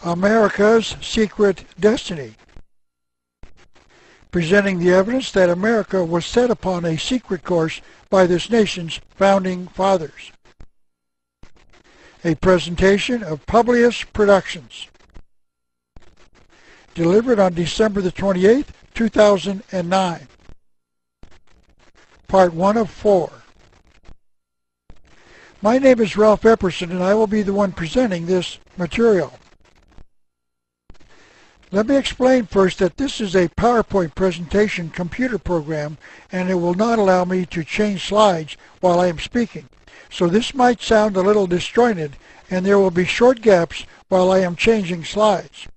America's Secret Destiny, presenting the evidence that America was set upon a secret course by this nation's founding fathers. A presentation of Publius Productions, delivered on December the 28th, 2009. Part 1 of 4. My name is Ralph Epperson, and I will be the one presenting this material. Let me explain first that this is a PowerPoint presentation computer program, and it will not allow me to change slides while I am speaking. So this might sound a little disjointed, and there will be short gaps while I am changing slides.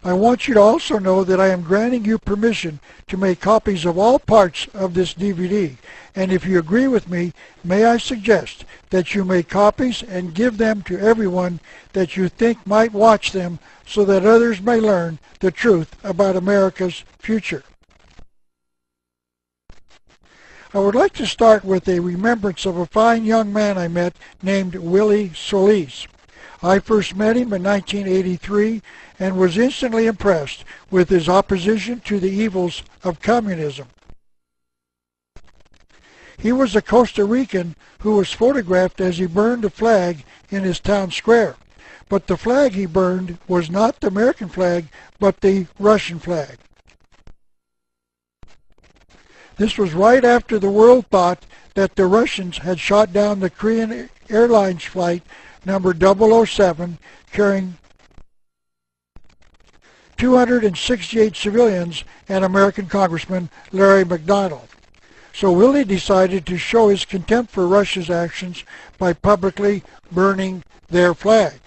I want you to also know that I am granting you permission to make copies of all parts of this DVD, and if you agree with me, may I suggest that you make copies and give them to everyone that you think might watch them so that others may learn the truth about America's future. I would like to start with a remembrance of a fine young man I met named Willie Solis. I first met him in 1983 and was instantly impressed with his opposition to the evils of communism. He was a Costa Rican who was photographed as he burned a flag in his town square. But the flag he burned was not the American flag, but the Russian flag. This was right after the world thought that the Russians had shot down the Korean Airlines flight number 007 carrying 268 civilians and American Congressman Larry McDonald. So Willie decided to show his contempt for Russia's actions by publicly burning their flag.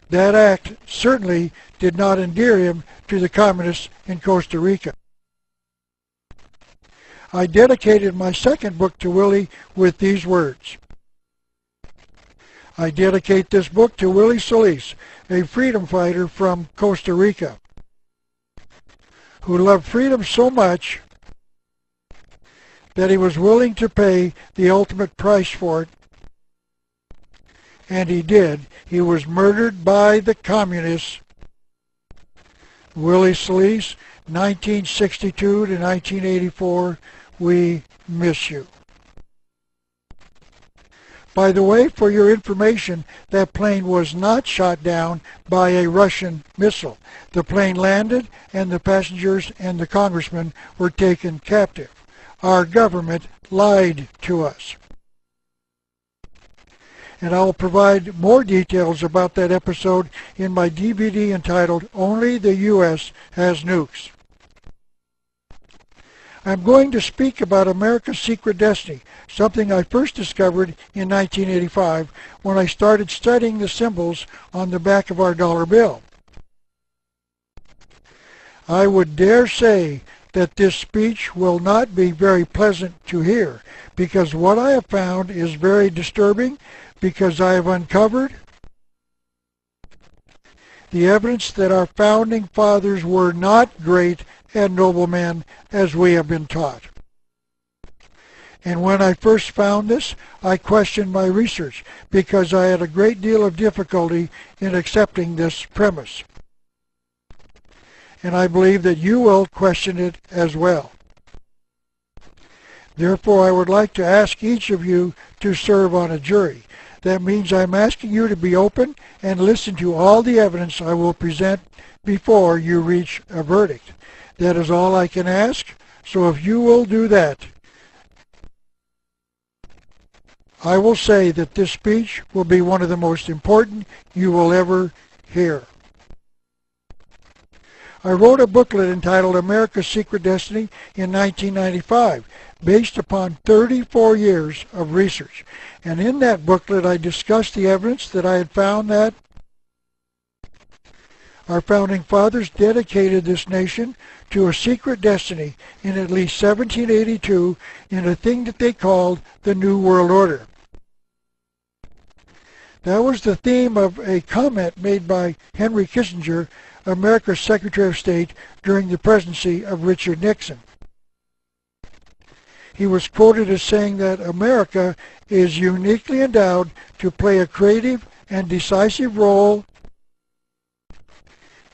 That act certainly did not endear him to the communists in Costa Rica. I dedicated my second book to Willie with these words. I dedicate this book to Willie Solis, a freedom fighter from Costa Rica, who loved freedom so much that he was willing to pay the ultimate price for it. And he did. He was murdered by the communists. Willie Solis, 1962 to 1984, we miss you. By the way, for your information, that plane was not shot down by a Russian missile. The plane landed, and the passengers and the congressman were taken captive. Our government lied to us. And I will provide more details about that episode in my DVD entitled Only the U.S. Has Nukes. I'm going to speak about America's Secret Destiny, something I first discovered in 1985 when I started studying the symbols on the back of our dollar bill. I would dare say that this speech will not be very pleasant to hear, because what I have found is very disturbing, because I have uncovered the evidence that our founding fathers were not great and noble men as we have been taught. And when I first found this, I questioned my research because I had a great deal of difficulty in accepting this premise. And I believe that you will question it as well. Therefore, I would like to ask each of you to serve on a jury. That means I'm asking you to be open and listen to all the evidence I will present before you reach a verdict. That is all I can ask, so if you will do that, I will say that this speech will be one of the most important you will ever hear. I wrote a booklet entitled America's Secret Destiny in 1995, based upon 34 years of research. And in that booklet I discussed the evidence that I had found that our founding fathers dedicated this nation to a secret destiny in at least 1782 in a thing that they called the New World Order. That was the theme of a comment made by Henry Kissinger, America's Secretary of State, during the presidency of Richard Nixon. He was quoted as saying that America is uniquely endowed to play a creative and decisive role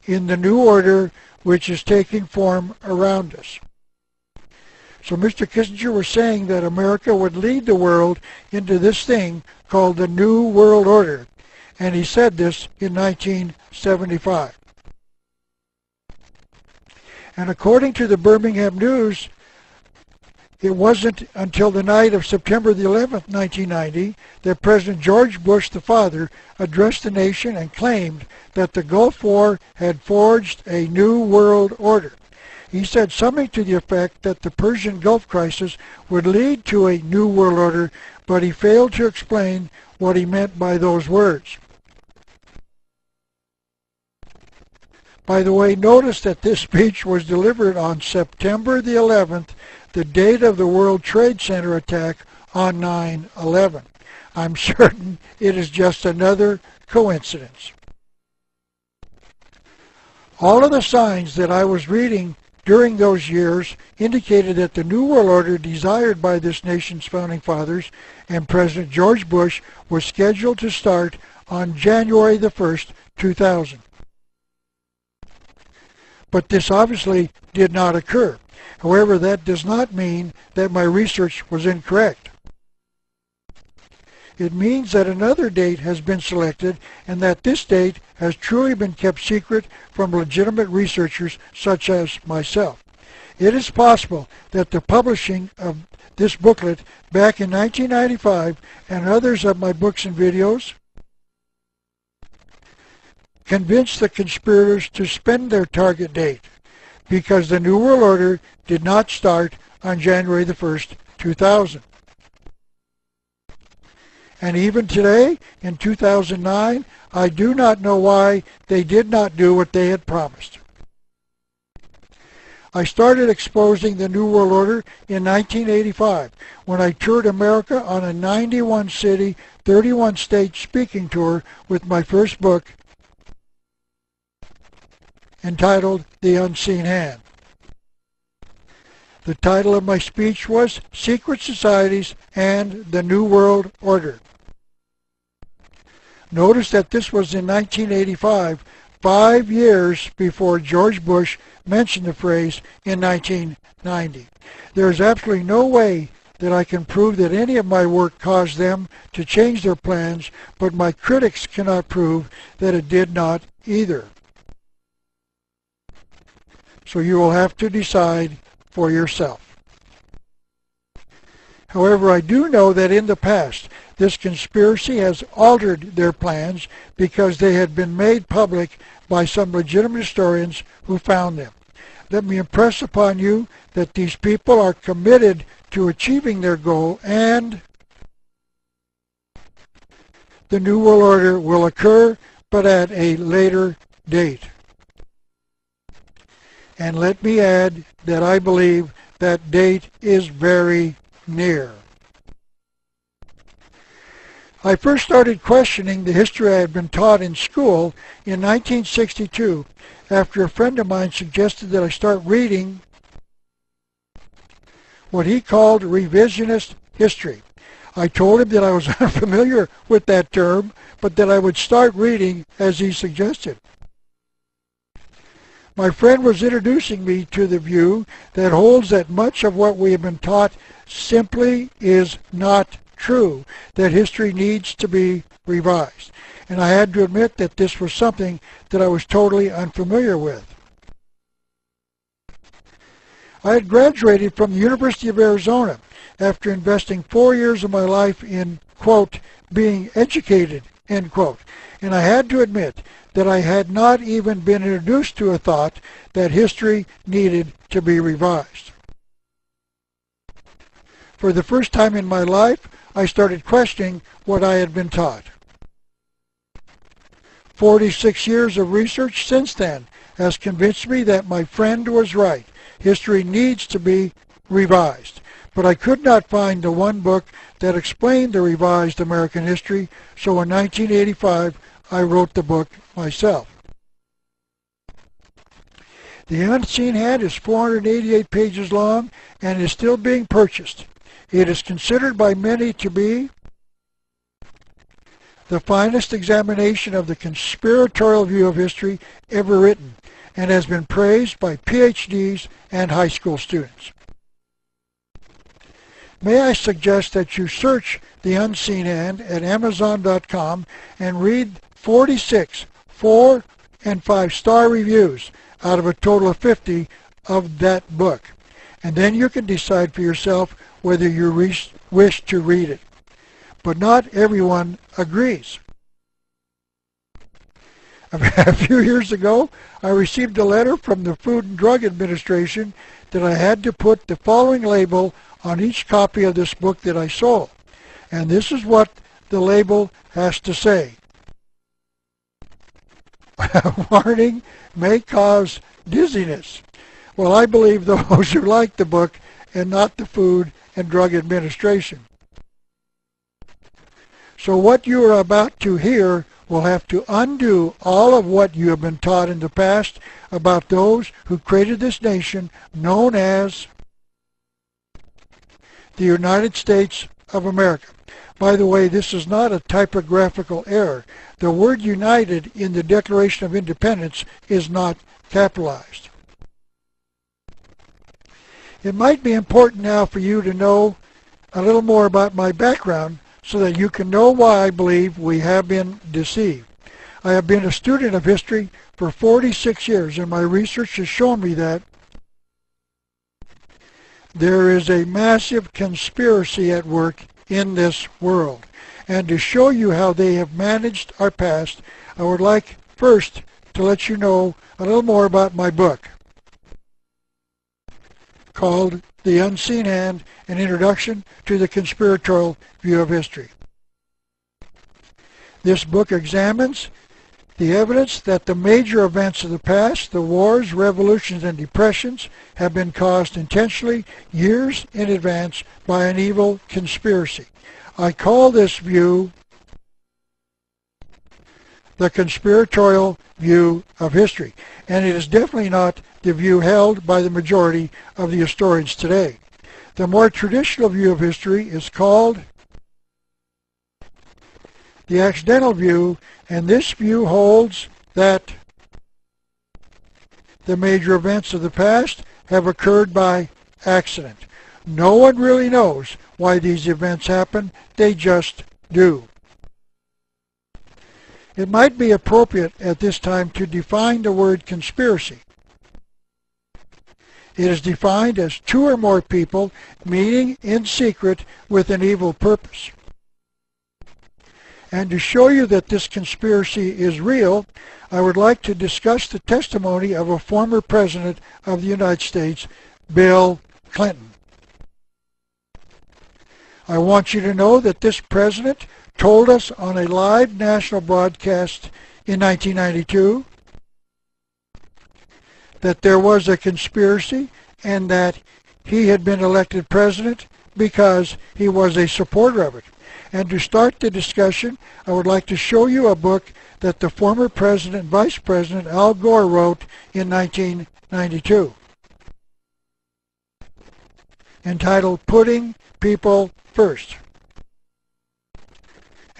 in the new order which is taking form around us. So Mr. Kissinger was saying that America would lead the world into this thing called the New World Order, and he said this in 1975. And according to the Birmingham News, it wasn't until the night of September the 11th, 1990, that President George Bush, the father, addressed the nation and claimed that the Gulf War had forged a new world order. He said something to the effect that the Persian Gulf crisis would lead to a new world order, but he failed to explain what he meant by those words. By the way, notice that this speech was delivered on September the 11th, the date of the World Trade Center attack on 9/11. I'm certain it is just another coincidence. All of the signs that I was reading during those years indicated that the New World Order desired by this nation's founding fathers and President George Bush was scheduled to start on January the 1st, 2000. But this obviously did not occur. However, that does not mean that my research was incorrect. It means that another date has been selected and that this date has truly been kept secret from legitimate researchers such as myself. It is possible that the publishing of this booklet back in 1995 and others of my books and videos convinced the conspirators to spend their target date, because the New World Order did not start on January the 1st, 2000. And even today, in 2009, I do not know why they did not do what they had promised. I started exposing the New World Order in 1985 when I toured America on a 91-city, 31-state speaking tour with my first book, entitled The Unseen Hand. The title of my speech was Secret Societies and the New World Order. Notice that this was in 1985, 5 years before George Bush mentioned the phrase in 1990. There is absolutely no way that I can prove that any of my work caused them to change their plans, but my critics cannot prove that it did not either. So you will have to decide for yourself. However, I do know that in the past, this conspiracy has altered their plans because they had been made public by some legitimate historians who found them. Let me impress upon you that these people are committed to achieving their goal, and the New World Order will occur, but at a later date. And let me add that I believe that date is very near. I first started questioning the history I had been taught in school in 1962 after a friend of mine suggested that I start reading what he called revisionist history. I told him that I was unfamiliar with that term, but that I would start reading as he suggested. My friend was introducing me to the view that holds that much of what we have been taught simply is not true, that history needs to be revised. And I had to admit that this was something that I was totally unfamiliar with. I had graduated from the University of Arizona after investing 4 years of my life in, quote, being educated, end quote. And I had to admit that I had not even been introduced to a thought that history needed to be revised. For the first time in my life, I started questioning what I had been taught. 46 years of research since then has convinced me that my friend was right. History needs to be revised. But I could not find the one book that explained the revised American history, so in 1985 I wrote the book myself. The Unseen Hand is 488 pages long and is still being purchased. It is considered by many to be the finest examination of the conspiratorial view of history ever written, and has been praised by PhDs and high school students. May I suggest that you search The Unseen Hand at Amazon.com and read 46 4- and 5-star reviews out of a total of 50 of that book, and then you can decide for yourself whether you wish to read it. But not everyone agrees. A few years ago, I received a letter from the Food and Drug Administration that I had to put the following label on each copy of this book that I sold. And this is what the label has to say. Warning, may cause dizziness. Well, I believe those who like the book and not the Food and Drug Administration. So what you are about to hear will have to undo all of what you have been taught in the past about those who created this nation known as the United States of America. By the way, this is not a typographical error. The word United in the Declaration of Independence is not capitalized. It might be important now for you to know a little more about my background so that you can know why I believe we have been deceived. I have been a student of history for 46 years, and my research has shown me that there is a massive conspiracy at work in this world. And to show you how they have managed our past, I would like first to let you know a little more about my book called The Unseen Hand, an Introduction to the Conspiratorial View of History. This book examines the evidence that the major events of the past, the wars, revolutions, and depressions, have been caused intentionally years in advance by an evil conspiracy. I call this view the conspiratorial view of history, and it is definitely not the view held by the majority of the historians today. The more traditional view of history is called the accidental view, and this view holds that the major events of the past have occurred by accident. No one really knows why these events happen, they just do. It might be appropriate at this time to define the word conspiracy. It is defined as two or more people meeting in secret with an evil purpose. And to show you that this conspiracy is real, I would like to discuss the testimony of a former president of the United States, Bill Clinton. I want you to know that this president told us on a live national broadcast in 1992 that there was a conspiracy and that he had been elected president because he was a supporter of it. And to start the discussion, I would like to show you a book that the former president, Vice President Al Gore, wrote in 1992, entitled Putting People First.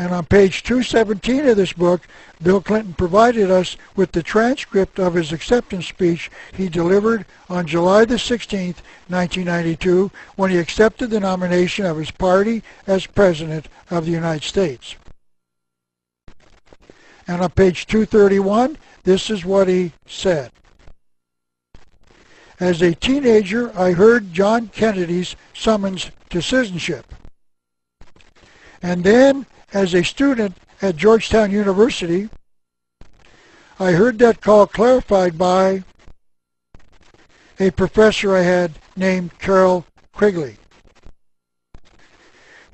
And on page 217 of this book, Bill Clinton provided us with the transcript of his acceptance speech he delivered on July the 16th, 1992, when he accepted the nomination of his party as President of the United States. And on page 231, this is what he said. As a teenager, I heard John Kennedy's summons to citizenship. And then, as a student at Georgetown University, I heard that call clarified by a professor I had named Carol Quigley.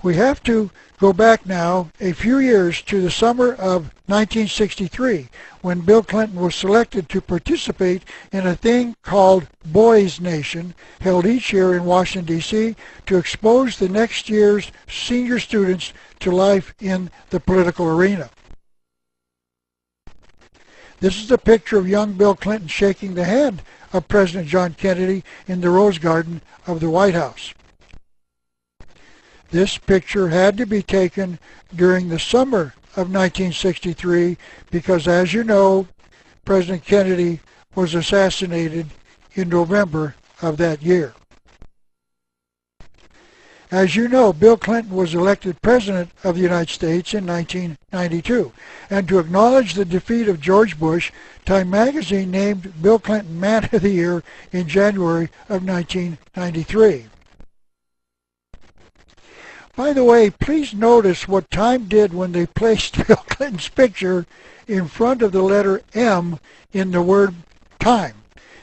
We have to go back now a few years to the summer of 1963 when Bill Clinton was selected to participate in a thing called Boys Nation, held each year in Washington, D.C. to expose the next year's senior students to life in the political arena. This is a picture of young Bill Clinton shaking the hand of President John Kennedy in the Rose Garden of the White House. This picture had to be taken during the summer of 1963 because, as you know, President Kennedy was assassinated in November of that year. As you know, Bill Clinton was elected President of the United States in 1992. And to acknowledge the defeat of George Bush, Time magazine named Bill Clinton Man of the Year in January of 1993. By the way, please notice what Time did when they placed Bill Clinton's picture in front of the letter M in the word Time.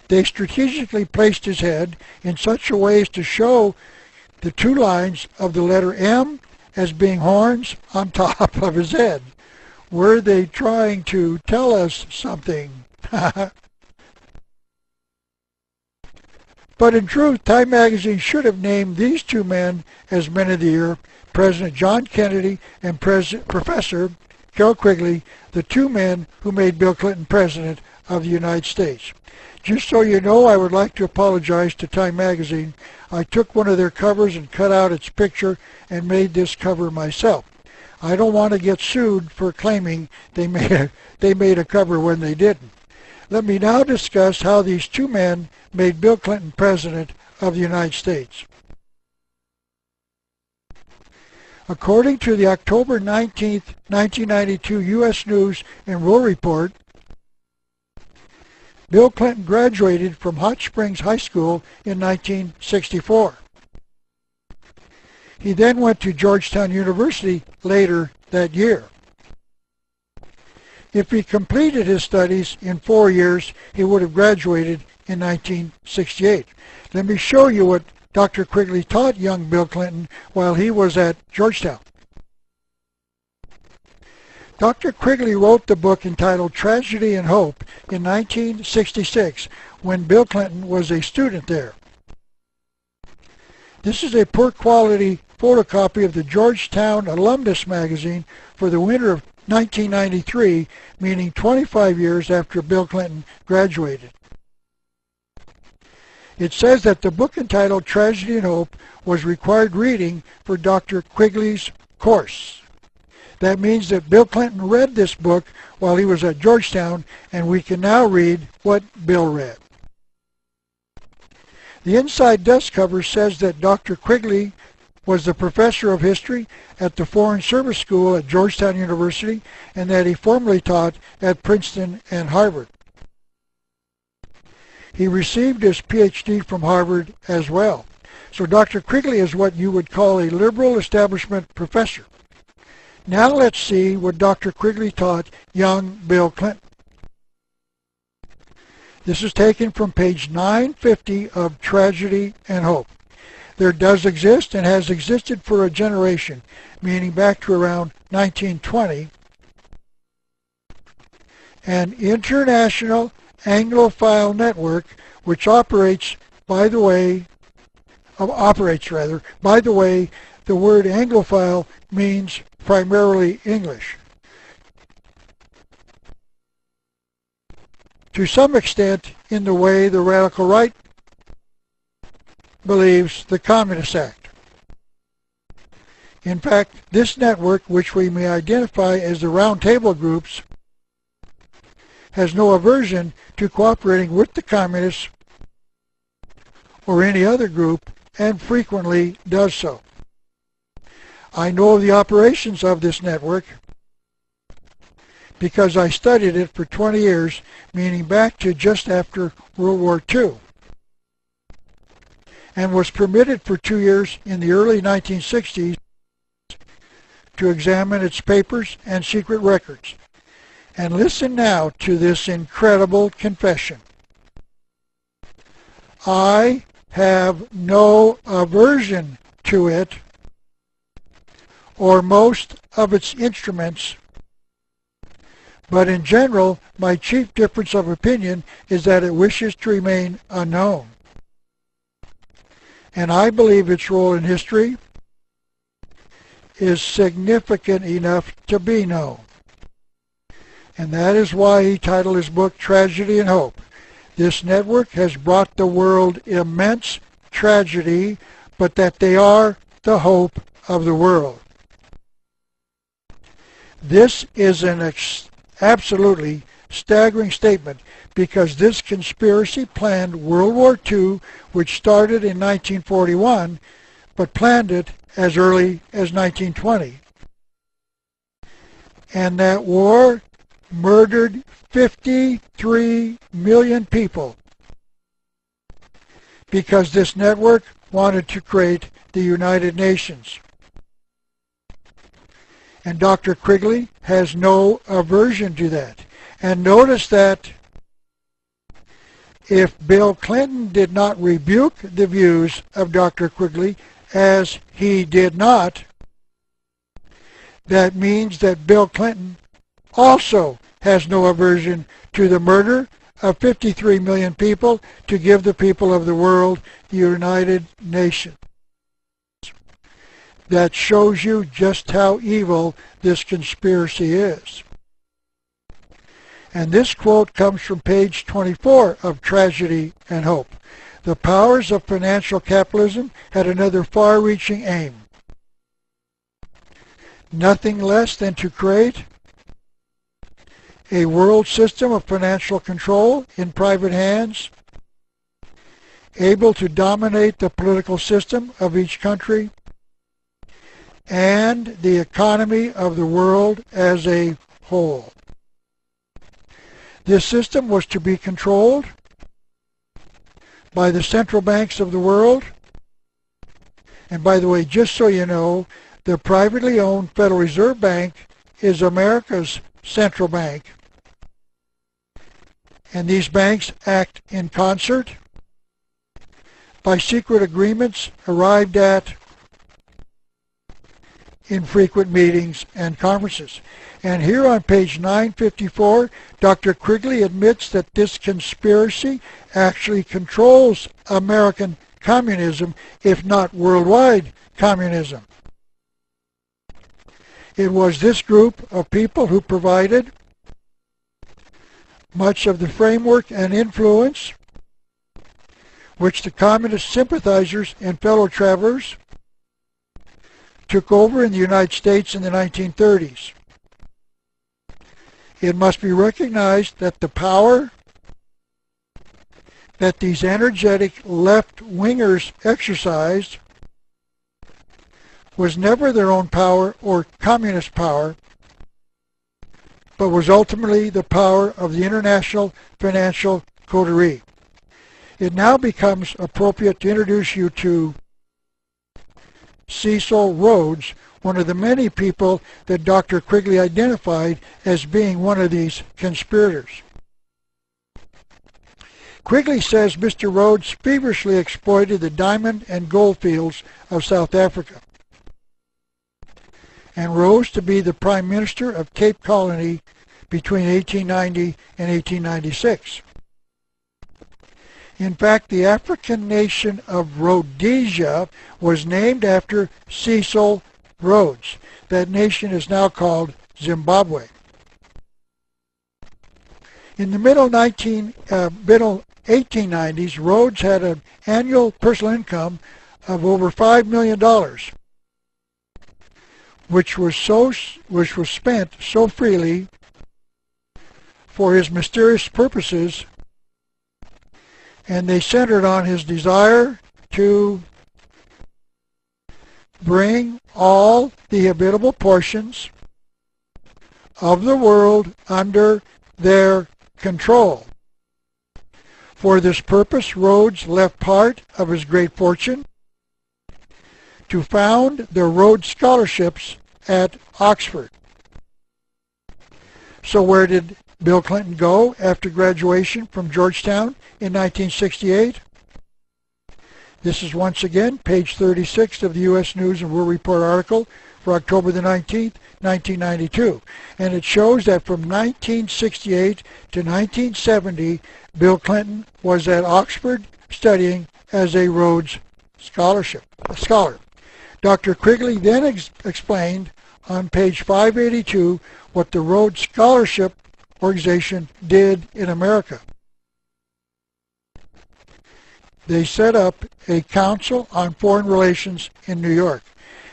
They strategically placed his head in such a way as to show the two lines of the letter M as being horns on top of his head. Were they trying to tell us something? But in truth, Time magazine should have named these two men as Men of the Year, President John Kennedy and Professor Carroll Quigley, the two men who made Bill Clinton President of the United States. Just so you know, I would like to apologize to Time magazine. I took one of their covers and cut out its picture and made this cover myself. I don't want to get sued for claiming they made a cover when they didn't. Let me now discuss how these two men made Bill Clinton President of the United States. According to the October 19, 1992 U.S. News and World Report, Bill Clinton graduated from Hot Springs High School in 1964. He then went to Georgetown University later that year. If he completed his studies in 4 years, he would have graduated in 1968. Let me show you what Dr. Quigley taught young Bill Clinton while he was at Georgetown. Dr. Quigley wrote the book entitled Tragedy and Hope in 1966 when Bill Clinton was a student there. This is a poor quality photocopy of the Georgetown Alumnus magazine for the winter of 1993, meaning 25 years after Bill Clinton graduated. It says that the book entitled Tragedy and Hope was required reading for Dr. Quigley's course. That means that Bill Clinton read this book while he was at Georgetown, and we can now read what Bill read. The inside dust cover says that Dr. Quigley was the professor of history at the Foreign Service School at Georgetown University, and that he formerly taught at Princeton and Harvard. He received his PhD from Harvard as well. So Dr. Quigley is what you would call a liberal establishment professor. Now let's see what Dr. Quigley taught young Bill Clinton. This is taken from page 950 of Tragedy and Hope. There does exist and has existed for a generation, meaning back to around 1920, an international Anglophile network which operates, by the way, the word Anglophile means primarily English. To some extent, in the way the radical right believes the Communist Act. In fact, this network, which we may identify as the Round Table groups, has no aversion to cooperating with the Communists or any other group, and frequently does so. I know of the operations of this network because I studied it for 20 years, meaning back to just after World War II, and was permitted for 2 years in the early 1960s to examine its papers and secret records. And listen now to this incredible confession. I have no aversion to it or most of its instruments, but in general, my chief difference of opinion is that it wishes to remain unknown. And I believe its role in history is significant enough to be known. And that is why he titled his book Tragedy and Hope. This network has brought the world immense tragedy, but that they are the hope of the world. This is an absolutely staggering statement because this conspiracy planned World War II, which started in 1941, but planned it as early as 1920. And that war murdered 53 million people because this network wanted to create the United Nations. And Dr. Quigley has no aversion to that. And notice that if Bill Clinton did not rebuke the views of Dr. Quigley, as he did not, that means that Bill Clinton also has no aversion to the murder of 53 million people to give the people of the world the United Nations. That shows you just how evil this conspiracy is. And this quote comes from page 24 of Tragedy and Hope. The powers of financial capitalism had another far-reaching aim. Nothing less than to create a world system of financial control in private hands, able to dominate the political system of each country and the economy of the world as a whole. This system was to be controlled by the central banks of the world. And by the way, just so you know, the privately owned Federal Reserve Bank is America's central bank. And these banks act in concert by secret agreements arrived at in frequent meetings and conferences. And here on page 954, Dr. Quigley admits that this conspiracy actually controls American communism, if not worldwide communism. It was this group of people who provided much of the framework and influence which the communist sympathizers and fellow travelers took over in the United States in the 1930s. It must be recognized that the power that these energetic left-wingers exercised was never their own power or communist power, but was ultimately the power of the international financial coterie. It now becomes appropriate to introduce you to Cecil Rhodes, one of the many people that Dr. Quigley identified as being one of these conspirators. Quigley says Mr. Rhodes feverishly exploited the diamond and gold fields of South Africa and rose to be the Prime Minister of Cape Colony between 1890 and 1896. In fact, the African nation of Rhodesia was named after Cecil Rhodes. That nation is now called Zimbabwe. In the middle 1890s, Rhodes had an annual personal income of over $5 million, which was spent so freely for his mysterious purposes, and they centered on his desire to bring all the habitable portions of the world under their control. For this purpose, Rhodes left part of his great fortune to found the Rhodes Scholarships at Oxford. So where did Bill Clinton go after graduation from Georgetown in 1968? This is once again page 36 of the U.S. News and World Report article for October the 19th, 1992. And it shows that from 1968 to 1970, Bill Clinton was at Oxford studying as a Rhodes scholar. Dr. Quigley then explained on page 582 what the Rhodes Scholarship Organization did in America. They set up a Council on Foreign Relations in New York.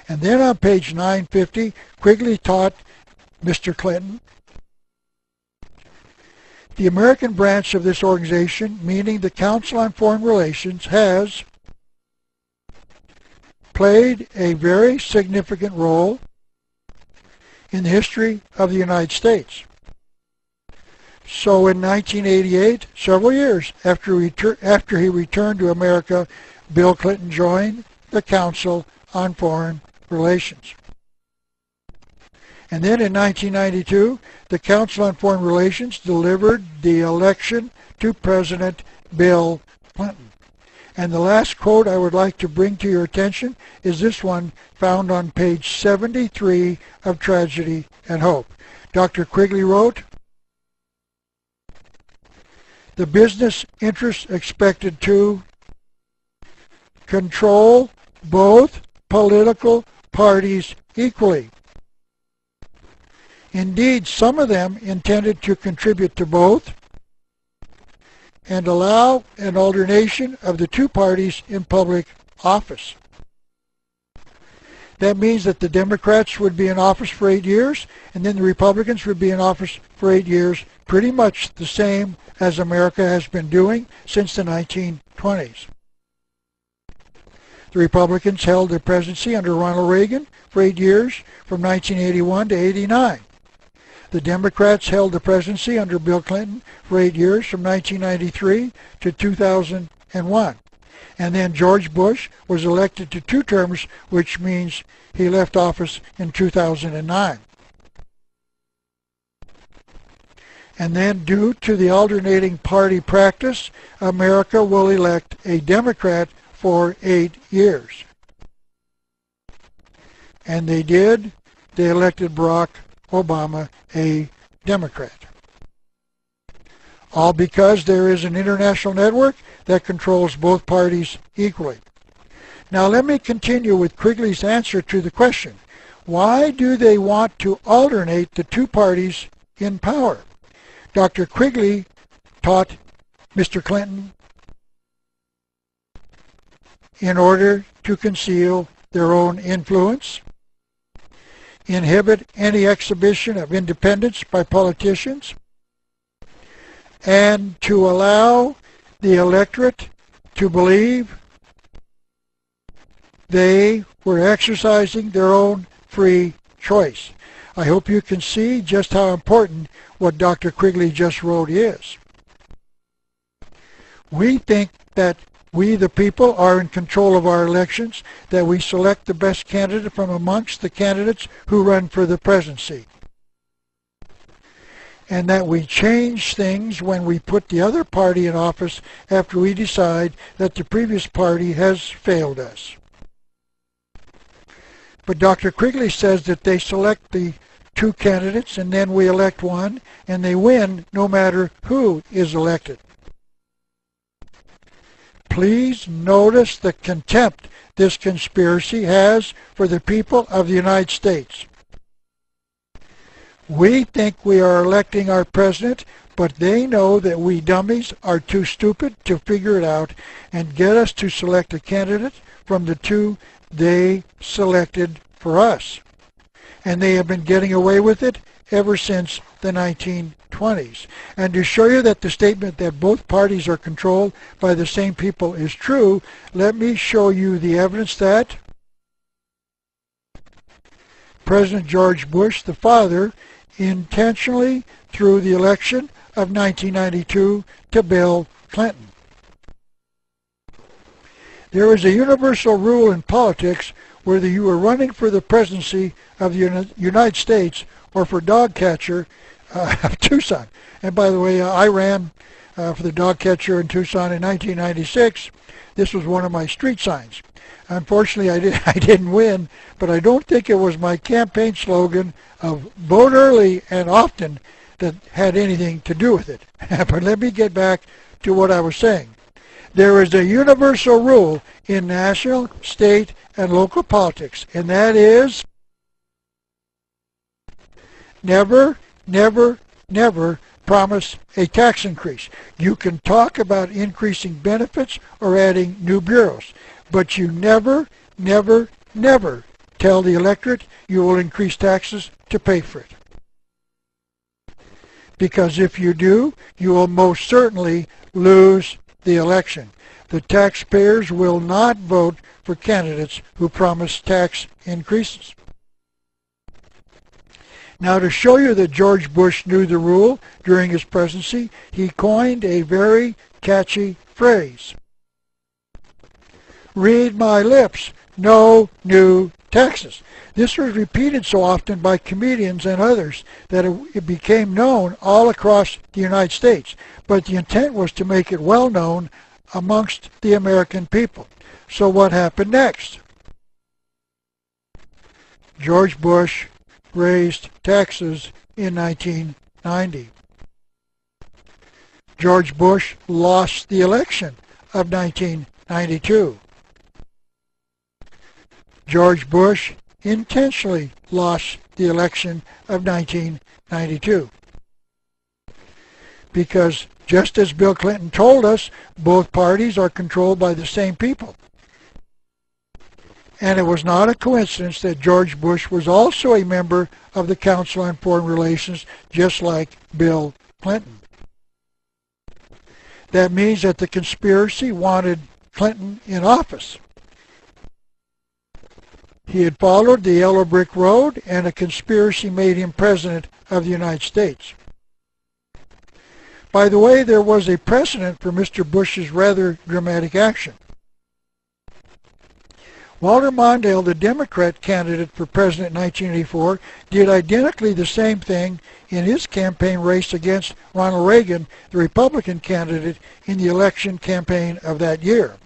And then on page 950, Quigley taught Mr. Clinton. The American branch of this organization, meaning the Council on Foreign Relations, has played a very significant role in the history of the United States. So in 1988, several years after he returned to America, Bill Clinton joined the Council on Foreign Relations. And then in 1992, the Council on Foreign Relations delivered the election to President Bill Clinton. And the last quote I would like to bring to your attention is this one found on page 73 of Tragedy and Hope. Dr. Quigley wrote, "The business interests expected to control both political parties equally. Indeed, some of them intended to contribute to both and allow an alternation of the two parties in public office." That means that the Democrats would be in office for 8 years, and then the Republicans would be in office for 8 years, pretty much the same as America has been doing since the 1920s. The Republicans held the presidency under Ronald Reagan for 8 years, from 1981 to 89. The Democrats held the presidency under Bill Clinton for 8 years, from 1993 to 2001. And then George Bush was elected to 2 terms, which means he left office in 2009. And then, due to the alternating party practice, America will elect a Democrat for 8 years. And they did. They elected Barack Obama a Democrat. All because there is an international network that controls both parties equally. Now let me continue with Quigley's answer to the question, why do they want to alternate the two parties in power? Dr. Quigley taught Mr. Clinton in order to conceal their own influence, inhibit any exhibition of independence by politicians, and to allow the electorate to believe they were exercising their own free choice. I hope you can see just how important what Dr. Quigley just wrote is. We think that we, the people, are in control of our elections, that we select the best candidate from amongst the candidates who run for the presidency, and that we change things when we put the other party in office after we decide that the previous party has failed us. But Dr. Quigley says that they select the 2 candidates and then we elect one, and they win no matter who is elected. Please notice the contempt this conspiracy has for the people of the United States. We think we are electing our president, but they know that we dummies are too stupid to figure it out and get us to select a candidate from the 2 they selected for us. And they have been getting away with it ever since the 1920s. And to show you that the statement that both parties are controlled by the same people is true, let me show you the evidence that President George Bush, the father, intentionally threw the election of 1992 to Bill Clinton. There is a universal rule in politics whether you are running for the presidency of the United States or for dog catcher of Tucson. And by the way, I ran for the dog catcher in Tucson in 1996. This was one of my street signs. Unfortunately, I didn't win, but I don't think it was my campaign slogan of vote early and often that had anything to do with it. But let me get back to what I was saying. There is a universal rule in national, state, and local politics, and that is never, never, never promise a tax increase. You can talk about increasing benefits or adding new bureaus, but you never, never, never tell the electorate you will increase taxes to pay for it. because if you do, you will most certainly lose the election. The taxpayers will not vote for candidates who promise tax increases. Now, to show you that George Bush knew the rule during his presidency, he coined a very catchy phrase. Read my lips, no new taxes. This was repeated so often by comedians and others that it became known all across the United States. But the intent was to make it well known amongst the American people. So what happened next? George Bush raised taxes in 1990. George Bush lost the election of 1992. George Bush intentionally lost the election of 1992. Because just as Bill Clinton told us, both parties are controlled by the same people. And it was not a coincidence that George Bush was also a member of the Council on Foreign Relations, just like Bill Clinton. That means that the conspiracy wanted Clinton in office. He had followed the yellow brick road, and a conspiracy made him president of the United States. By the way, there was a precedent for Mr. Bush's rather dramatic action. Walter Mondale, the Democrat candidate for president in 1984, did identically the same thing in his campaign race against Ronald Reagan, the Republican candidate, in the election campaign of that year.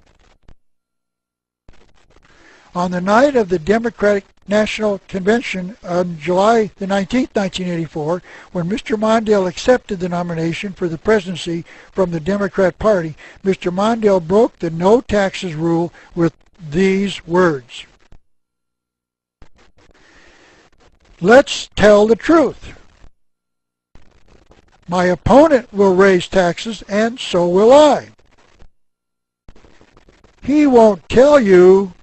On the night of the Democratic National Convention on July the 19th, 1984, when Mr. Mondale accepted the nomination for the presidency from the Democrat Party, Mr. Mondale broke the no taxes rule with these words. Let's tell the truth. My opponent will raise taxes, and so will I. He won't tell you.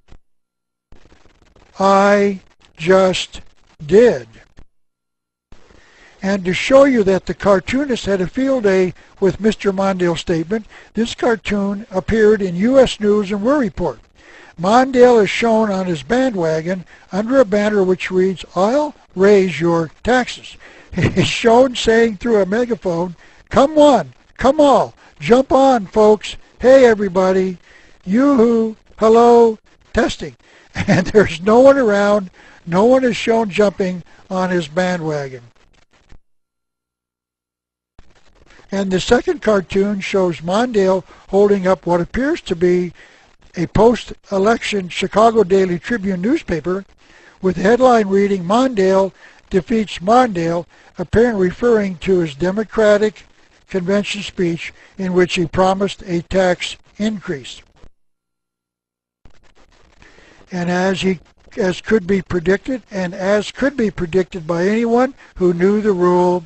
I just did. And to show you that the cartoonist had a field day with Mr. Mondale's statement, this cartoon appeared in U.S. News and World Report. Mondale is shown on his bandwagon under a banner which reads, I'll raise your taxes. He's shown saying through a megaphone, come one, come all, jump on folks, hey everybody, yoo-hoo, hello, testing. And there's no one around, no one is shown jumping on his bandwagon. And the second cartoon shows Mondale holding up what appears to be a post-election Chicago Daily Tribune newspaper with the headline reading, Mondale defeats Mondale, apparently referring to his Democratic convention speech in which he promised a tax increase. And as could be predicted by anyone who knew the rule,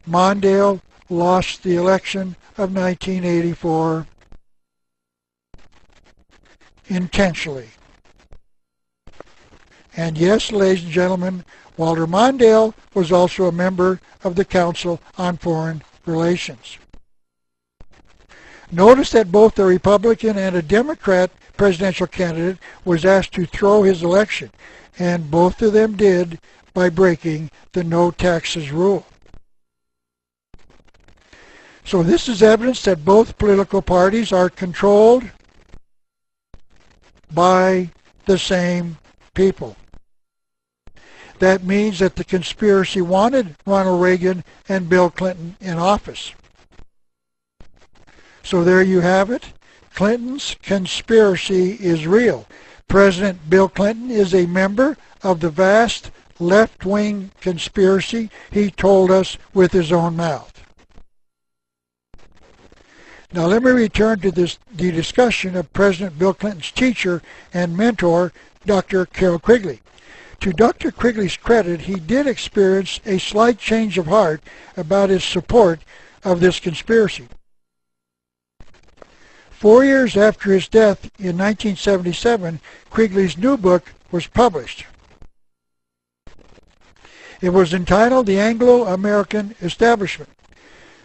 Mondale lost the election of 1984 intentionally. And yes, ladies and gentlemen, Walter Mondale was also a member of the Council on Foreign Relations. Notice that both a Republican and a Democrat presidential candidate was asked to throw his election, and both of them did by breaking the no taxes rule. So this is evidence that both political parties are controlled by the same people. That means that the conspiracy wanted Ronald Reagan and Bill Clinton in office. So there you have it. Clinton's conspiracy is real. President Bill Clinton is a member of the vast left-wing conspiracy he told us with his own mouth. Now let me return to the discussion of President Bill Clinton's teacher and mentor, Dr. Carroll Quigley. To Dr. Quigley's credit, he did experience a slight change of heart about his support of this conspiracy. 4 years after his death in 1977, Quigley's new book was published. It was entitled The Anglo-American Establishment.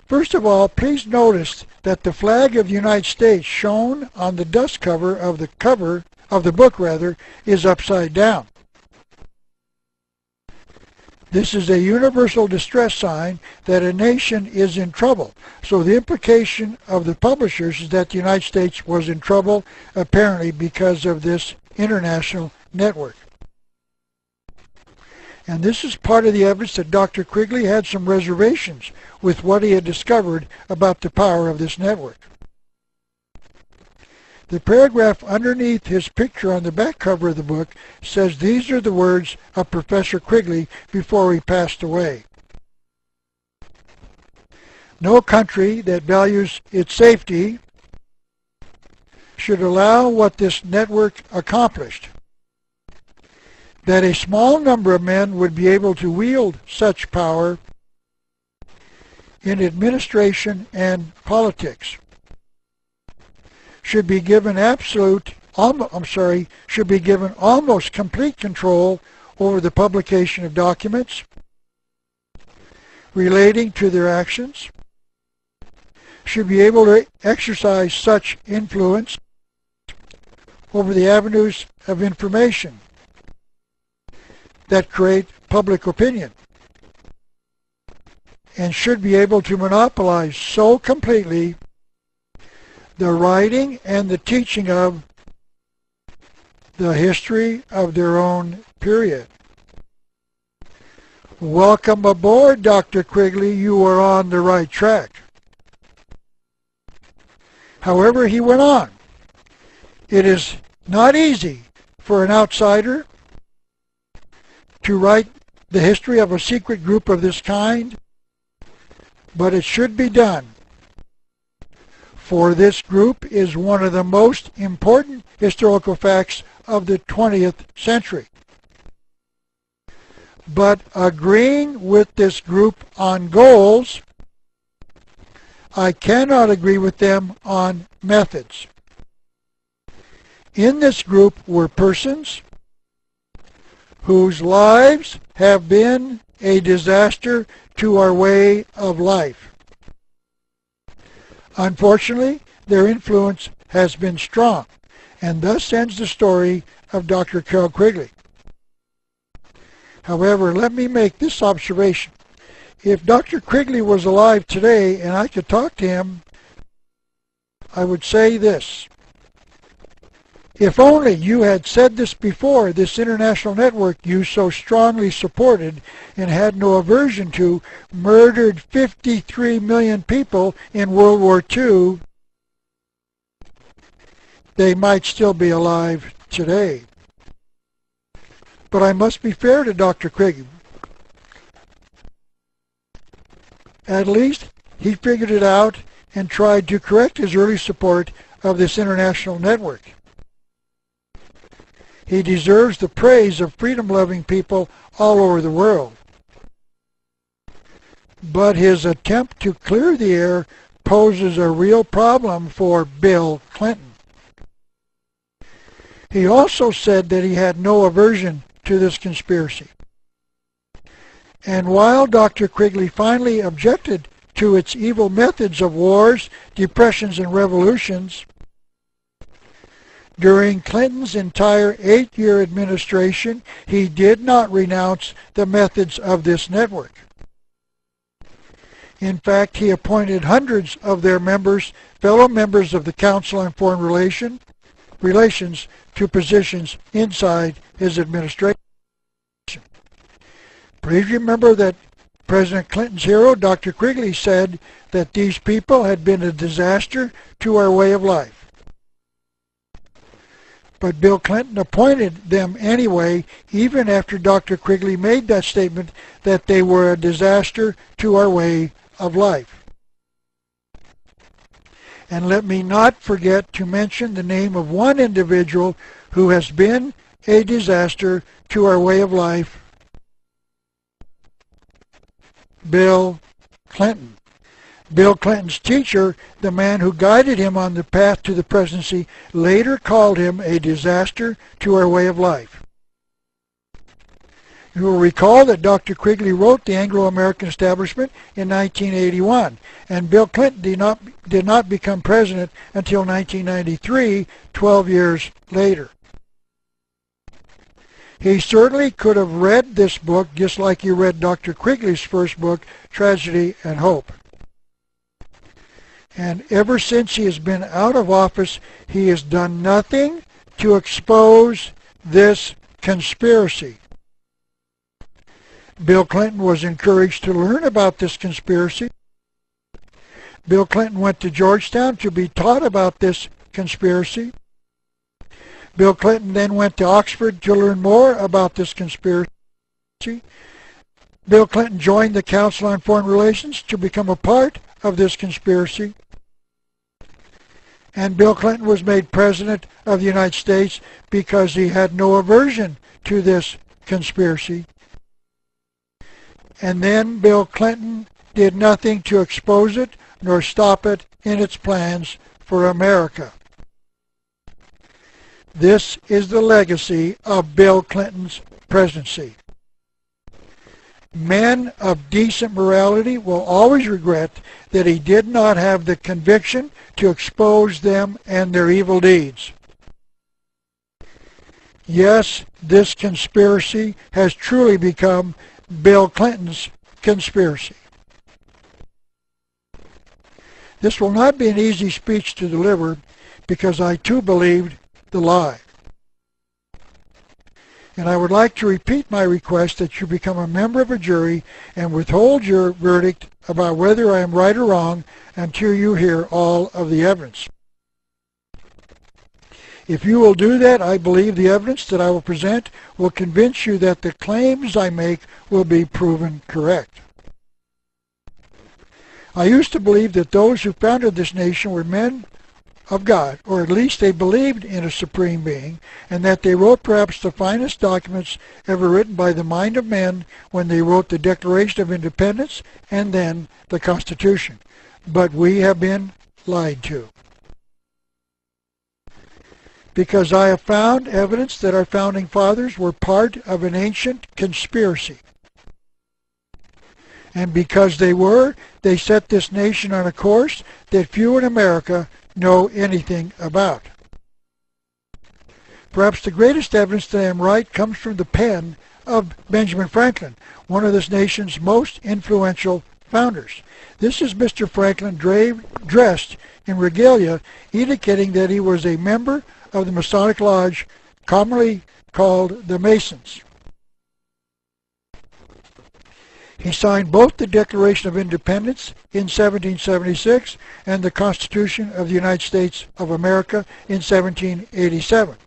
First of all, please notice that the flag of the United States shown on the dust cover of the book is upside down. This is a universal distress sign that a nation is in trouble. So the implication of the publishers is that the United States was in trouble, apparently because of this international network. And this is part of the evidence that Dr. Quigley had some reservations with what he had discovered about the power of this network. The paragraph underneath his picture on the back cover of the book says these are the words of Professor Quigley before he passed away. No country that values its safety should allow what this network accomplished. That a small number of men would be able to wield such power in administration and politics should be given almost complete control over the publication of documents relating to their actions, should be able to exercise such influence over the avenues of information that create public opinion, and should be able to monopolize so completely the writing and the teaching of the history of their own period. Welcome aboard, Dr. Quigley. You are on the right track. However, he went on. It is not easy for an outsider to write the history of a secret group of this kind, but it should be done. For this group is one of the most important historical facts of the 20th century. But agreeing with this group on goals, I cannot agree with them on methods. In this group were persons whose lives have been a disaster to our way of life. Unfortunately, their influence has been strong, and thus ends the story of Dr. Carroll Quigley. However, let me make this observation. If Dr. Quigley was alive today and I could talk to him, I would say this. If only you had said this before this international network you so strongly supported and had no aversion to murdered 53 million people in World War II, they might still be alive today. But I must be fair to Dr. Quigley. At least he figured it out and tried to correct his early support of this international network. He deserves the praise of freedom-loving people all over the world. But his attempt to clear the air poses a real problem for Bill Clinton. He also said that he had no aversion to this conspiracy. And while Dr. Quigley finally objected to its evil methods of wars, depressions, and revolutions, during Clinton's entire 8-year administration, he did not renounce the methods of this network. In fact, he appointed hundreds of their members, fellow members of the Council on Foreign Relations, to positions inside his administration. Please remember that President Clinton's hero, Dr. Quigley, said that these people had been a disaster to our way of life. But Bill Clinton appointed them anyway, even after Dr. Quigley made that statement that they were a disaster to our way of life. And let me not forget to mention the name of one individual who has been a disaster to our way of life: Bill Clinton. Bill Clinton's teacher, the man who guided him on the path to the presidency, later called him a disaster to our way of life. You will recall that Dr. Quigley wrote The Anglo-American Establishment in 1981, and Bill Clinton did not become president until 1993, 12 years later. He certainly could have read this book just like he read Dr. Quigley's first book, Tragedy and Hope. And ever since he has been out of office, he has done nothing to expose this conspiracy. Bill Clinton was encouraged to learn about this conspiracy. Bill Clinton went to Georgetown to be taught about this conspiracy. Bill Clinton then went to Oxford to learn more about this conspiracy. Bill Clinton joined the Council on Foreign Relations to become a part of this conspiracy. And Bill Clinton was made President of the United States because he had no aversion to this conspiracy. And then Bill Clinton did nothing to expose it nor stop it in its plans for America. This is the legacy of Bill Clinton's presidency. Men of decent morality will always regret that he did not have the conviction to expose them and their evil deeds. Yes, this conspiracy has truly become Bill Clinton's conspiracy. This will not be an easy speech to deliver because I too believed the lie. And I would like to repeat my request that you become a member of a jury and withhold your verdict about whether I am right or wrong until you hear all of the evidence. If you will do that, I believe the evidence that I will present will convince you that the claims I make will be proven correct. I used to believe that those who founded this nation were men of God, or at least they believed in a supreme being, and that they wrote perhaps the finest documents ever written by the mind of men when they wrote the Declaration of Independence and then the Constitution. But we have been lied to. Because I have found evidence that our founding fathers were part of an ancient conspiracy. And because they were, they set this nation on a course that few in America know anything about. Perhaps the greatest evidence that I am right comes from the pen of Benjamin Franklin, one of this nation's most influential founders. This is Mr. Franklin dressed in regalia, indicating that he was a member of the Masonic Lodge, commonly called the Masons. He signed both the Declaration of Independence in 1776 and the Constitution of the United States of America in 1787.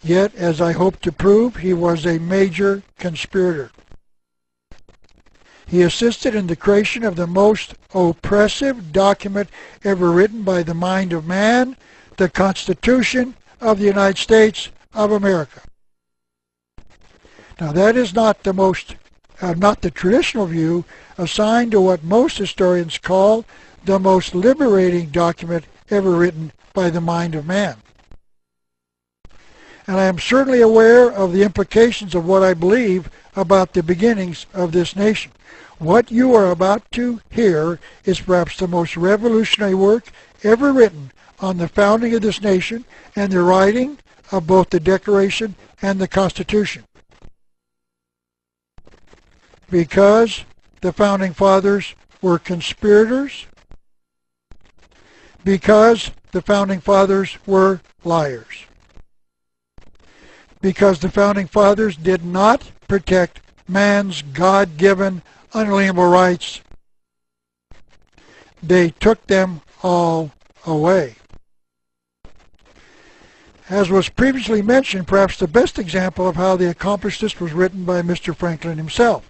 Yet, as I hope to prove, he was a major conspirator. He assisted in the creation of the most oppressive document ever written by the mind of man, the Constitution of the United States of America. Now that is not the traditional view assigned to what most historians call the most liberating document ever written by the mind of man. And I am certainly aware of the implications of what I believe about the beginnings of this nation. What you are about to hear is perhaps the most revolutionary work ever written on the founding of this nation and the writing of both the Declaration and the Constitution. Because the founding fathers were conspirators, because the founding fathers were liars, because the founding fathers did not protect man's God-given unalienable rights, they took them all away. As was previously mentioned, perhaps the best example of how they accomplished this was written by Mr. Franklin himself.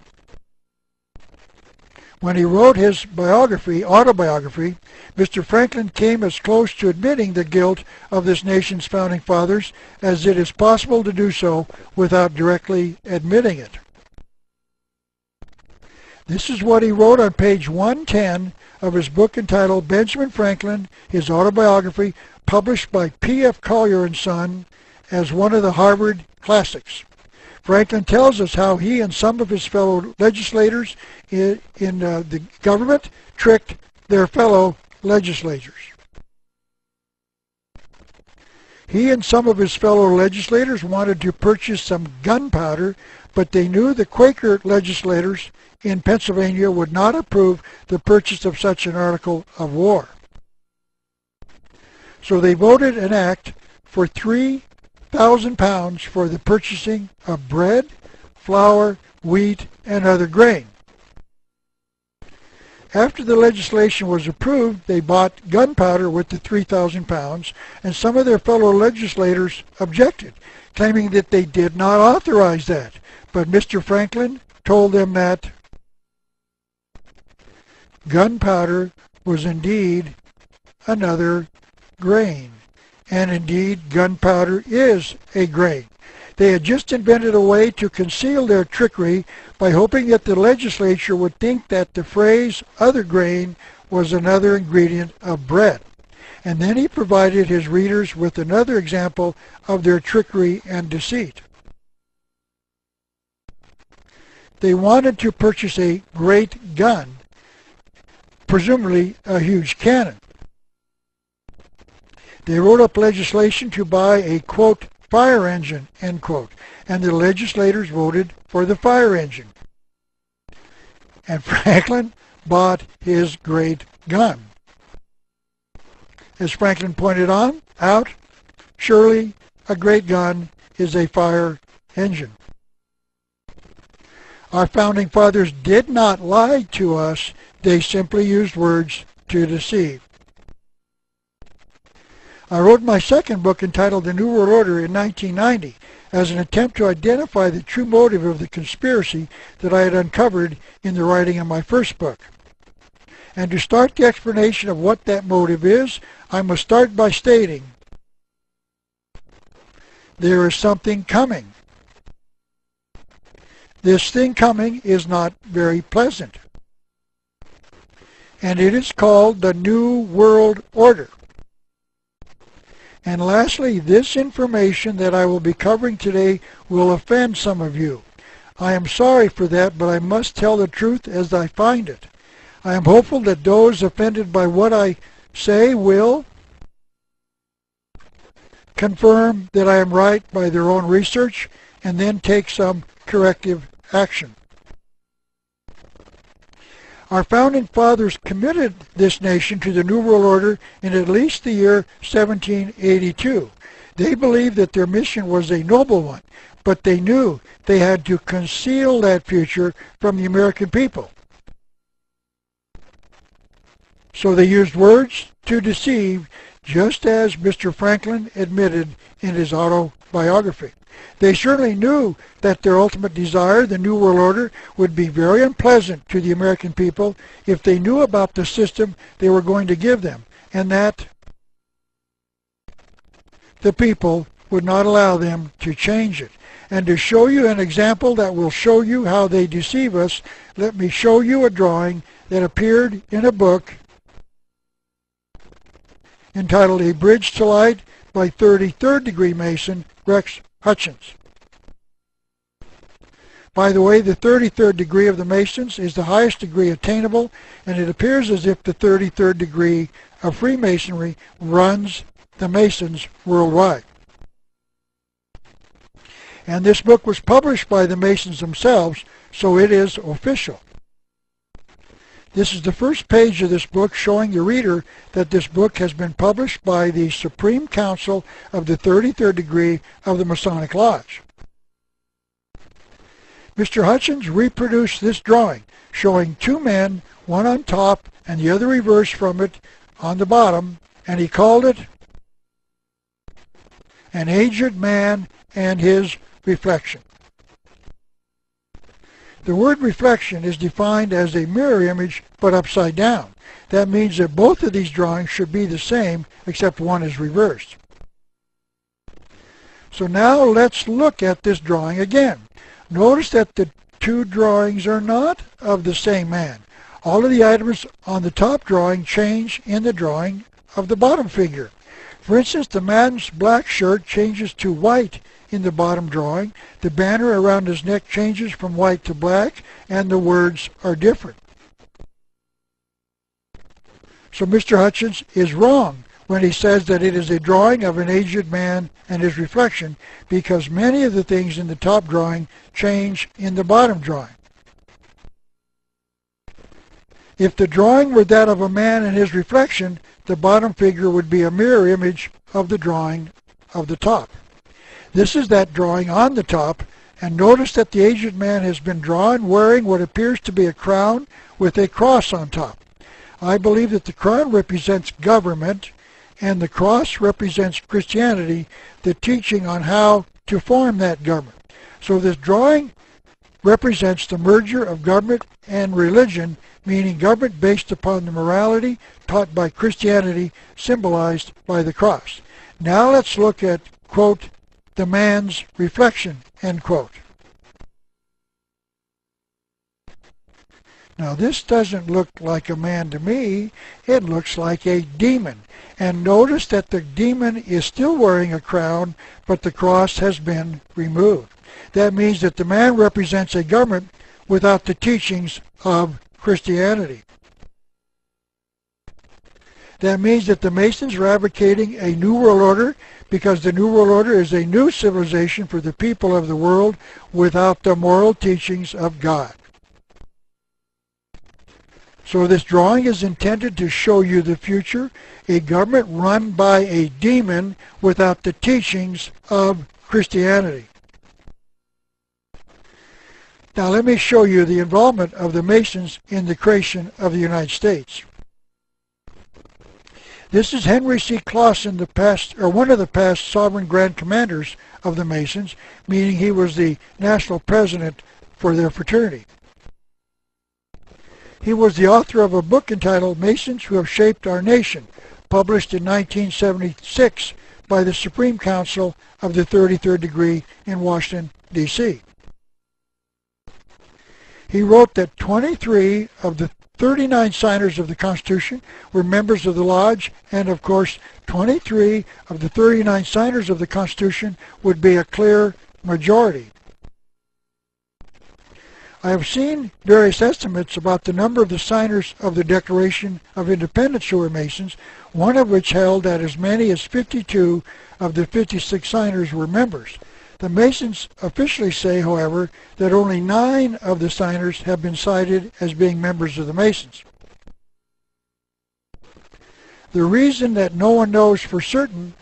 When he wrote his autobiography, Mr. Franklin came as close to admitting the guilt of this nation's founding fathers as it is possible to do so without directly admitting it. This is what he wrote on page 110 of his book entitled Benjamin Franklin, His Autobiography, published by P.F. Collier & Son as one of the Harvard Classics. Franklin tells us how he and some of his fellow legislators in the government tricked their fellow legislators. He and some of his fellow legislators wanted to purchase some gunpowder, but they knew the Quaker legislators in Pennsylvania would not approve the purchase of such an article of war. So they voted an act for 3,000 pounds for the purchasing of bread, flour, wheat, and other grain. After the legislation was approved, they bought gunpowder with the 3,000 pounds, and some of their fellow legislators objected, claiming that they did not authorize that. But Mr. Franklin told them that gunpowder was indeed another grain, and indeed gunpowder is a grain. They had just invented a way to conceal their trickery by hoping that the legislature would think that the phrase other grain was another ingredient of bread. And then he provided his readers with another example of their trickery and deceit. They wanted to purchase a great gun, presumably a huge cannon. They wrote up legislation to buy a, quote, fire engine, end quote, and the legislators voted for the fire engine. And Franklin bought his great gun. As Franklin pointed out, surely a great gun is a fire engine. Our founding fathers did not lie to us, they simply used words to deceive. I wrote my second book entitled The New World Order in 1990 as an attempt to identify the true motive of the conspiracy that I had uncovered in the writing of my first book. And to start the explanation of what that motive is, I must start by stating there is something coming. This thing coming is not very pleasant. And it is called the New World Order. And lastly, this information that I will be covering today will offend some of you. I am sorry for that, but I must tell the truth as I find it. I am hopeful that those offended by what I say will confirm that I am right by their own research and then take some corrective action. Our founding fathers committed this nation to the New World Order in at least the year 1782. They believed that their mission was a noble one, but they knew they had to conceal that future from the American people. So they used words to deceive, just as Mr. Franklin admitted in his autobiography. They certainly knew that their ultimate desire, the New World Order, would be very unpleasant to the American people if they knew about the system they were going to give them, and that the people would not allow them to change it. And to show you an example that will show you how they deceive us, let me show you a drawing that appeared in a book entitled A Bridge to Light by 33rd degree Mason Rex Hutchins. By the way, the 33rd degree of the Masons is the highest degree attainable, and it appears as if the 33rd degree of Freemasonry runs the Masons worldwide. And this book was published by the Masons themselves, so it is official. This is the first page of this book showing the reader that this book has been published by the Supreme Council of the 33rd degree of the Masonic Lodge. Mr. Hutchins reproduced this drawing showing two men, one on top and the other reversed from it on the bottom, and he called it An Aged Man and His Reflection. The word reflection is defined as a mirror image but upside down. That means that both of these drawings should be the same except one is reversed. So now let's look at this drawing again. Notice that the two drawings are not of the same man. All of the items on the top drawing change in the drawing of the bottom figure. For instance, the man's black shirt changes to white in the bottom drawing, the banner around his neck changes from white to black, and the words are different. So Mr. Hutchins is wrong when he says that it is a drawing of an aged man and his reflection, because many of the things in the top drawing change in the bottom drawing. If the drawing were that of a man and his reflection, the bottom figure would be a mirror image of the drawing of the top. This is that drawing on the top, and notice that the aged man has been drawn wearing what appears to be a crown with a cross on top. I believe that the crown represents government and the cross represents Christianity, the teaching on how to form that government. So this drawing represents the merger of government and religion, meaning government based upon the morality taught by Christianity, symbolized by the cross. Now let's look at, quote, the man's reflection, end quote. Now this doesn't look like a man to me, it looks like a demon. And notice that the demon is still wearing a crown, but the cross has been removed. That means that the man represents a government without the teachings of Christianity. That means that the Masons are advocating a new world order, because the new world order is a new civilization for the people of the world without the moral teachings of God. So this drawing is intended to show you the future, a government run by a demon without the teachings of Christianity. Now let me show you the involvement of the Masons in the creation of the United States. This is Henry C. Clausen, one of the past sovereign grand commanders of the Masons, meaning he was the national president for their fraternity. He was the author of a book entitled Masons Who Have Shaped Our Nation, published in 1976 by the Supreme Council of the 33rd Degree in Washington, D.C. He wrote that 23 of the 39 signers of the Constitution were members of the Lodge, and of course 23 of the 39 signers of the Constitution would be a clear majority. I have seen various estimates about the number of the signers of the Declaration of Independence who were Masons, one of which held that as many as 52 of the 56 signers were members. The Masons officially say, however, that only 9 of the signers have been cited as being members of the Masons. The reason that no one knows for certain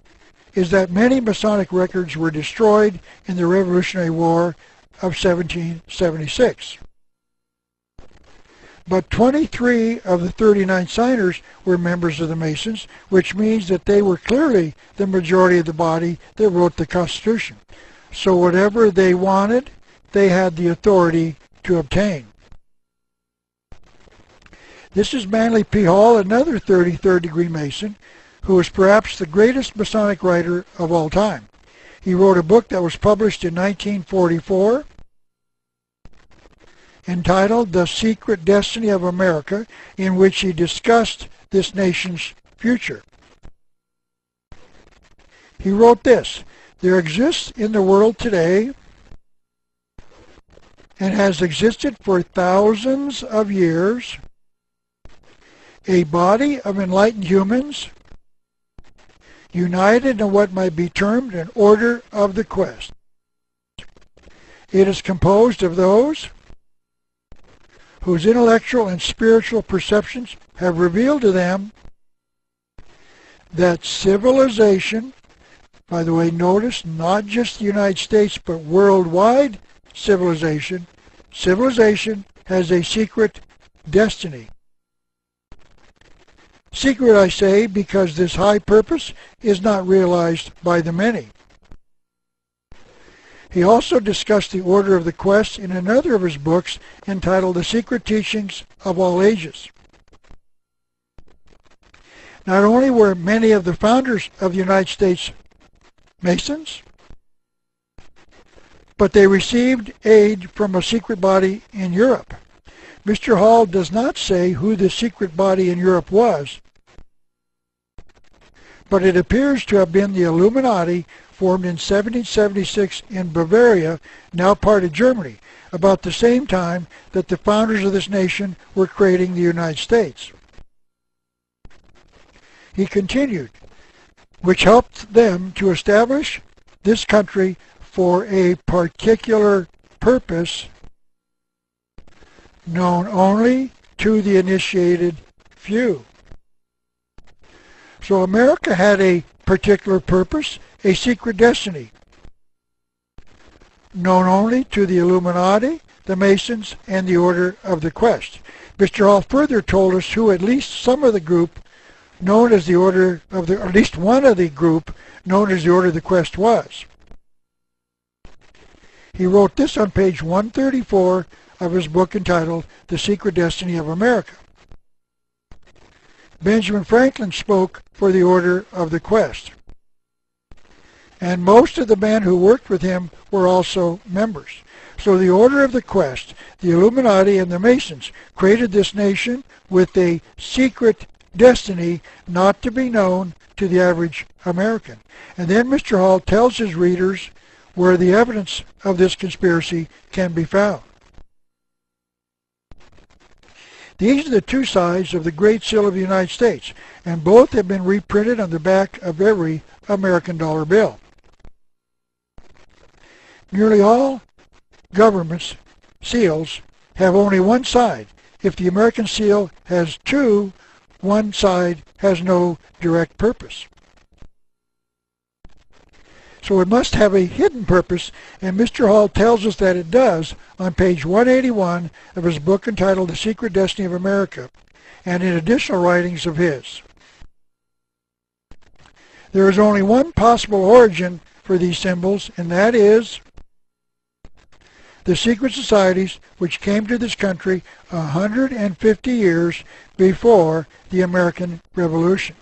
is that many Masonic records were destroyed in the Revolutionary War of 1776. But 23 of the 39 signers were members of the Masons, which means that they were clearly the majority of the body that wrote the Constitution. So whatever they wanted, they had the authority to obtain. This is Manly P. Hall, another 33rd degree Mason, who is perhaps the greatest Masonic writer of all time. He wrote a book that was published in 1944 entitled The Secret Destiny of America, in which he discussed this nation's future. He wrote this: there exists in the world today, and has existed for thousands of years, a body of enlightened humans united in what might be termed an order of the quest. It is composed of those whose intellectual and spiritual perceptions have revealed to them that civilization, by the way, notice not just the United States but worldwide civilization has a secret destiny. Secret, I say, because this high purpose is not realized by the many. He also discussed the order of the quest in another of his books entitled The Secret Teachings of All Ages. Not only were many of the founders of the United States Masons, but they received aid from a secret body in Europe. Mr. Hall does not say who the secret body in Europe was, but it appears to have been the Illuminati formed in 1776 in Bavaria, now part of Germany, about the same time that the founders of this nation were creating the United States. He continued, which helped them to establish this country for a particular purpose known only to the initiated few. So America had a particular purpose, a secret destiny, known only to the Illuminati, the Masons, and the Order of the Quest. Mr. Hall further told us who at least some of the group known as the Order of the, or at least one of the group known as the Order of the Quest was. He wrote this on page 134 of his book entitled The Secret Destiny of America. Benjamin Franklin spoke for the Order of the Quest, and most of the men who worked with him were also members. So the Order of the Quest, the Illuminati, and the Masons created this nation with a secret destiny not to be known to the average American. And then Mr. Hall tells his readers where the evidence of this conspiracy can be found. These are the two sides of the Great Seal of the United States, and both have been reprinted on the back of every American dollar bill. Nearly all governments' seals have only one side. If the American seal has two, one side has no direct purpose. So it must have a hidden purpose, and Mr. Hall tells us that it does on page 181 of his book entitled The Secret Destiny of America, and in additional writings of his. There is only one possible origin for these symbols, and that is the secret societies which came to this country 150 years before the American Revolution.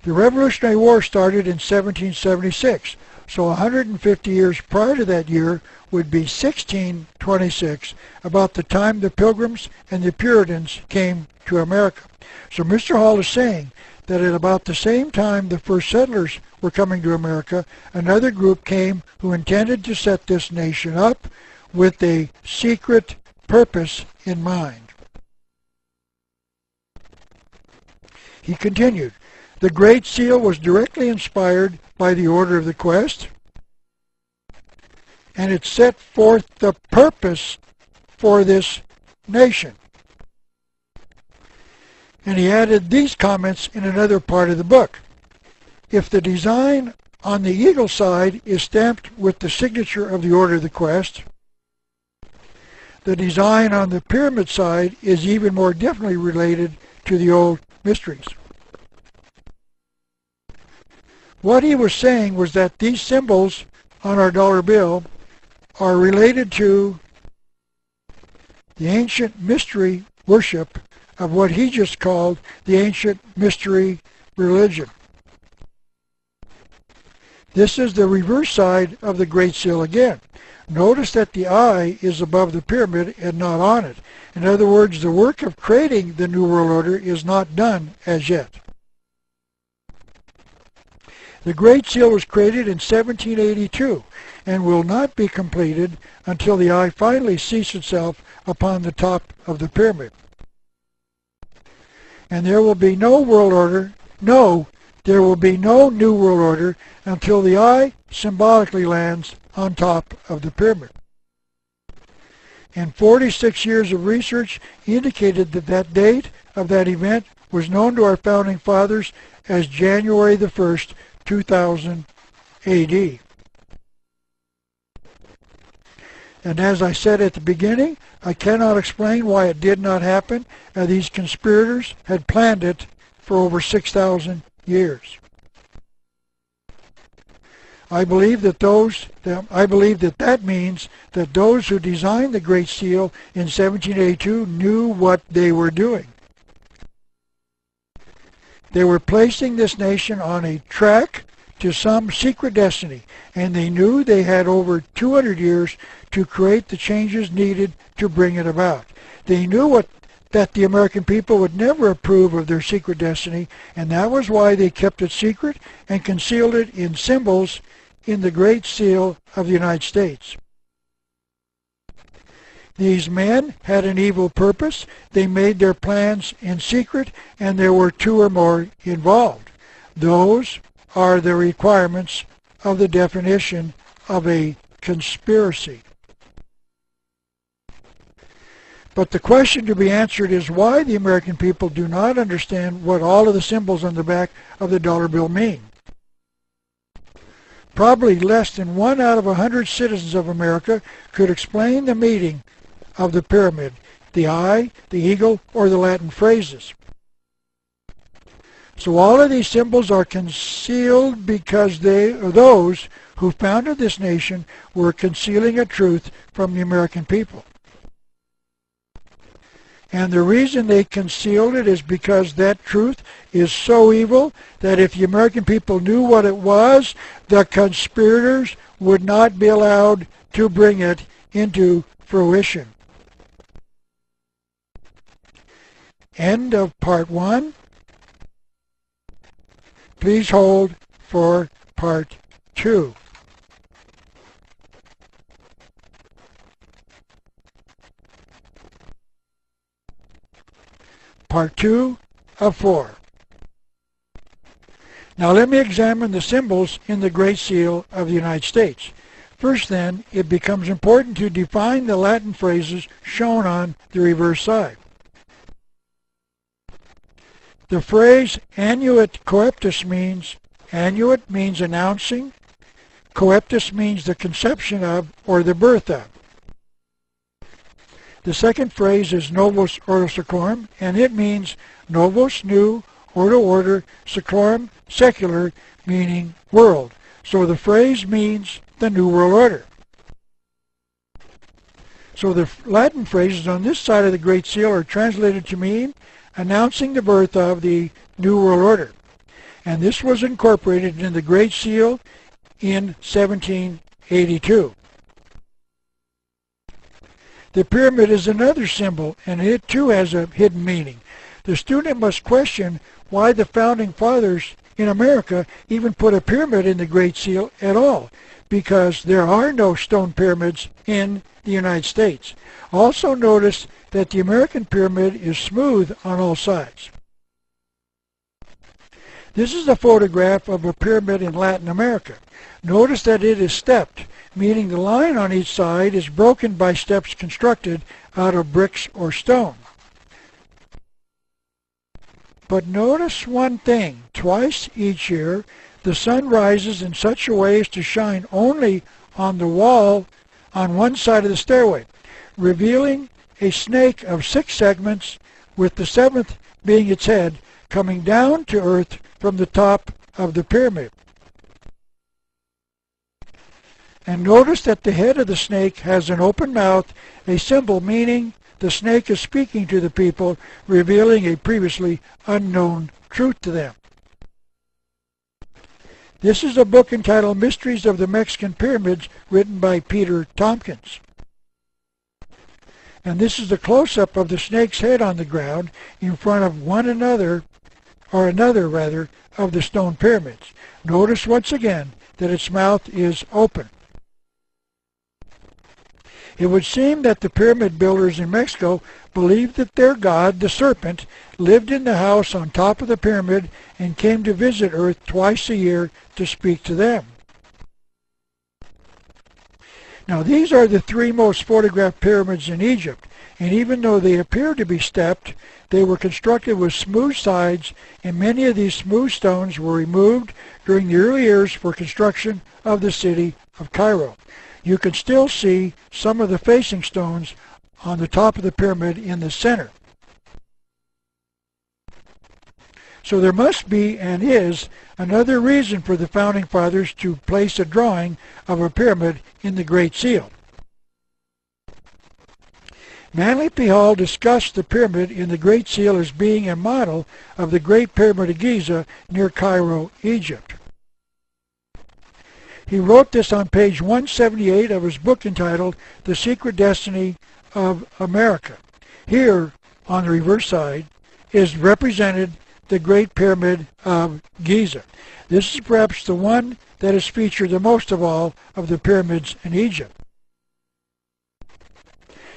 The Revolutionary War started in 1776, so 150 years prior to that year would be 1626, about the time the Pilgrims and the Puritans came to America. So Mr. Hall is saying that at about the same time the first settlers were coming to America, another group came who intended to set this nation up with a secret purpose in mind. He continued, the Great Seal was directly inspired by the Order of the Quest, and it set forth the purpose for this nation. And he added these comments in another part of the book. If the design on the eagle side is stamped with the signature of the Order of the Quest, the design on the pyramid side is even more definitely related to the old mysteries. What he was saying was that these symbols on our dollar bill are related to the ancient mystery worship of what he just called the ancient mystery religion. This is the reverse side of the Great Seal again. Notice that the eye is above the pyramid and not on it. In other words, the work of creating the New World Order is not done as yet. The Great Seal was created in 1782 and will not be completed until the eye finally seats itself upon the top of the pyramid. And there will be no world order, there will be no New World Order until the eye symbolically lands on top of the pyramid. And 46 years of research indicated that that date of that event was known to our founding fathers as January the 1st, 2000 AD. And as I said at the beginning, I cannot explain why it did not happen, and these conspirators had planned it for over 6,000 years. I believe that that means that those who designed the Great Seal in 1782 knew what they were doing. They were placing this nation on a track to some secret destiny, and they knew they had over 200 years to create the changes needed to bring it about. They knew what that the American people would never approve of their secret destiny, and that was why they kept it secret and concealed it in symbols in the Great Seal of the United States. These men had an evil purpose. They made their plans in secret, and there were two or more involved. Those are the requirements of the definition of a conspiracy. But the question to be answered is why the American people do not understand what all of the symbols on the back of the dollar bill mean. Probably less than 1 out of 100 citizens of America could explain the meaning of the pyramid, the eye, the eagle, or the Latin phrases. So all of these symbols are concealed because those who founded this nation were concealing a truth from the American people. And the reason they concealed it is because that truth is so evil that if the American people knew what it was, the conspirators would not be allowed to bring it into fruition. End of part 1. Please hold for part 2. Part 2 of 4. Now let me examine the symbols in the Great Seal of the United States. First then, it becomes important to define the Latin phrases shown on the reverse side. The phrase annuit coeptus means announcing, coeptus means the conception of or the birth of. The second phrase is novus ordo seclorum, and it means novus, new, order, seclorum, secular, meaning world. So the phrase means the New World Order. So the Latin phrases on this side of the Great Seal are translated to mean announcing the birth of the New World Order. And this was incorporated in the Great Seal in 1782. The pyramid is another symbol, and it too has a hidden meaning. The student must question why the founding fathers in America even put a pyramid in the Great Seal at all, because there are no stone pyramids in the United States. Also notice that the American pyramid is smooth on all sides. This is a photograph of a pyramid in Latin America. Notice that it is stepped, meaning the line on each side is broken by steps constructed out of bricks or stone. But notice one thing. Twice each year, the sun rises in such a way as to shine only on the wall on one side of the stairway, revealing a snake of 6 segments, with the 7th being its head, coming down to earth from the top of the pyramid. And notice that the head of the snake has an open mouth, a symbol meaning the snake is speaking to the people, revealing a previously unknown truth to them. This is a book entitled Mysteries of the Mexican Pyramids, written by Peter Tompkins. And this is a close-up of the snake's head on the ground in front of another of the stone pyramids. Notice once again that its mouth is open. It would seem that the pyramid builders in Mexico believed that their god, the serpent, lived in the house on top of the pyramid and came to visit Earth twice a year to speak to them. Now these are the 3 most photographed pyramids in Egypt, and even though they appear to be stepped, they were constructed with smooth sides, and many of these smooth stones were removed during the early years for construction of the city of Cairo. You can still see some of the facing stones on the top of the pyramid in the center. So there must be, and is, another reason for the Founding Fathers to place a drawing of a pyramid in the Great Seal. Manly P. Hall discussed the pyramid in the Great Seal as being a model of the Great Pyramid of Giza near Cairo, Egypt. He wrote this on page 178 of his book entitled The Secret Destiny of America. Here, on the reverse side, is represented the Great Pyramid of Giza. This is perhaps the one that is featured the most of all of the pyramids in Egypt.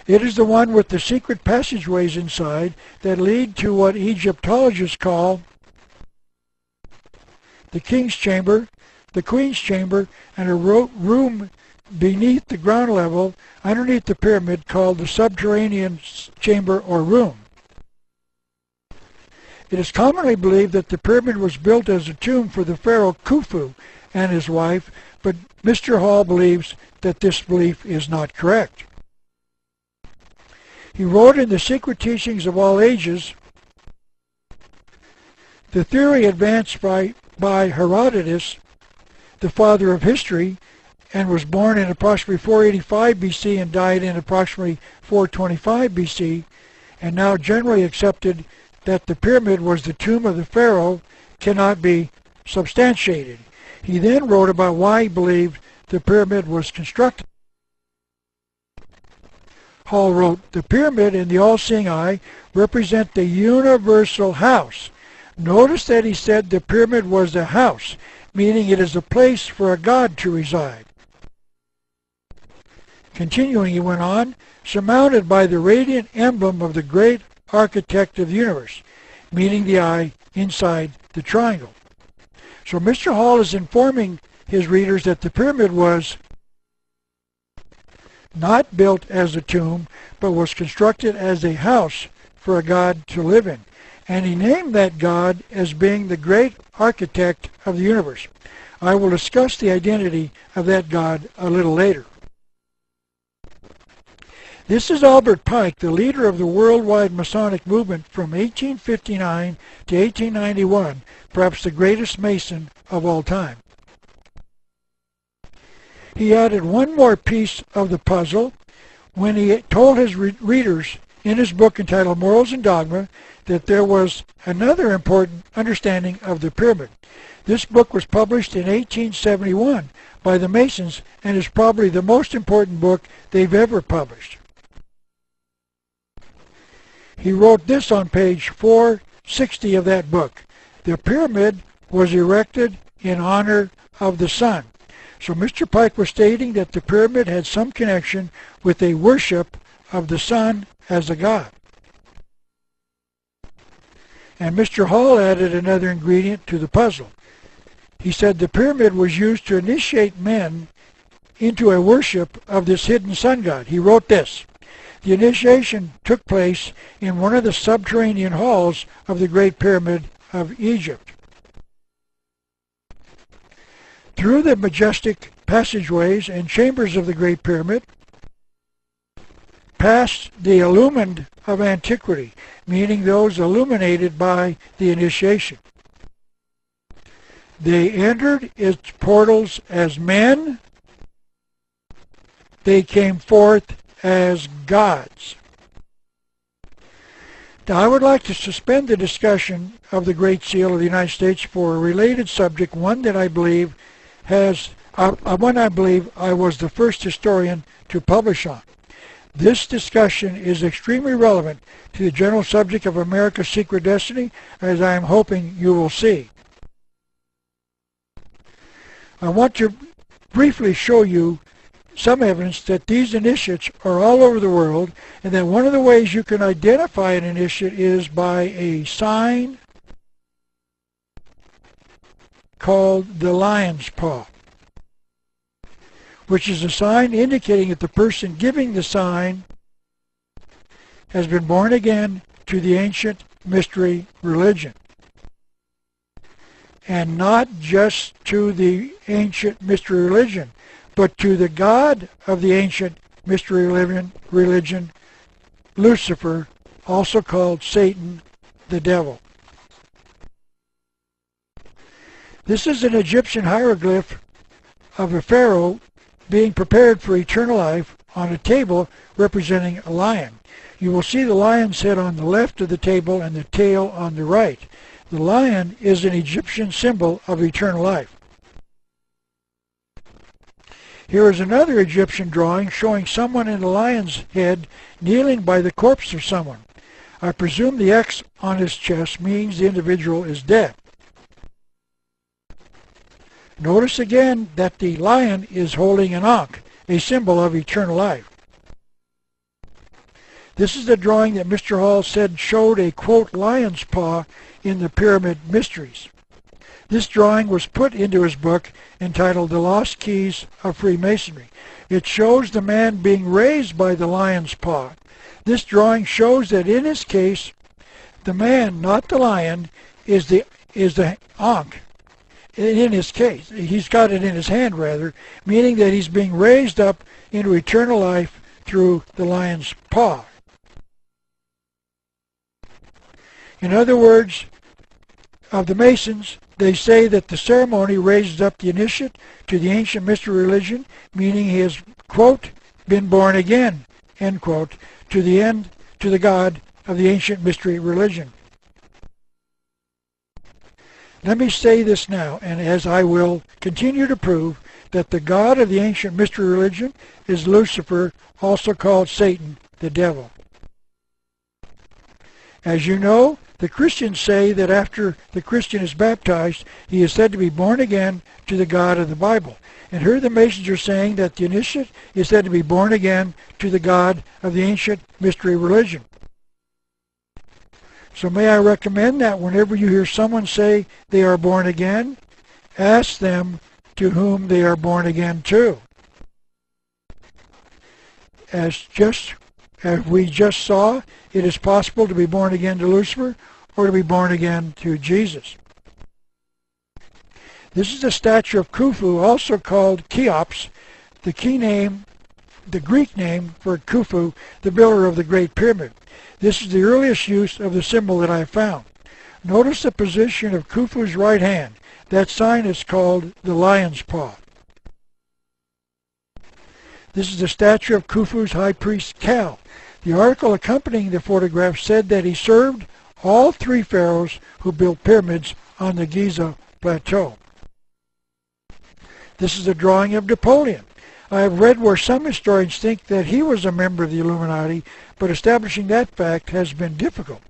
It is the one with the secret passageways inside that lead to what Egyptologists call the King's Chamber, the Queen's Chamber, and a room beneath the ground level underneath the pyramid called the subterranean chamber or room. It is commonly believed that the pyramid was built as a tomb for the pharaoh Khufu and his wife, but Mr. Hall believes that this belief is not correct. He wrote in the Secret Teachings of All Ages, the theory advanced by Herodotus, the father of history, and was born in approximately 485 BC and died in approximately 425 BC, and now generally accepted that the pyramid was the tomb of the pharaoh, cannot be substantiated. He then wrote about why he believed the pyramid was constructed. Hall wrote, the pyramid and the all-seeing eye represent the universal house. Notice that he said the pyramid was a house, meaning it is a place for a god to reside. Continuing, he went on, surmounted by the radiant emblem of the great architect of the universe, meaning the eye inside the triangle. So Mr. Hall is informing his readers that the pyramid was not built as a tomb, but was constructed as a house for a god to live in. And he named that god as being the great architect of the universe. I will discuss the identity of that god a little later. This is Albert Pike, the leader of the worldwide Masonic movement from 1859 to 1891, perhaps the greatest Mason of all time. He added one more piece of the puzzle when he told his readers in his book entitled Morals and Dogma that there was another important understanding of the pyramid. This book was published in 1871 by the Masons and is probably the most important book they've ever published. He wrote this on page 460 of that book. The pyramid was erected in honor of the sun. So Mr. Pike was stating that the pyramid had some connection with a worship of the sun as a god. And Mr. Hall added another ingredient to the puzzle. He said the pyramid was used to initiate men into a worship of this hidden sun god. He wrote this. The initiation took place in one of the subterranean halls of the Great Pyramid of Egypt. Through the majestic passageways and chambers of the Great Pyramid, past the illumined of antiquity, meaning those illuminated by the initiation. They entered its portals as men. They came forth as gods. Now, I would like to suspend the discussion of the Great Seal of the United States for a related subject, one that I believe I was the first historian to publish on. This discussion is extremely relevant to the general subject of America's secret destiny, as I am hoping you will see. I want to briefly show you some evidence that these initiates are all over the world, and that one of the ways you can identify an initiate is by a sign called the lion's paw, which is a sign indicating that the person giving the sign has been born again to the ancient mystery religion. And not just to the ancient mystery religion, but to the God of the ancient mystery religion, Lucifer, also called Satan, the devil. This is an Egyptian hieroglyph of a pharaoh being prepared for eternal life on a table representing a lion. You will see the lion's head on the left of the table and the tail on the right. The lion is an Egyptian symbol of eternal life. Here is another Egyptian drawing showing someone in the lion's head kneeling by the corpse of someone. I presume the X on his chest means the individual is dead. Notice again that the lion is holding an ankh, a symbol of eternal life. This is the drawing that Mr. Hall said showed a, quote, lion's paw in the Pyramid Mysteries. This drawing was put into his book entitled The Lost Keys of Freemasonry. It shows the man being raised by the lion's paw. This drawing shows that in his case, the man, not the lion, is the ankh. In his case, he's got it in his hand rather, meaning that he's being raised up into eternal life through the lion's paw. In other words, of the Masons, they say that the ceremony raises up the initiate to the ancient mystery religion, meaning he has, quote, been born again, end quote, to the God of the ancient mystery religion. Let me say this now, and as I will continue to prove, that the God of the ancient mystery religion is Lucifer, also called Satan, the devil. As you know, the Christians say that after the Christian is baptized, he is said to be born again to the God of the Bible. And here the Masons are saying that the initiate is said to be born again to the God of the ancient mystery religion. So may I recommend that whenever you hear someone say they are born again, ask them to whom they are born again to. As we just saw, it is possible to be born again to Lucifer or to be born again to Jesus. This is the statue of Khufu, also called Cheops, the Greek name for Khufu, the builder of the Great Pyramid. This is the earliest use of the symbol that I have found. Notice the position of Khufu's right hand. That sign is called the lion's paw. This is the statue of Khufu's high priest Kal. The article accompanying the photograph said that he served all three pharaohs who built pyramids on the Giza Plateau. This is a drawing of Napoleon. I have read where some historians think that he was a member of the Illuminati, but establishing that fact has been difficult.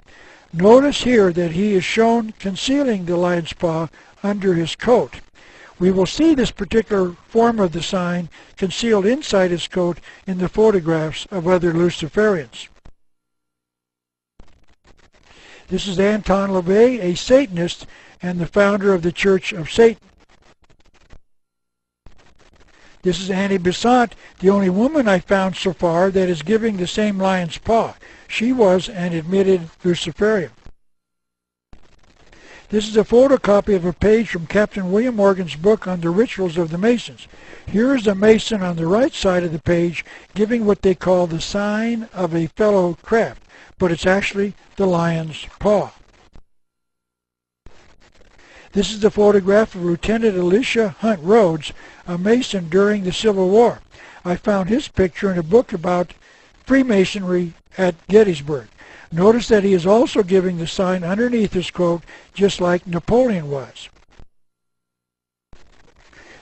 Notice here that he is shown concealing the lion's paw under his coat. We will see this particular form of the sign concealed inside his coat in the photographs of other Luciferians. This is Anton LaVey, a Satanist and the founder of the Church of Satan. This is Annie Besant, the only woman I found so far that is giving the same lion's paw. She was an admitted Luciferian. This is a photocopy of a page from Captain William Morgan's book on the rituals of the Masons. Here is a Mason on the right side of the page giving what they call the sign of a fellow craft, but it's actually the lion's paw. This is the photograph of Lieutenant Elisha Hunt Rhodes, a Mason during the Civil War. I found his picture in a book about Freemasonry at Gettysburg. Notice that he is also giving the sign underneath his coat, just like Napoleon was.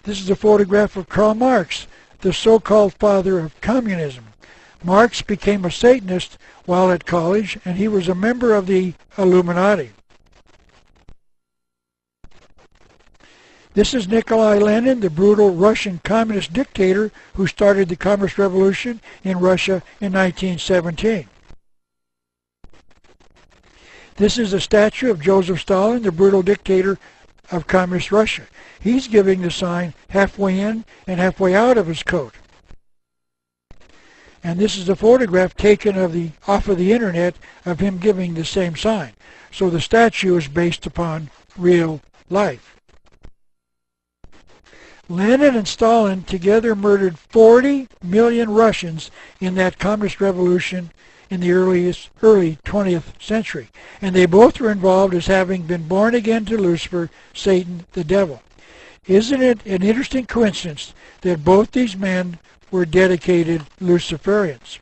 This is a photograph of Karl Marx, the so-called father of communism. Marx became a Satanist while at college, and he was a member of the Illuminati. This is Nikolai Lenin, the brutal Russian communist dictator who started the Communist Revolution in Russia in 1917. This is a statue of Joseph Stalin, the brutal dictator of Communist Russia. He's giving the sign halfway in and halfway out of his coat. And this is a photograph taken off of the internet of him giving the same sign. So the statue is based upon real life. Lenin and Stalin together murdered 40 million Russians in that communist revolution in the early 20th century. And they both were involved as having been born again to Lucifer, Satan, the devil. Isn't it an interesting coincidence that both these men were dedicated Luciferians?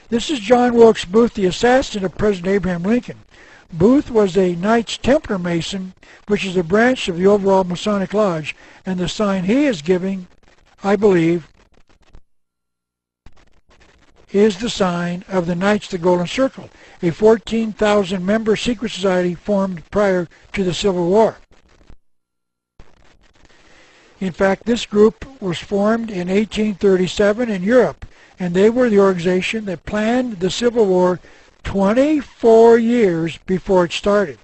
This is John Wilkes Booth, the assassin of President Abraham Lincoln. Booth was a Knights Templar Mason, which is a branch of the overall Masonic Lodge, and the sign he is giving, I believe, is the sign of the Knights of the Golden Circle, a 14,000 member secret society formed prior to the Civil War. In fact, this group was formed in 1837 in Europe, and they were the organization that planned the Civil War 24 years before it started.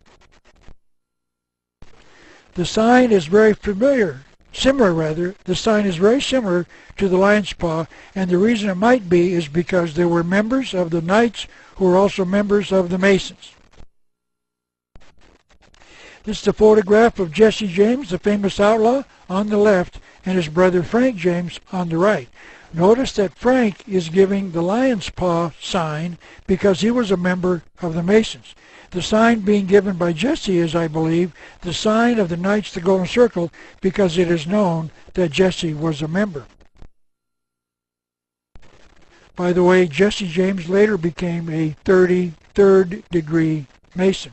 The sign is very the sign is very similar to the lion's paw, and the reason it might be is because there were members of the Knights who were also members of the Masons. This is a photograph of Jesse James, the famous outlaw, on the left, and his brother Frank James on the right. Notice that Frank is giving the lion's paw sign because he was a member of the Masons. The sign being given by Jesse is, I believe, the sign of the Knights of the Golden Circle because it is known that Jesse was a member. By the way, Jesse James later became a 33rd degree Mason.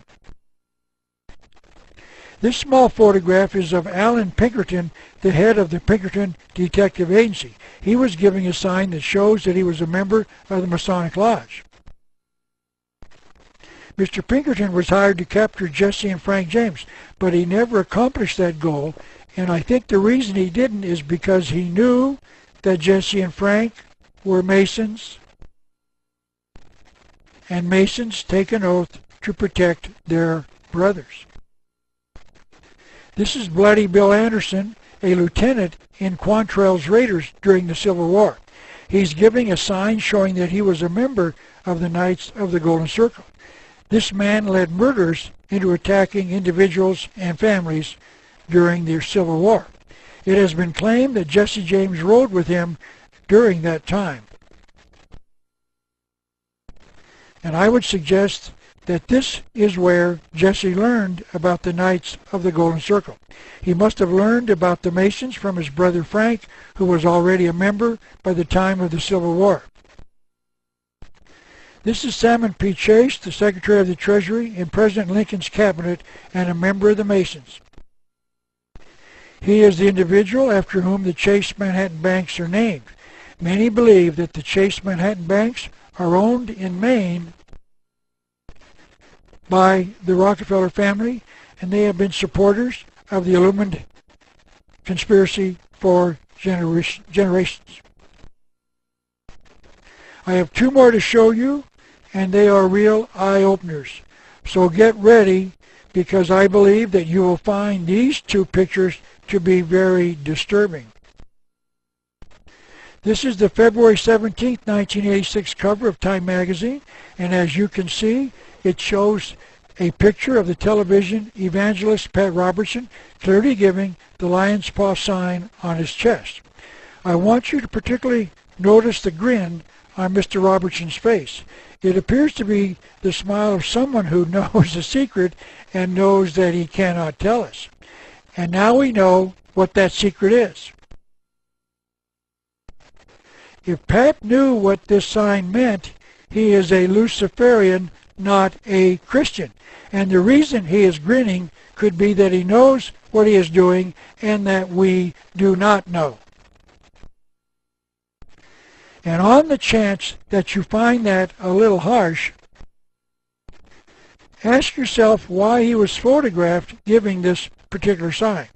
This small photograph is of Alan Pinkerton, the head of the Pinkerton Detective Agency. He was giving a sign that shows that he was a member of the Masonic Lodge. Mr. Pinkerton was hired to capture Jesse and Frank James, but he never accomplished that goal, and I think the reason he didn't is because he knew that Jesse and Frank were Masons, and Masons take an oath to protect their brothers. This is Bloody Bill Anderson, a lieutenant in Quantrell's Raiders during the Civil War. He's giving a sign showing that he was a member of the Knights of the Golden Circle. This man led murders into attacking individuals and families during the Civil War. It has been claimed that Jesse James rode with him during that time. And I would suggest that this is where Jesse learned about the Knights of the Golden Circle. He must have learned about the Masons from his brother Frank, who was already a member by the time of the Civil War. This is Salmon P. Chase, the Secretary of the Treasury in President Lincoln's cabinet and a member of the Masons. He is the individual after whom the Chase Manhattan Banks are named. Many believe that the Chase Manhattan Banks are owned in Maine by the Rockefeller family, and they have been supporters of the Illuminati conspiracy for generations. I have two more to show you, and they are real eye-openers. So get ready, because I believe that you will find these two pictures to be very disturbing. This is the February 17, 1986 cover of Time magazine, and as you can see, it shows a picture of the television evangelist Pat Robertson clearly giving the lion's paw sign on his chest. I want you to particularly notice the grin on Mr. Robertson's face. It appears to be the smile of someone who knows a secret and knows that he cannot tell us. And now we know what that secret is. If Pat knew what this sign meant, he is a Luciferian, not a Christian. And the reason he is grinning could be that he knows what he is doing and that we do not know. And on the chance that you find that a little harsh, ask yourself why he was photographed giving this particular sign.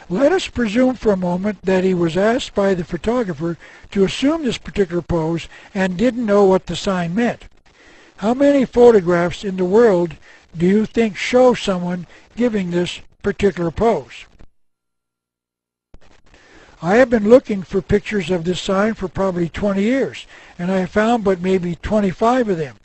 Let us presume for a moment that he was asked by the photographer to assume this particular pose and didn't know what the sign meant. How many photographs in the world do you think show someone giving this particular pose? I have been looking for pictures of this sign for probably 20 years, and I have found but maybe 25 of them.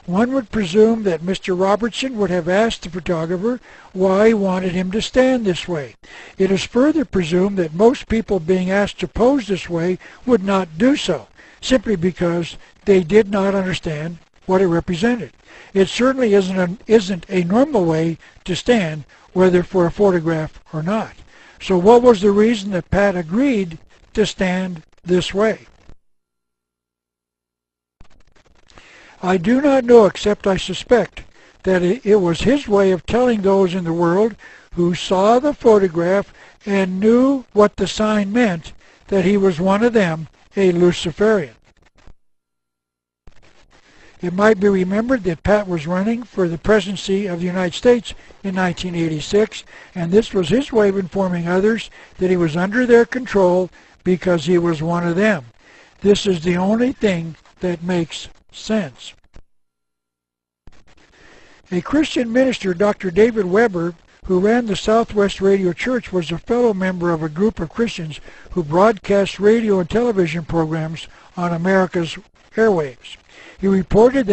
One would presume that Mr. Robertson would have asked the photographer why he wanted him to stand this way. It is further presumed that most people being asked to pose this way would not do so, simply because they did not understand what it represented. It certainly isn't a normal way to stand, whether for a photograph or not. So what was the reason that Pat agreed to stand this way? I do not know, except I suspect that it was his way of telling those in the world who saw the photograph and knew what the sign meant that he was one of them, a Luciferian. It might be remembered that Pat was running for the presidency of the United States in 1986, and this was his way of informing others that he was under their control because he was one of them. This is the only thing that makes sense. A Christian minister, Dr. David Weber, who ran the Southwest Radio Church, was a fellow member of a group of Christians who broadcast radio and television programs on America's airwaves. He reported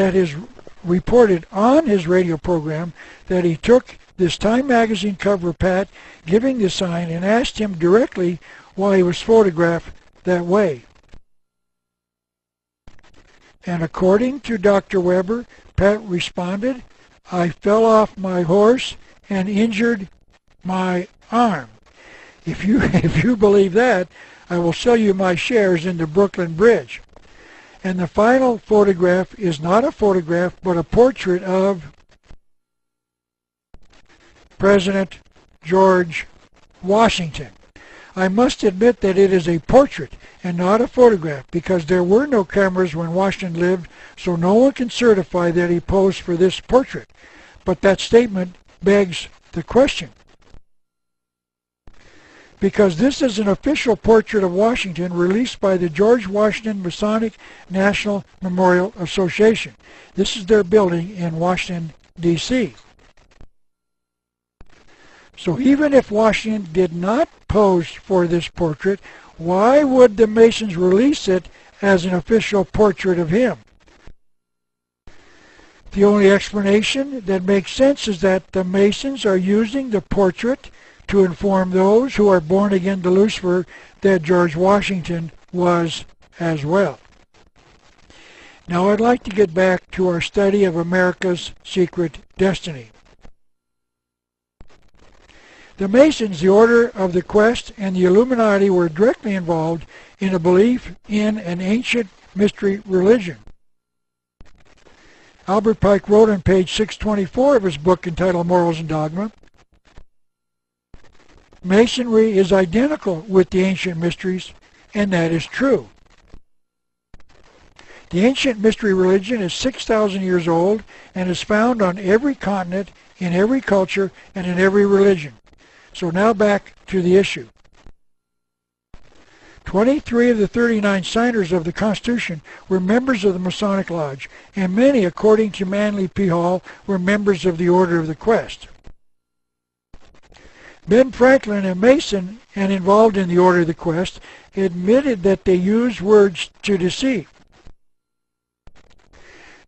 on his radio program that he took this Time magazine cover Pat giving the sign and asked him directly why he was photographed that way. And according to Dr. Weber, Pat responded, "I fell off my horse and injured my arm." If you believe that, I will sell you my shares in the Brooklyn Bridge. And the final photograph is not a photograph, but a portrait of President George Washington. I must admit that it is a portrait and not a photograph because there were no cameras when Washington lived, so no one can certify that he posed for this portrait. But that statement begs the question. Because this is an official portrait of Washington released by the George Washington Masonic National Memorial Association. This is their building in Washington, D.C. So even if Washington did not pose for this portrait, why would the Masons release it as an official portrait of him? The only explanation that makes sense is that the Masons are using the portrait to inform those who are born again to Lucifer that George Washington was as well. Now I'd like to get back to our study of America's secret destiny. The Masons, the Order of the Quest, and the Illuminati were directly involved in a belief in an ancient mystery religion. Albert Pike wrote on page 624 of his book entitled Morals and Dogma, Masonry is identical with the ancient mysteries, and that is true. The ancient mystery religion is 6,000 years old and is found on every continent, in every culture, and in every religion. So now back to the issue. 23 of the 39 signers of the Constitution were members of the Masonic Lodge, and many, according to Manly P. Hall, were members of the Order of the Quest. Ben Franklin, a Mason and involved in the Order of the Quest, admitted that they used words to deceive.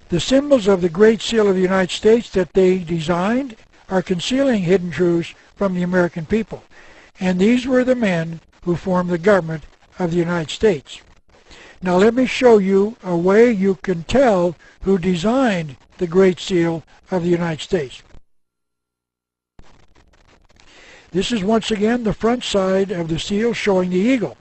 The symbols of the Great Seal of the United States that they designed are concealing hidden truths from the American people, and these were the men who formed the government of the United States. Now let me show you a way you can tell who designed the Great Seal of the United States. This is once again the front side of the seal showing the eagle.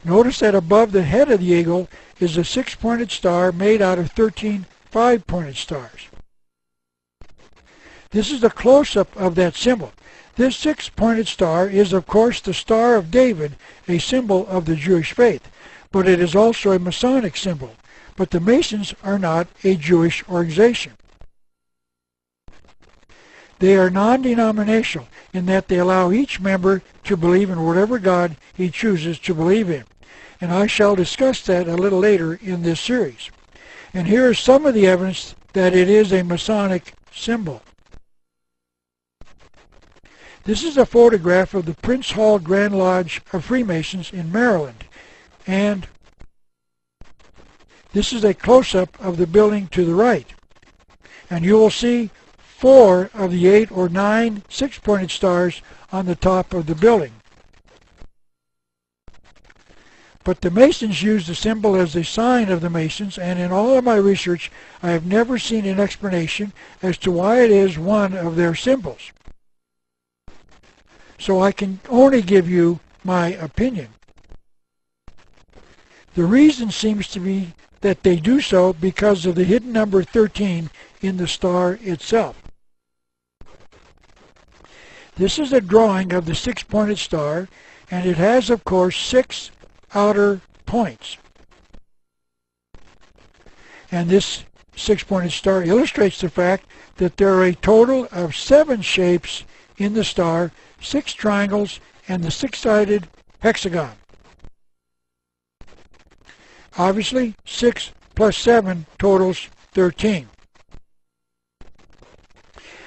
Notice that above the head of the eagle is a 6-pointed star made out of 13 5-pointed stars. This is a close-up of that symbol. This 6-pointed star is, of course, the Star of David, a symbol of the Jewish faith, but it is also a Masonic symbol. But the Masons are not a Jewish organization. They are non-denominational in that they allow each member to believe in whatever God he chooses to believe in. And I shall discuss that a little later in this series. And here is some of the evidence that it is a Masonic symbol. This is a photograph of the Prince Hall Grand Lodge of Freemasons in Maryland. And this is a close-up of the building to the right. And you will see 4 of the 8 or 9 6-pointed stars on the top of the building. But the Masons use the symbol as a sign of the Masons, and in all of my research I have never seen an explanation as to why it is one of their symbols. So I can only give you my opinion. The reason seems to be that they do so because of the hidden number 13 in the star itself. This is a drawing of the 6-pointed star, and it has, of course, 6 outer points. And this six-pointed star illustrates the fact that there are a total of 7 shapes in the star, 6 triangles, and the 6-sided hexagon. Obviously, 6 plus 7 totals 13.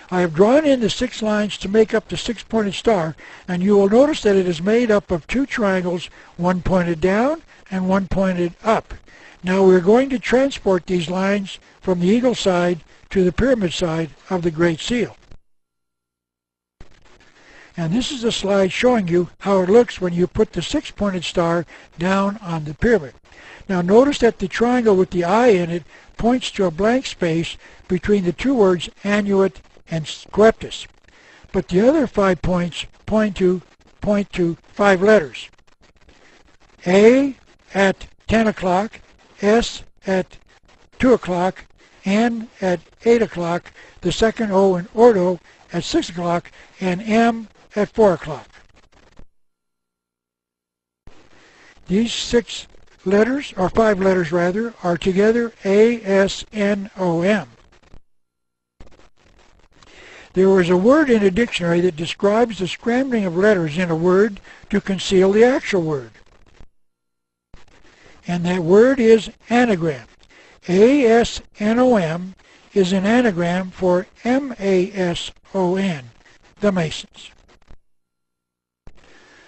I have drawn in the 6 lines to make up the 6-pointed star, and you will notice that it is made up of 2 triangles, one pointed down and one pointed up. Now we're going to transport these lines from the eagle side to the pyramid side of the Great Seal. And this is a slide showing you how it looks when you put the 6-pointed star down on the pyramid. Now notice that the triangle with the eye in it points to a blank space between the 2 words annuit and sceptus. But the other 5 points point to 5 letters. A at 10 o'clock, S at 2 o'clock, N at 8 o'clock, the second O in ordo at 6 o'clock, and M at 4 o'clock. These 6 letters, or 5 letters rather, are together A-S-N-O-M. There is a word in a dictionary that describes the scrambling of letters in a word to conceal the actual word. And that word is anagram. A-S-N-O-M is an anagram for M-A-S-O-N, the Masons.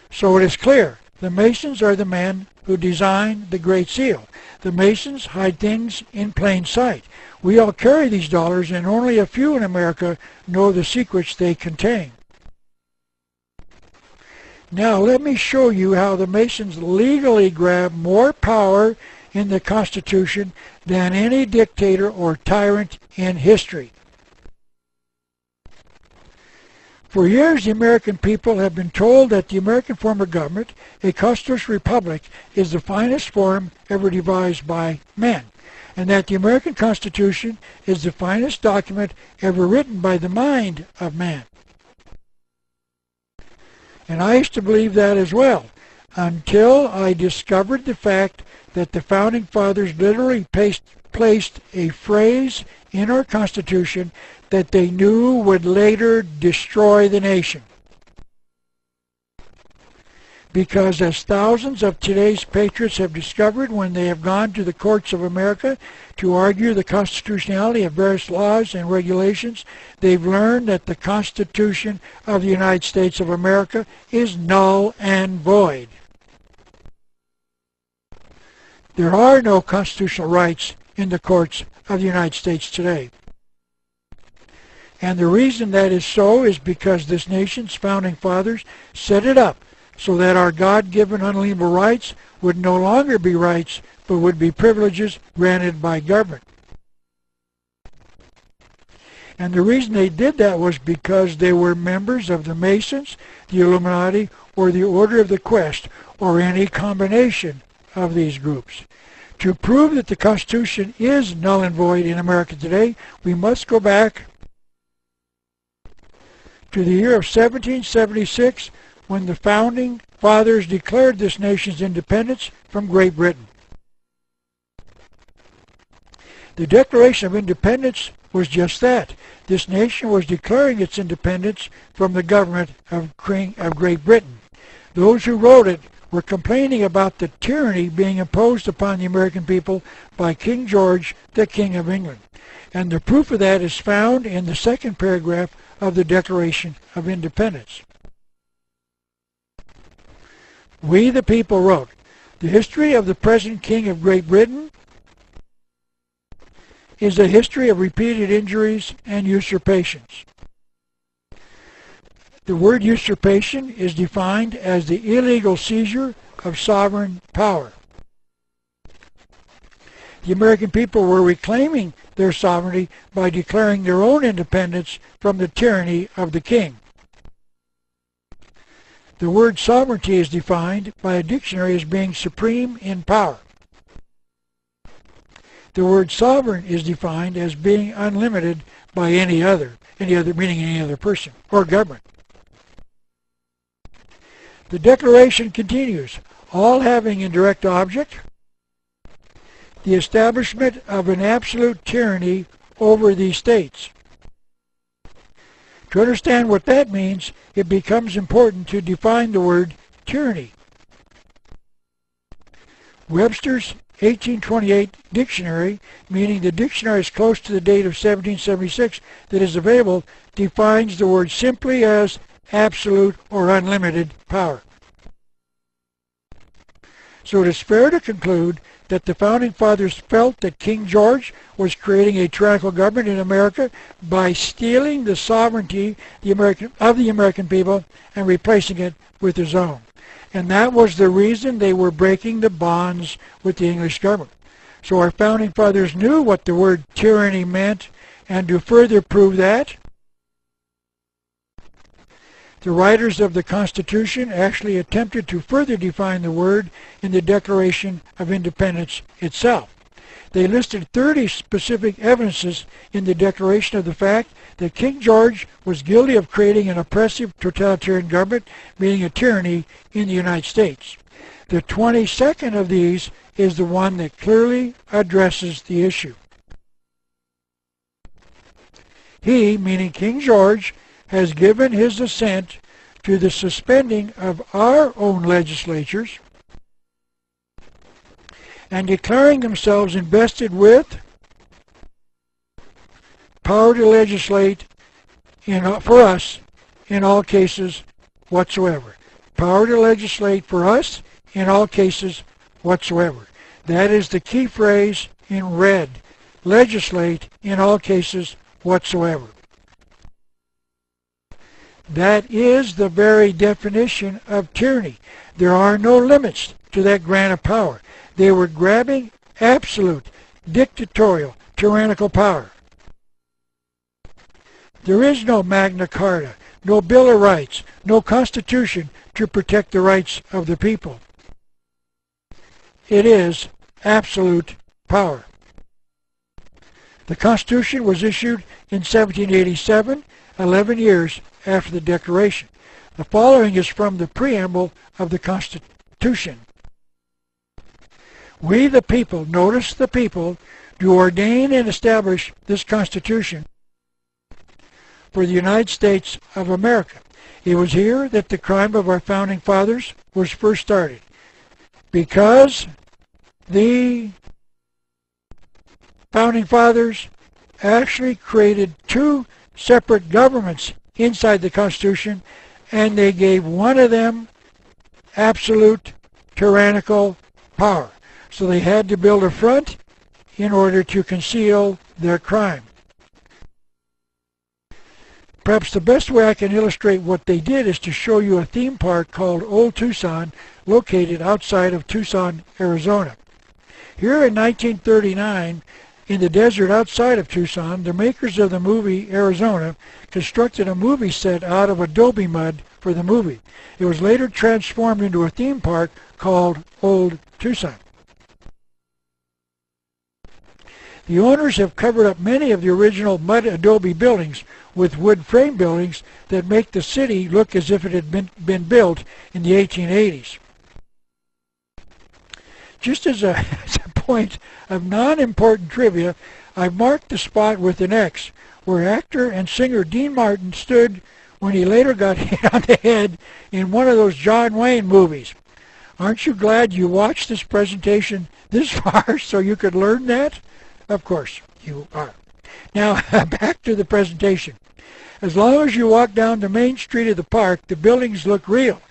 So it is clear, the Masons are the men who designed the Great Seal. The Masons hide things in plain sight. We all carry these dollars, and only a few in America know the secrets they contain. Now let me show you how the Masons legally grab more power in the Constitution than any dictator or tyrant in history. For years, the American people have been told that the American form of government, a constitutional republic, is the finest form ever devised by men, and that the American Constitution is the finest document ever written by the mind of man. And I used to believe that as well, until I discovered the fact that the Founding Fathers literally placed a phrase in our Constitution that they knew would later destroy the nation. Because as thousands of today's patriots have discovered when they have gone to the courts of America to argue the constitutionality of various laws and regulations, they've learned that the Constitution of the United States of America is null and void. There are no constitutional rights in the courts of the United States today. And the reason that is so is because this nation's founding fathers set it up so that our God-given unalienable rights would no longer be rights, but would be privileges granted by government. And the reason they did that was because they were members of the Masons, the Illuminati, or the Order of the Quest, or any combination of these groups. To prove that the Constitution is null and void in America today, we must go back to the year of 1776, when the Founding Fathers declared this nation's independence from Great Britain. The Declaration of Independence was just that. This nation was declaring its independence from the government of Great Britain. Those who wrote it were complaining about the tyranny being imposed upon the American people by King George, the King of England. And the proof of that is found in the second paragraph of the Declaration of Independence. We, the people, wrote, "The history of the present King of Great Britain is a history of repeated injuries and usurpations." The word usurpation is defined as the illegal seizure of sovereign power. The American people were reclaiming their sovereignty by declaring their own independence from the tyranny of the king. The word sovereignty is defined by a dictionary as being supreme in power. The word sovereign is defined as being unlimited by any other meaning any other person or government. The Declaration continues, all having in direct object the establishment of an absolute tyranny over these states. To understand what that means, it becomes important to define the word tyranny. Webster's 1828 dictionary, meaning the dictionary is close to the date of 1776 that is available, defines the word simply as absolute or unlimited power. So it is fair to conclude that the Founding Fathers felt that King George was creating a tyrannical government in America by stealing the sovereignty of the American people and replacing it with his own. And that was the reason they were breaking the bonds with the English government. So our Founding Fathers knew what the word tyranny meant, and to further prove that, the writers of the Constitution actually attempted to further define the word in the Declaration of Independence itself. They listed 30 specific evidences in the Declaration of the fact that King George was guilty of creating an oppressive totalitarian government, meaning a tyranny, in the United States. The 22nd of these is the one that clearly addresses the issue. He, meaning King George, has given his assent to the suspending of our own legislatures and declaring themselves invested with power to legislate for us in all cases whatsoever. Power to legislate for us in all cases whatsoever. That is the key phrase in red. Legislate in all cases whatsoever. That is the very definition of tyranny. There are no limits to that grant of power. They were grabbing absolute, dictatorial, tyrannical power. There is no Magna Carta, no Bill of Rights, no Constitution to protect the rights of the people. It is absolute power. The Constitution was issued in 1787, 11 years after the Declaration. The following is from the preamble of the Constitution. We the people, notice the people, do ordain and establish this Constitution for the United States of America. It was here that the crime of our Founding Fathers was first started, because the Founding Fathers actually created two separate governments inside the Constitution, and they gave one of them absolute tyrannical power. So they had to build a front in order to conceal their crime. Perhaps the best way I can illustrate what they did is to show you a theme park called Old Tucson, located outside of Tucson, Arizona. Here in 1939, in the desert outside of Tucson, the makers of the movie Arizona constructed a movie set out of adobe mud for the movie. It was later transformed into a theme park called Old Tucson. The owners have covered up many of the original mud adobe buildings with wood frame buildings that make the city look as if it had been built in the 1880s. Just as a point of non-important trivia, I've marked the spot with an X where actor and singer Dean Martin stood when he later got hit on the head in one of those John Wayne movies. Aren't you glad you watched this presentation this far so you could learn that? Of course you are. Now, back to the presentation. As long as you walk down the main street of the park, the buildings look real.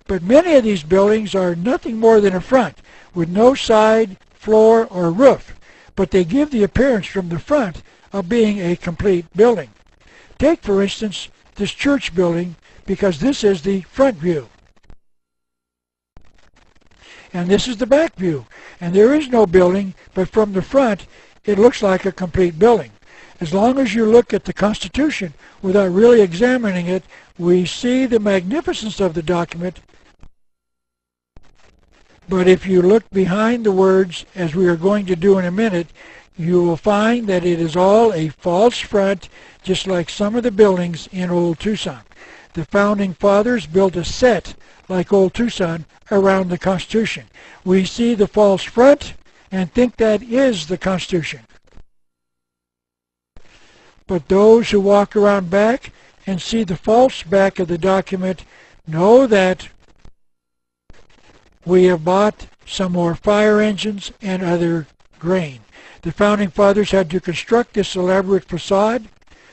But many of these buildings are nothing more than a front, with no side, floor, or roof, but they give the appearance from the front of being a complete building. Take, for instance, this church building, because this is the front view. And this is the back view. And there is no building, but from the front, it looks like a complete building. As long as you look at the Constitution without really examining it, we see the magnificence of the document. But if you look behind the words, as we are going to do in a minute, you will find that it is all a false front, just like some of the buildings in Old Tucson. The Founding Fathers built a set like old Tucson, around the Constitution. We see the false front and think that is the Constitution. But those who walk around back and see the false back of the document know that we have bought some more fire engines and other grain. The Founding Fathers had to construct this elaborate facade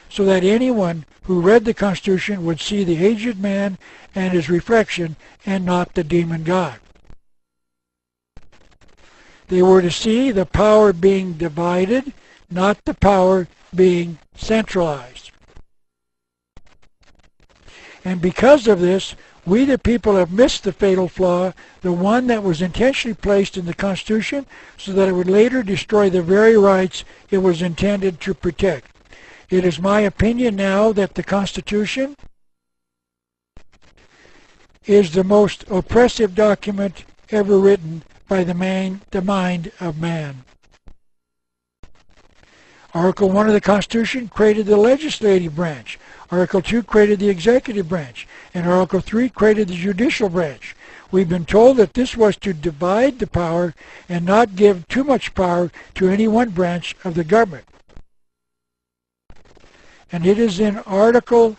so that anyone who read the Constitution would see the aged man and his reflection and not the demon God. They were to see the power being divided, not the power being centralized. And because of this, we the people have missed the fatal flaw, the one that was intentionally placed in the Constitution so that it would later destroy the very rights it was intended to protect. It is my opinion now that the Constitution is the most oppressive document ever written by the mind of man. Article 1 of the Constitution created the legislative branch. Article 2 created the executive branch. And Article 3 created the judicial branch. We've been told that this was to divide the power and not give too much power to any one branch of the government. And it is in Article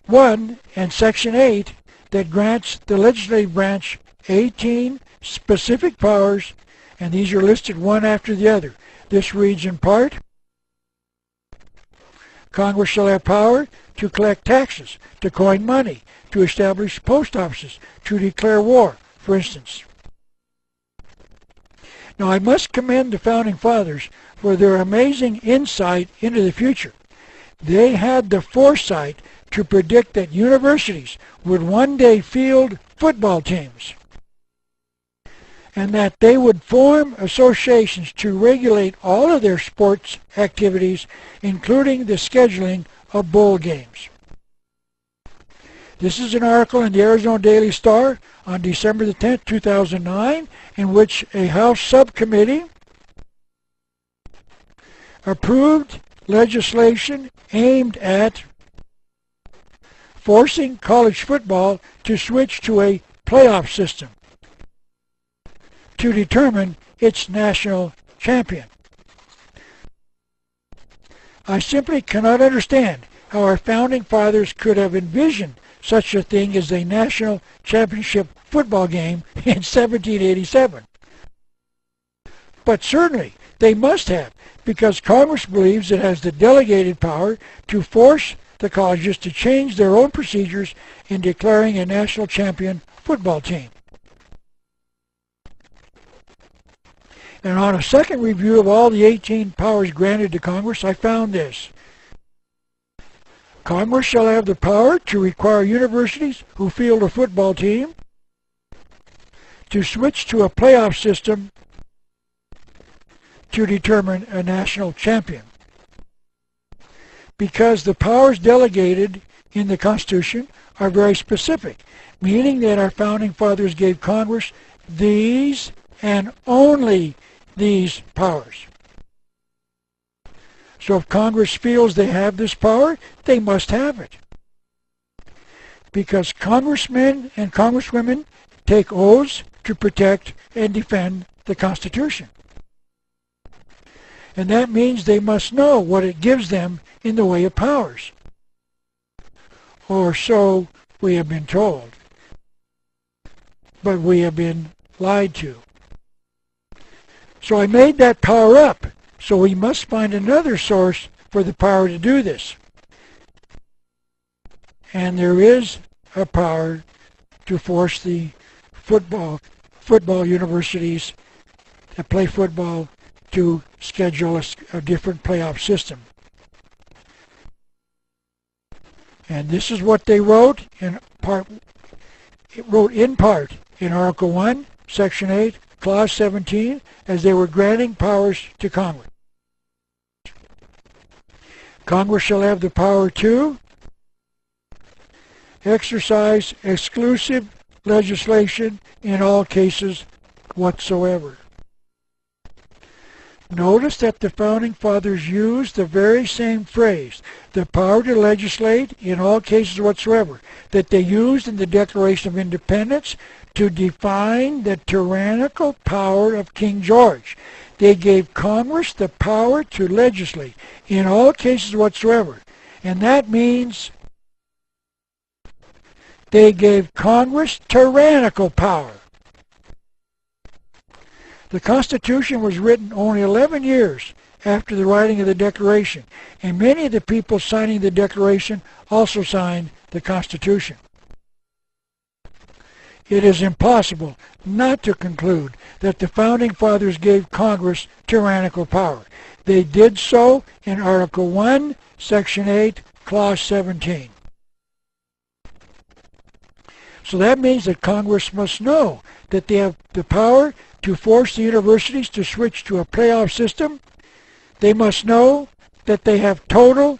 1 and Section 8 that grants the legislative branch 18 specific powers, and these are listed one after the other. This reads in part, Congress shall have power to collect taxes, to coin money, to establish post offices, to declare war, for instance. Now I must commend the Founding Fathers for their amazing insight into the future. They had the foresight to predict that universities would one day field football teams, and that they would form associations to regulate all of their sports activities, including the scheduling of bowl games. This is an article in the Arizona Daily Star on December the 10th, 2009, in which a House subcommittee approved legislation aimed at forcing college football to switch to a playoff system to determine its national champion. I simply cannot understand how our Founding Fathers could have envisioned such a thing as a national championship football game in 1787. But certainly they must have, because Congress believes it has the delegated power to force the colleges to change their own procedures in declaring a national champion football team. And on a second review of all the 18 powers granted to Congress, I found this. Congress shall have the power to require universities who field a football team to switch to a playoff system to determine a national champion. Because the powers delegated in the Constitution are very specific, meaning that our Founding Fathers gave Congress these and only these powers. So if Congress feels they have this power, they must have it. Because congressmen and congresswomen take oaths to protect and defend the Constitution. And that means they must know what it gives them in the way of powers. Or so we have been told. But we have been lied to. So I made that power up. So we must find another source for the power to do this. And there is a power to force the football universities that play football to schedule a different playoff system. And this is what they wrote in part. It wrote in part in Article 1, Section 8, Clause 17, as they were granting powers to Congress. Congress shall have the power to exercise exclusive legislation in all cases whatsoever. Notice that the Founding Fathers used the very same phrase, the power to legislate in all cases whatsoever, that they used in the Declaration of Independence to define the tyrannical power of King George. They gave Congress the power to legislate in all cases whatsoever. And that means they gave Congress tyrannical power. The Constitution was written only 11 years after the writing of the Declaration, and many of the people signing the Declaration also signed the Constitution. It is impossible not to conclude that the Founding Fathers gave Congress tyrannical power. They did so in Article 1, Section 8, Clause 17. So that means that Congress must know that they have the power to force the universities to switch to a playoff system. They must know that they have total,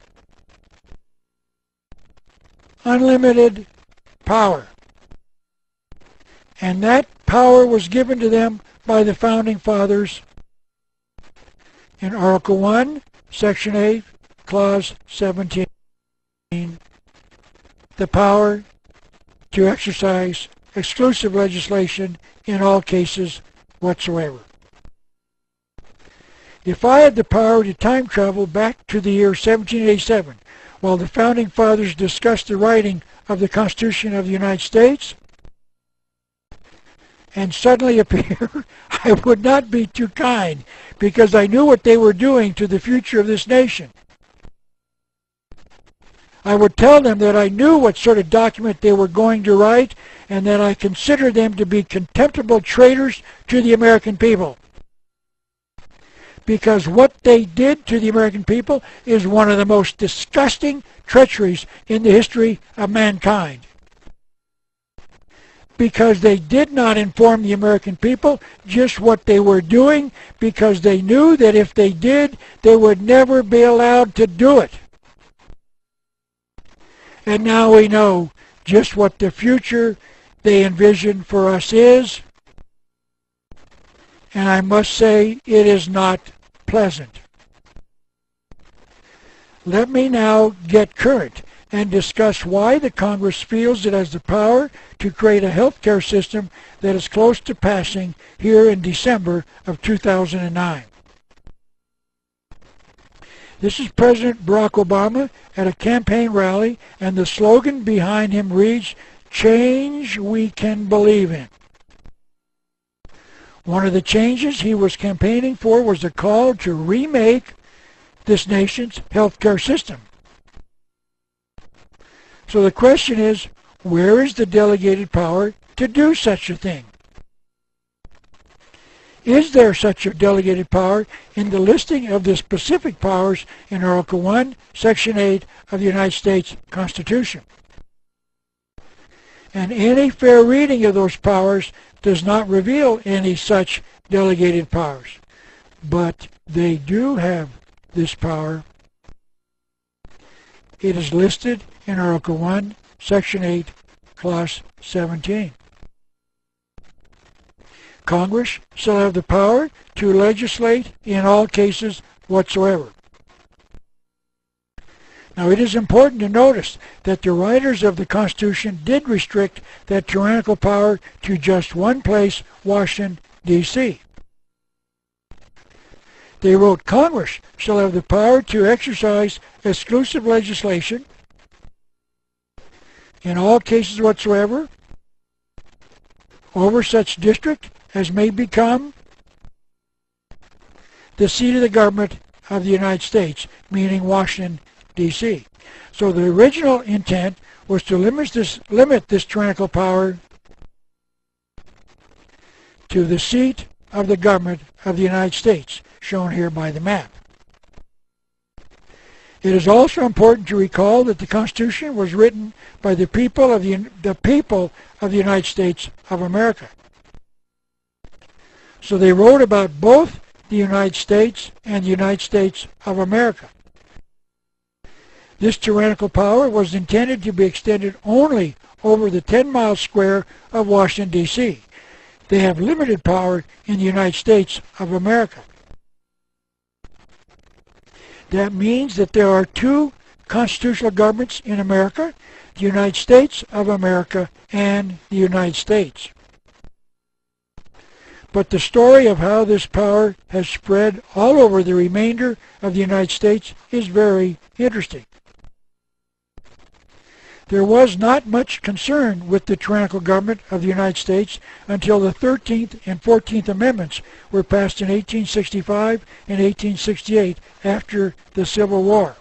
unlimited power. And that power was given to them by the Founding Fathers in Article 1, Section 8, Clause 17. The power to exercise exclusive legislation in all cases whatsoever. If I had the power to time travel back to the year 1787, while the Founding Fathers discussed the writing of the Constitution of the United States, and suddenly appear, I would not be too kind, because I knew what they were doing to the future of this nation. I would tell them that I knew what sort of document they were going to write, and that I considered them to be contemptible traitors to the American people. Because what they did to the American people is one of the most disgusting treacheries in the history of mankind. Because they did not inform the American people just what they were doing, because they knew that if they did, they would never be allowed to do it. And now we know just what the future they envision for us is, and I must say it is not pleasant. Let me now get current and discuss why the Congress feels it has the power to create a health care system that is close to passing here in December of 2009. This is President Barack Obama at a campaign rally, and the slogan behind him reads, "Change we can believe in." One of the changes he was campaigning for was a call to remake this nation's health care system. So the question is, where is the delegated power to do such a thing? Is there such a delegated power in the listing of the specific powers in Article 1, Section 8 of the United States Constitution? And any fair reading of those powers does not reveal any such delegated powers. But they do have this power. It is listed in Article 1, Section 8, Clause 17. Congress shall have the power to legislate in all cases whatsoever. Now, it is important to notice that the writers of the Constitution did restrict that tyrannical power to just one place, Washington, D.C. They wrote, Congress shall have the power to exercise exclusive legislation in all cases whatsoever over such district as may become the seat of the government of the United States, meaning Washington, D.C. So the original intent was to limit this tyrannical power to the seat of the government of the United States, shown here by the map. It is also important to recall that the Constitution was written by the people of the United States of America. So they wrote about both the United States and the United States of America. This tyrannical power was intended to be extended only over the 10-mile square of Washington, D.C. They have limited power in the United States of America. That means that there are two constitutional governments in America, the United States of America and the United States. But the story of how this power has spread all over the remainder of the United States is very interesting. There was not much concern with the tyrannical government of the United States until the 13th and 14th Amendments were passed in 1865 and 1868 after the Civil War.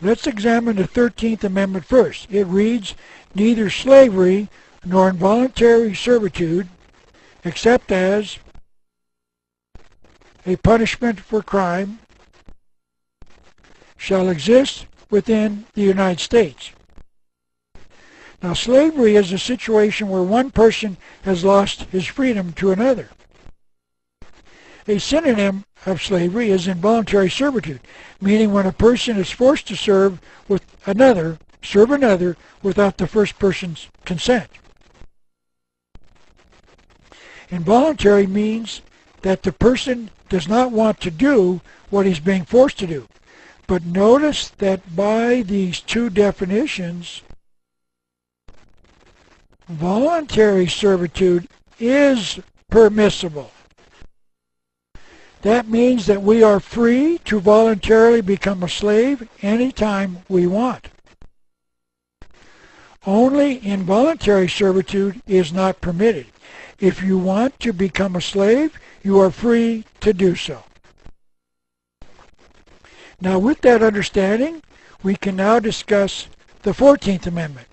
Let's examine the 13th Amendment first. It reads, "Neither slavery nor involuntary servitude, except as a punishment for crime, shall exist within the United States." Now, slavery is a situation where one person has lost his freedom to another. A synonym of slavery is involuntary servitude, meaning when a person is forced to serve another without the first person's consent. Involuntary means that the person does not want to do what he's being forced to do. But notice that by these two definitions, voluntary servitude is permissible. That means that we are free to voluntarily become a slave anytime we want. Only involuntary servitude is not permitted. If you want to become a slave, you are free to do so. Now, with that understanding, we can now discuss the 14th Amendment.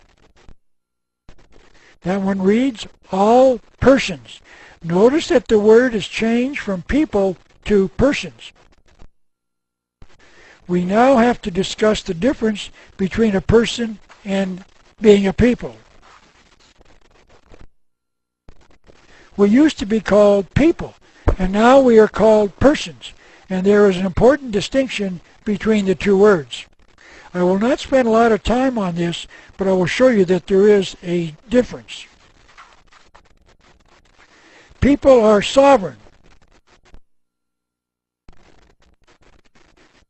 That one reads, "All persons." Notice that the word is changed from people to persons. We now have to discuss the difference between a person and being a people. We used to be called people, and now we are called persons, and there is an important distinction between the two words. I will not spend a lot of time on this, but I will show you that there is a difference. People are sovereign,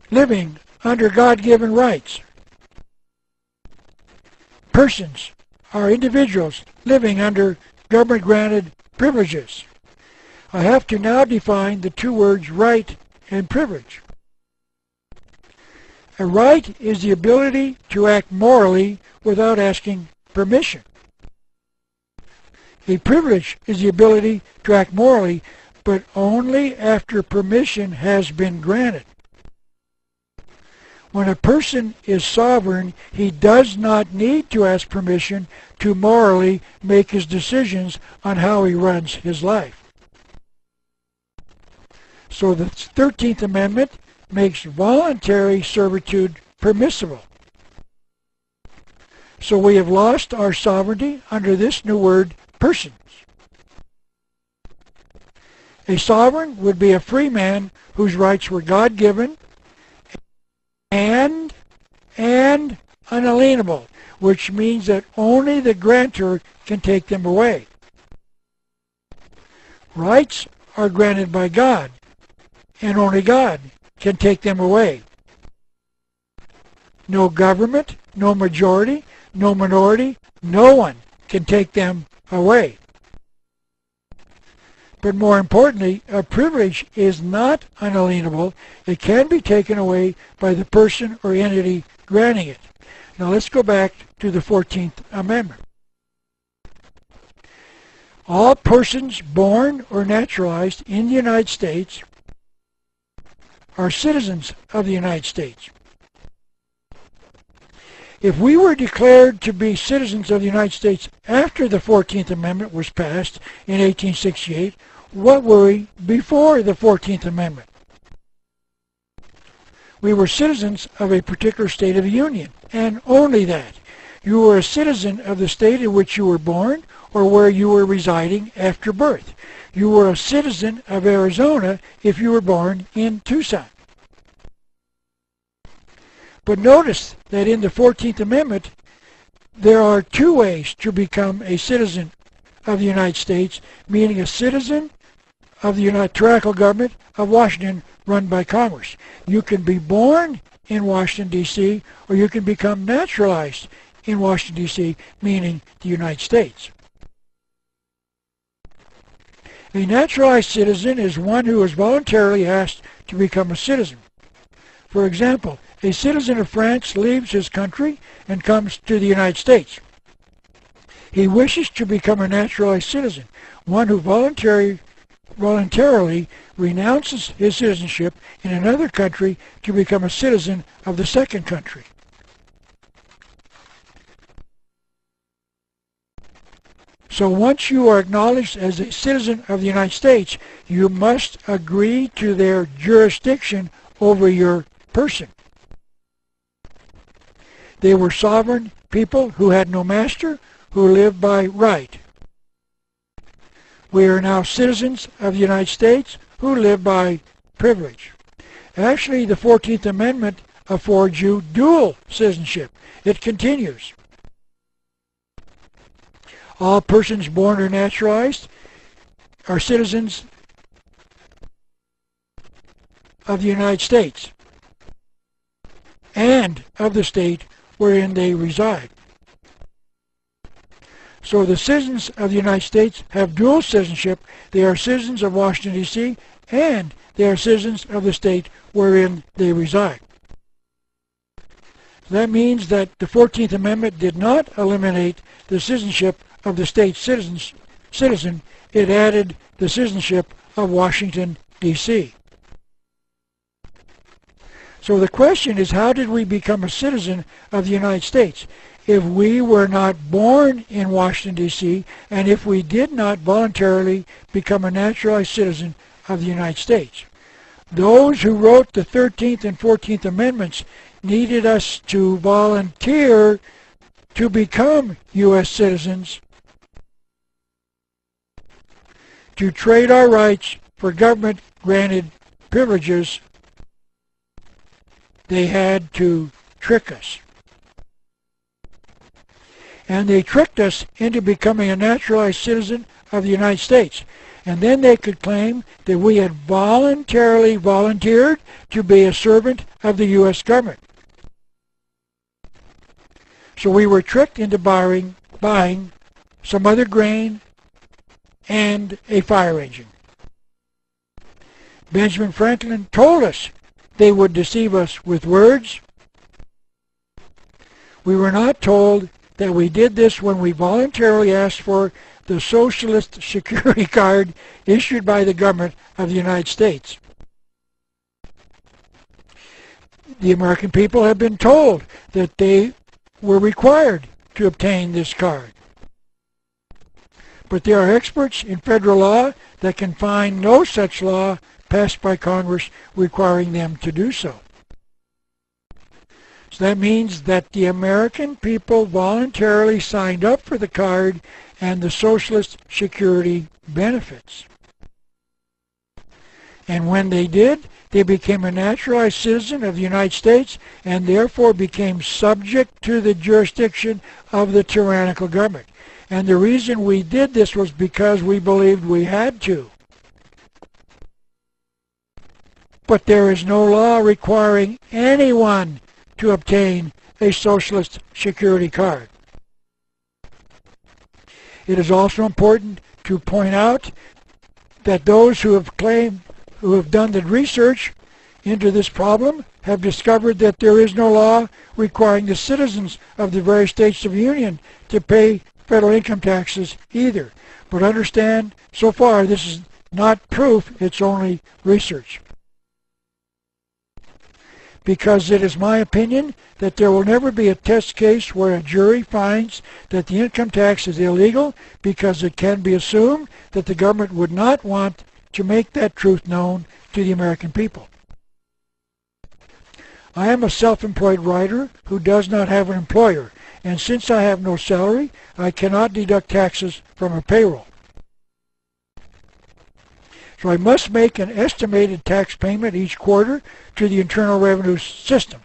living under God-given rights. Persons are individuals living under government-granted privileges. I have to now define the two words right and privilege. A right is the ability to act morally without asking permission. A privilege is the ability to act morally, but only after permission has been granted. When a person is sovereign, he does not need to ask permission to morally make his decisions on how he runs his life. So the 13th Amendment makes voluntary servitude permissible. So we have lost our sovereignty under this new word, persons. A sovereign would be a free man whose rights were God-given and unalienable, which means that only the grantor can take them away. Rights are granted by God, and only God can take them away. No government, no majority, no minority, no one can take them away. But more importantly, a privilege is not unalienable. It can be taken away by the person or entity granting it. Now let's go back to the 14th Amendment. All persons born or naturalized in the United States are citizens of the United States. If we were declared to be citizens of the United States after the 14th Amendment was passed in 1868, what were we before the 14th Amendment? We were citizens of a particular state of the Union, and only that. You were a citizen of the state in which you were born or where you were residing after birth. You were a citizen of Arizona if you were born in Tucson. But notice that in the 14th Amendment, there are two ways to become a citizen of the United States, meaning a citizen of the tyrannical government of Washington run by Congress. You can be born in Washington, D.C., or you can become naturalized in Washington, D.C., meaning the United States. A naturalized citizen is one who is voluntarily asked to become a citizen. For example, a citizen of France leaves his country and comes to the United States. He wishes to become a naturalized citizen, one who voluntarily renounces his citizenship in another country to become a citizen of the second country. So once you are acknowledged as a citizen of the United States, you must agree to their jurisdiction over your person. They were sovereign people who had no master, who lived by right. We are now citizens of the United States who live by privilege. Actually, the 14th Amendment affords you dual citizenship. It continues. All persons born or naturalized are citizens of the United States and of the state wherein they reside. So the citizens of the United States have dual citizenship. They are citizens of Washington, D.C., and they are citizens of the state wherein they reside. That means that the 14th Amendment did not eliminate the citizenship of the state citizen. It added the citizenship of Washington, D.C. So the question is, how did we become a citizen of the United States? If we were not born in Washington, D.C., and if we did not voluntarily become a naturalized citizen of the United States. Those who wrote the 13th and 14th Amendments needed us to volunteer to become U.S. citizens, to trade our rights for government-granted privileges. They had to trick us. And they tricked us into becoming a naturalized citizen of the United States. And then they could claim that we had voluntarily volunteered to be a servant of the U.S. government. So we were tricked into buying some other grain and a fire engine. Benjamin Franklin told us they would deceive us with words. We were not told that we did this when we voluntarily asked for the Socialist Security Card issued by the government of the United States. The American people have been told that they were required to obtain this card. But there are experts in federal law that can find no such law passed by Congress requiring them to do so. So that means that the American people voluntarily signed up for the card and the Socialist Security benefits. And when they did, they became a naturalized citizen of the United States and therefore became subject to the jurisdiction of the tyrannical government. And the reason we did this was because we believed we had to. But there is no law requiring anyone to obtain a Socialist Security card. It is also important to point out that those who have done the research into this problem have discovered that there is no law requiring the citizens of the various states of the Union to pay federal income taxes either. But understand, so far this is not proof, it's only research. Because it is my opinion that there will never be a test case where a jury finds that the income tax is illegal, because it can be assumed that the government would not want to make that truth known to the American people. I am a self-employed writer who does not have an employer, and since I have no salary, I cannot deduct taxes from a payroll. So I must make an estimated tax payment each quarter to the Internal Revenue System.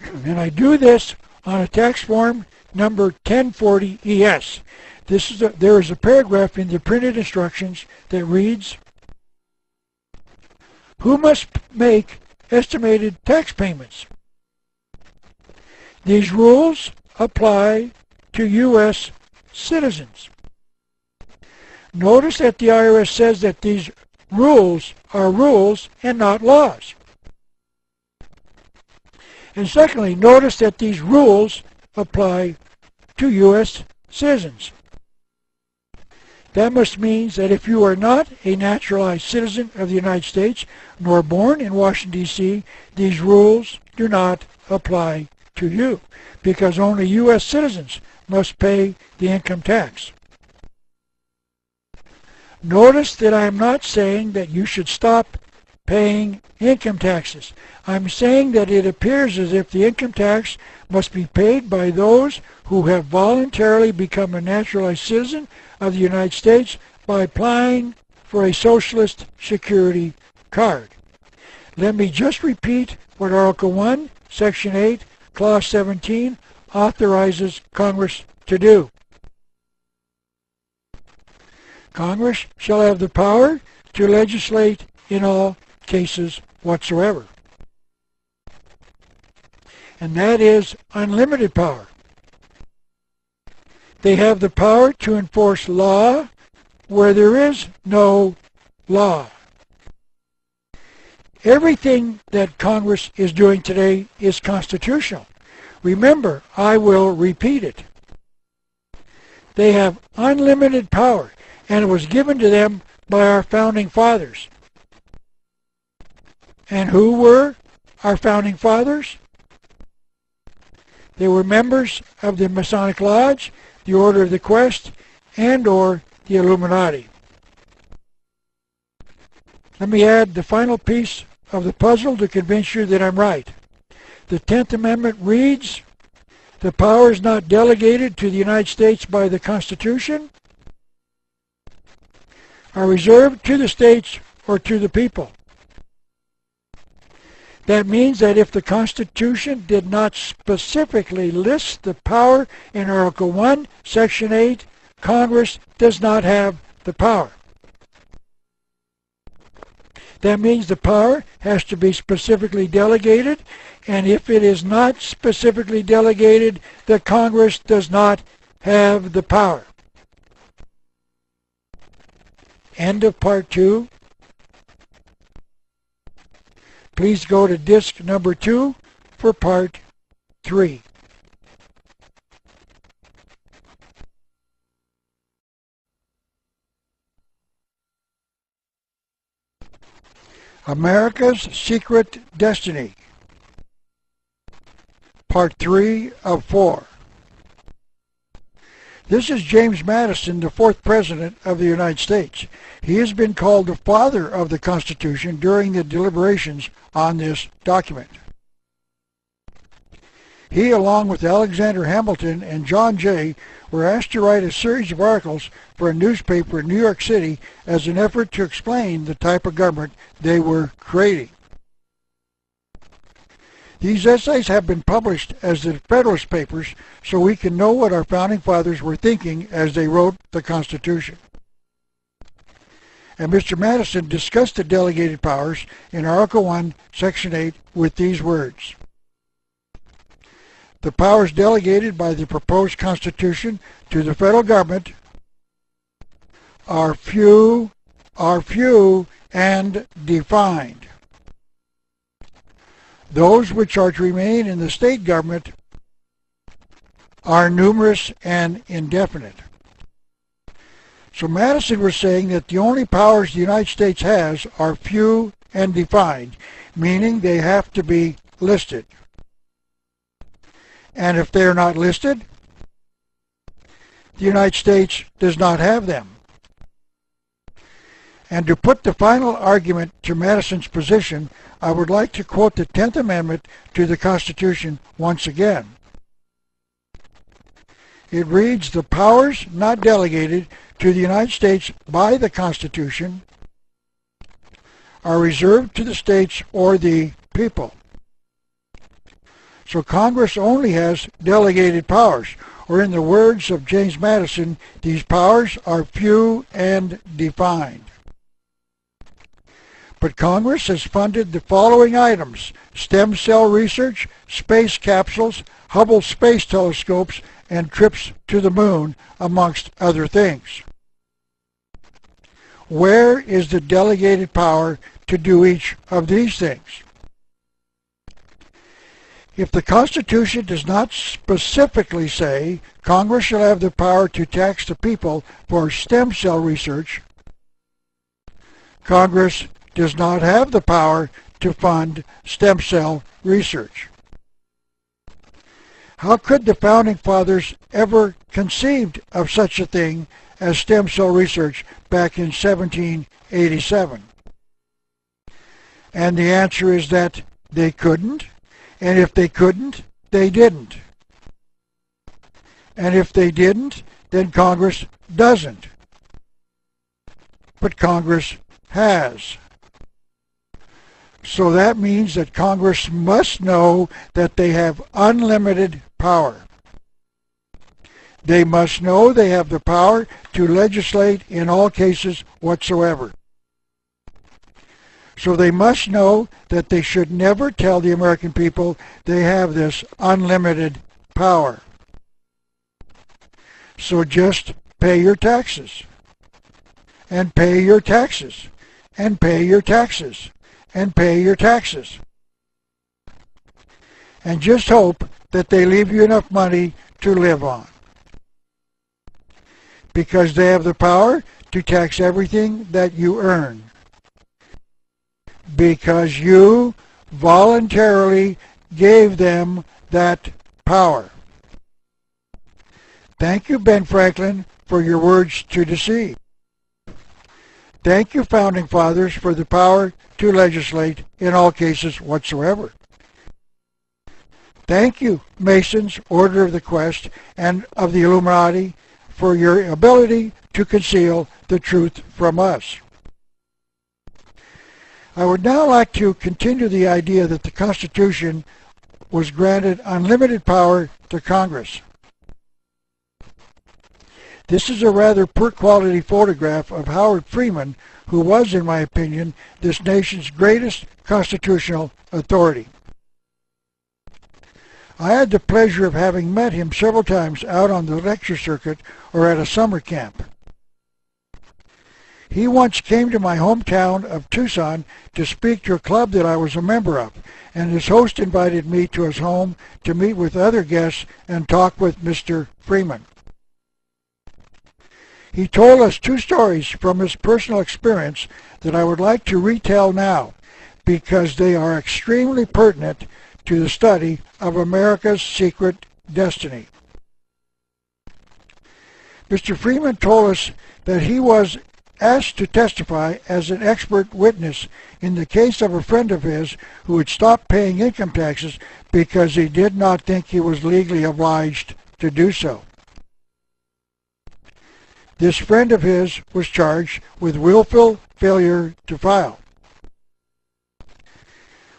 And I do this on a tax form number 1040 ES. There is a paragraph in the printed instructions that reads, who must make estimated tax payments? These rules apply to U.S. citizens. Notice that the IRS says that these rules are rules and not laws. And secondly, notice that these rules apply to U.S. citizens. That must mean that if you are not a naturalized citizen of the United States, nor born in Washington, D.C., these rules do not apply to you, because only U.S. citizens must pay the income tax. Notice that I am not saying that you should stop paying income taxes. I'm saying that it appears as if the income tax must be paid by those who have voluntarily become a naturalized citizen of the United States by applying for a Socialist Security card. Let me just repeat what Article 1, Section 8, Clause 17 authorizes Congress to do. Congress shall have the power to legislate in all cases whatsoever. And that is unlimited power. They have the power to enforce law where there is no law. Everything that Congress is doing today is constitutional. Remember, I will repeat it. They have unlimited power, and it was given to them by our founding fathers. And who were our founding fathers? They were members of the Masonic Lodge, the Order of the Quest, and or the Illuminati. Let me add the final piece of the puzzle to convince you that I'm right. The 10th Amendment reads, the power is not delegated to the United States by the Constitution, are reserved to the states or to the people. That means that if the Constitution did not specifically list the power in Article 1, Section 8, Congress does not have the power. That means the power has to be specifically delegated, and if it is not specifically delegated, the Congress does not have the power. End of Part 2. Please go to disc number 2 for Part 3. America's Secret Destiny, Part 3 of 4. This is James Madison, the 4th President of the United States. He has been called the father of the Constitution during the deliberations on this document. He, along with Alexander Hamilton and John Jay, were asked to write a series of articles for a newspaper in New York City as an effort to explain the type of government they were creating. These essays have been published as the Federalist Papers so we can know what our founding fathers were thinking as they wrote the Constitution. And Mr. Madison discussed the delegated powers in Article 1, Section 8 with these words. The powers delegated by the proposed Constitution to the federal government are few and defined. Those which are to remain in the state government are numerous and indefinite. So Madison was saying that the only powers the United States has are few and defined, meaning they have to be listed. And if they are not listed, the United States does not have them. And to put the final argument to Madison's position, I would like to quote the 10th Amendment to the Constitution once again. It reads, the powers not delegated to the United States by the Constitution are reserved to the states or the people. So Congress only has delegated powers, or in the words of James Madison, these powers are few and defined. But Congress has funded the following items: stem cell research, space capsules, Hubble space telescopes, and trips to the moon, amongst other things. Where is the delegated power to do each of these things? If the Constitution does not specifically say Congress shall have the power to tax the people for stem cell research, Congress does not have the power to fund stem cell research. How could the Founding Fathers ever conceived of such a thing as stem cell research back in 1787? And the answer is that they couldn't, and if they couldn't, they didn't. And if they didn't, then Congress doesn't. But Congress has. So that means that Congress must know that they have unlimited power. They must know they have the power to legislate in all cases whatsoever. So they must know that they should never tell the American people they have this unlimited power. So just pay your taxes, and pay your taxes, and pay your taxes, and pay your taxes. And just hope that they leave you enough money to live on. Because they have the power to tax everything that you earn. Because you voluntarily gave them that power. Thank you, Ben Franklin, for your words to deceive. Thank you, Founding Fathers, for the power to legislate in all cases whatsoever. Thank you, Masons, Order of the Quest, and of the Illuminati, for your ability to conceal the truth from us. I would now like to continue the idea that the Constitution was granted unlimited power to Congress. This is a rather poor quality photograph of Howard Freeman, who was, in my opinion, this nation's greatest constitutional authority. I had the pleasure of having met him several times out on the lecture circuit or at a summer camp. He once came to my hometown of Tucson to speak to a club that I was a member of, and his host invited me to his home to meet with other guests and talk with Mr. Freeman. He told us two stories from his personal experience that I would like to retell now because they are extremely pertinent to the study of America's secret destiny. Mr. Freeman told us that he was asked to testify as an expert witness in the case of a friend of his who had stopped paying income taxes because he did not think he was legally obliged to do so. This friend of his was charged with willful failure to file.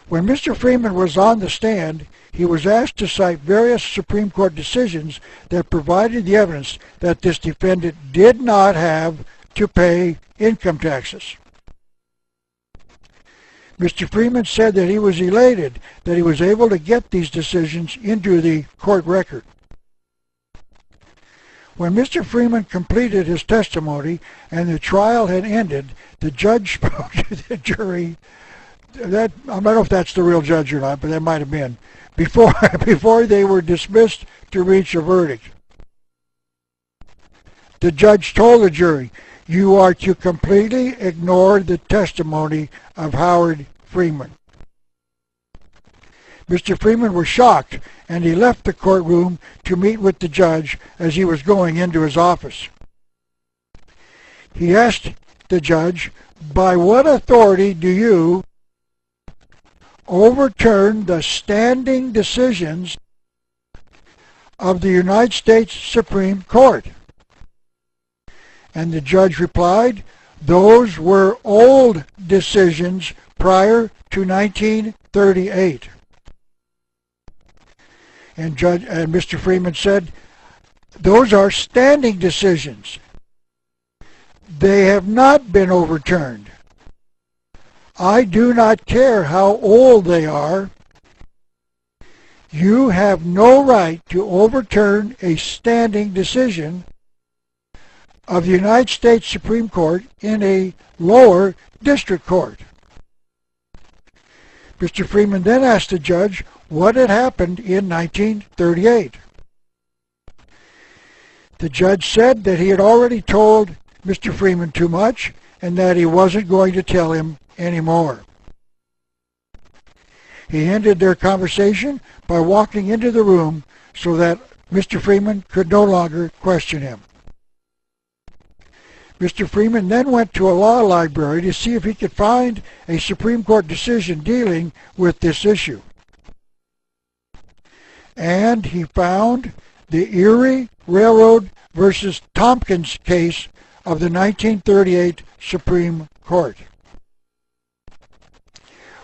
When Mr. Freeman was on the stand, he was asked to cite various Supreme Court decisions that provided the evidence that this defendant did not have to pay income taxes. Mr. Freeman said that he was elated that he was able to get these decisions into the court record. When Mr. Freeman completed his testimony and the trial had ended, the judge spoke to the jury. I don't know if that's the real judge or not, but that might have been, before they were dismissed to reach a verdict. The judge told the jury, "You are to completely ignore the testimony of Howard Freeman." Mr. Freeman was shocked, and he left the courtroom to meet with the judge as he was going into his office. He asked the judge, "By what authority do you overturn the standing decisions of the United States Supreme Court?" And the judge replied, "Those were old decisions prior to 1938. And Mr. Freeman said, those are standing decisions. They have not been overturned. I do not care how old they are. You have no right to overturn a standing decision of the United States Supreme Court in a lower district court. Mr. Freeman then asked the judge what had happened in 1938. The judge said that he had already told Mr. Freeman too much and that he wasn't going to tell him anymore. He ended their conversation by walking into the room so that Mr. Freeman could no longer question him. Mr. Freeman then went to a law library to see if he could find a Supreme Court decision dealing with this issue. And he found the Erie Railroad versus Tompkins case of the 1938 Supreme Court.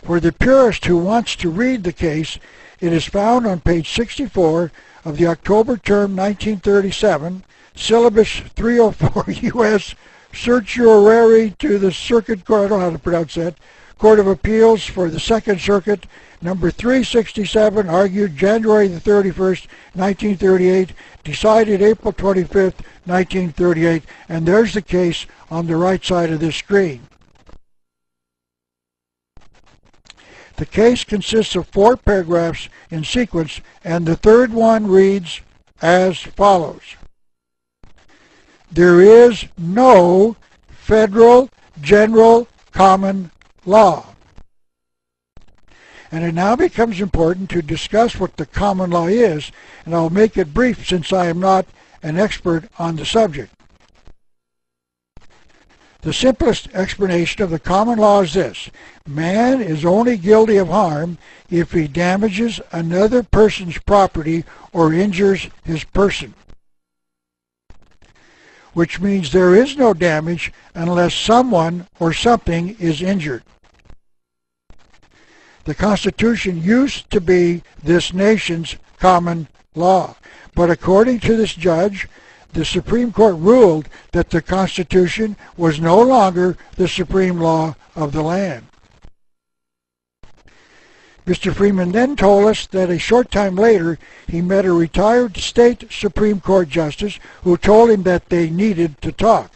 For the purist who wants to read the case, it is found on page 64 of the October term 1937, Syllabus 304 U.S. Certiorari to the Circuit Court, I don't know how to pronounce that, Court of Appeals for the Second Circuit, number 367, argued January the 31st, 1938, decided April 25th, 1938, and there's the case on the right side of this screen. The case consists of 4 paragraphs in sequence, and the third one reads as follows. There is no federal general common law. And it now becomes important to discuss what the common law is, and I'll make it brief since I am not an expert on the subject. The simplest explanation of the common law is this: man is only guilty of harm if he damages another person's property or injures his person, which means there is no damage unless someone or something is injured. The Constitution used to be this nation's common law, but according to this judge, the Supreme Court ruled that the Constitution was no longer the supreme law of the land. Mr. Freeman then told us that a short time later he met a retired state Supreme Court justice who told him that they needed to talk.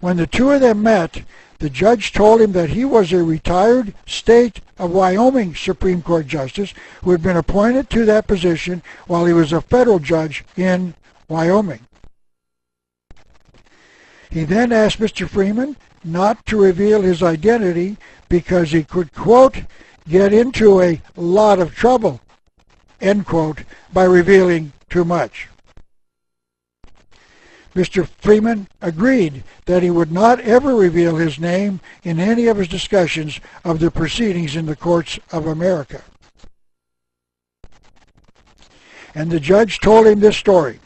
When the two of them met, the judge told him that he was a retired state of Wyoming Supreme Court justice who had been appointed to that position while he was a federal judge in Wyoming. He then asked Mr. Freeman not to reveal his identity because he could, quote, get into a lot of trouble, end quote, by revealing too much. Mr. Freeman agreed that he would not ever reveal his name in any of his discussions of the proceedings in the courts of America. And the judge told him this story.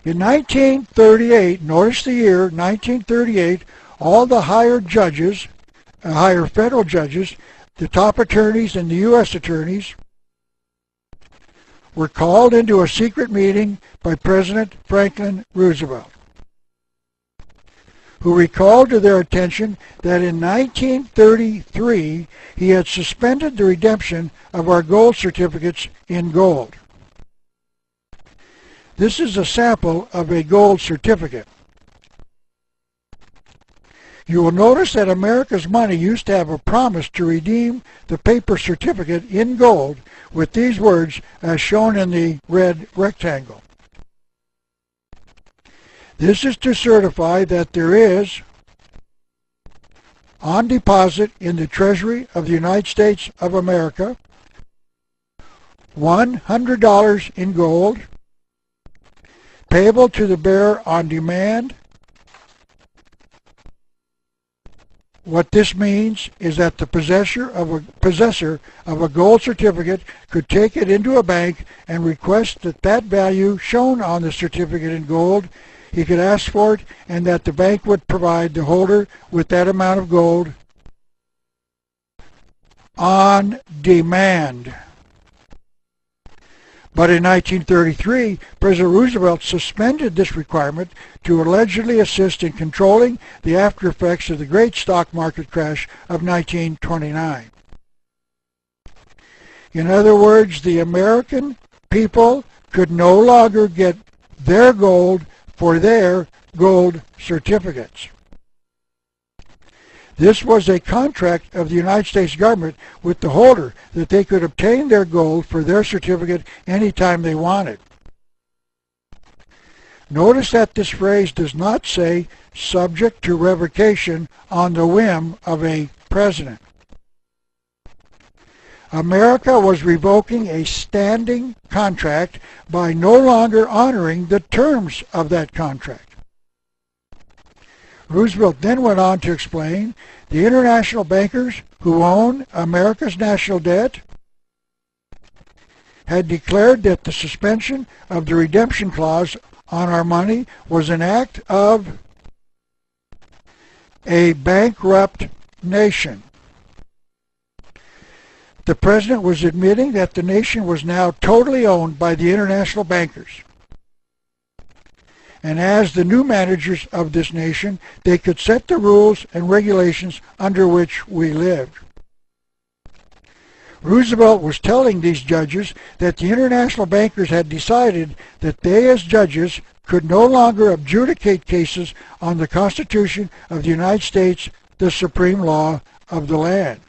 In 1938, notice the year, 1938, all the hired judges, higher federal judges, the top attorneys and the U.S. attorneys, were called into a secret meeting by President Franklin Roosevelt, who recalled to their attention that in 1933 he had suspended the redemption of our gold certificates in gold. This is a sample of a gold certificate. You will notice that America's money used to have a promise to redeem the paper certificate in gold with these words as shown in the red rectangle. This is to certify that there is on deposit in the Treasury of the United States of America $100 in gold, payable to the bearer on demand. What this means is that the possessor of a gold certificate could take it into a bank and request that that value shown on the certificate in gold, he could ask for it, and that the bank would provide the holder with that amount of gold on demand. But in 1933, President Roosevelt suspended this requirement to allegedly assist in controlling the after effects of the great stock market crash of 1929. In other words, the American people could no longer get their gold for their gold certificates. This was a contract of the United States government with the holder that they could obtain their gold for their certificate anytime they wanted. Notice that this phrase does not say subject to revocation on the whim of a president. America was revoking a standing contract by no longer honoring the terms of that contract. Roosevelt then went on to explain the international bankers who own America's national debt had declared that the suspension of the redemption clause on our money was an act of a bankrupt nation. The president was admitting that the nation was now totally owned by the international bankers. And as the new managers of this nation, they could set the rules and regulations under which we lived. Roosevelt was telling these judges that the international bankers had decided that they as judges could no longer adjudicate cases on the Constitution of the United States, the supreme law of the land.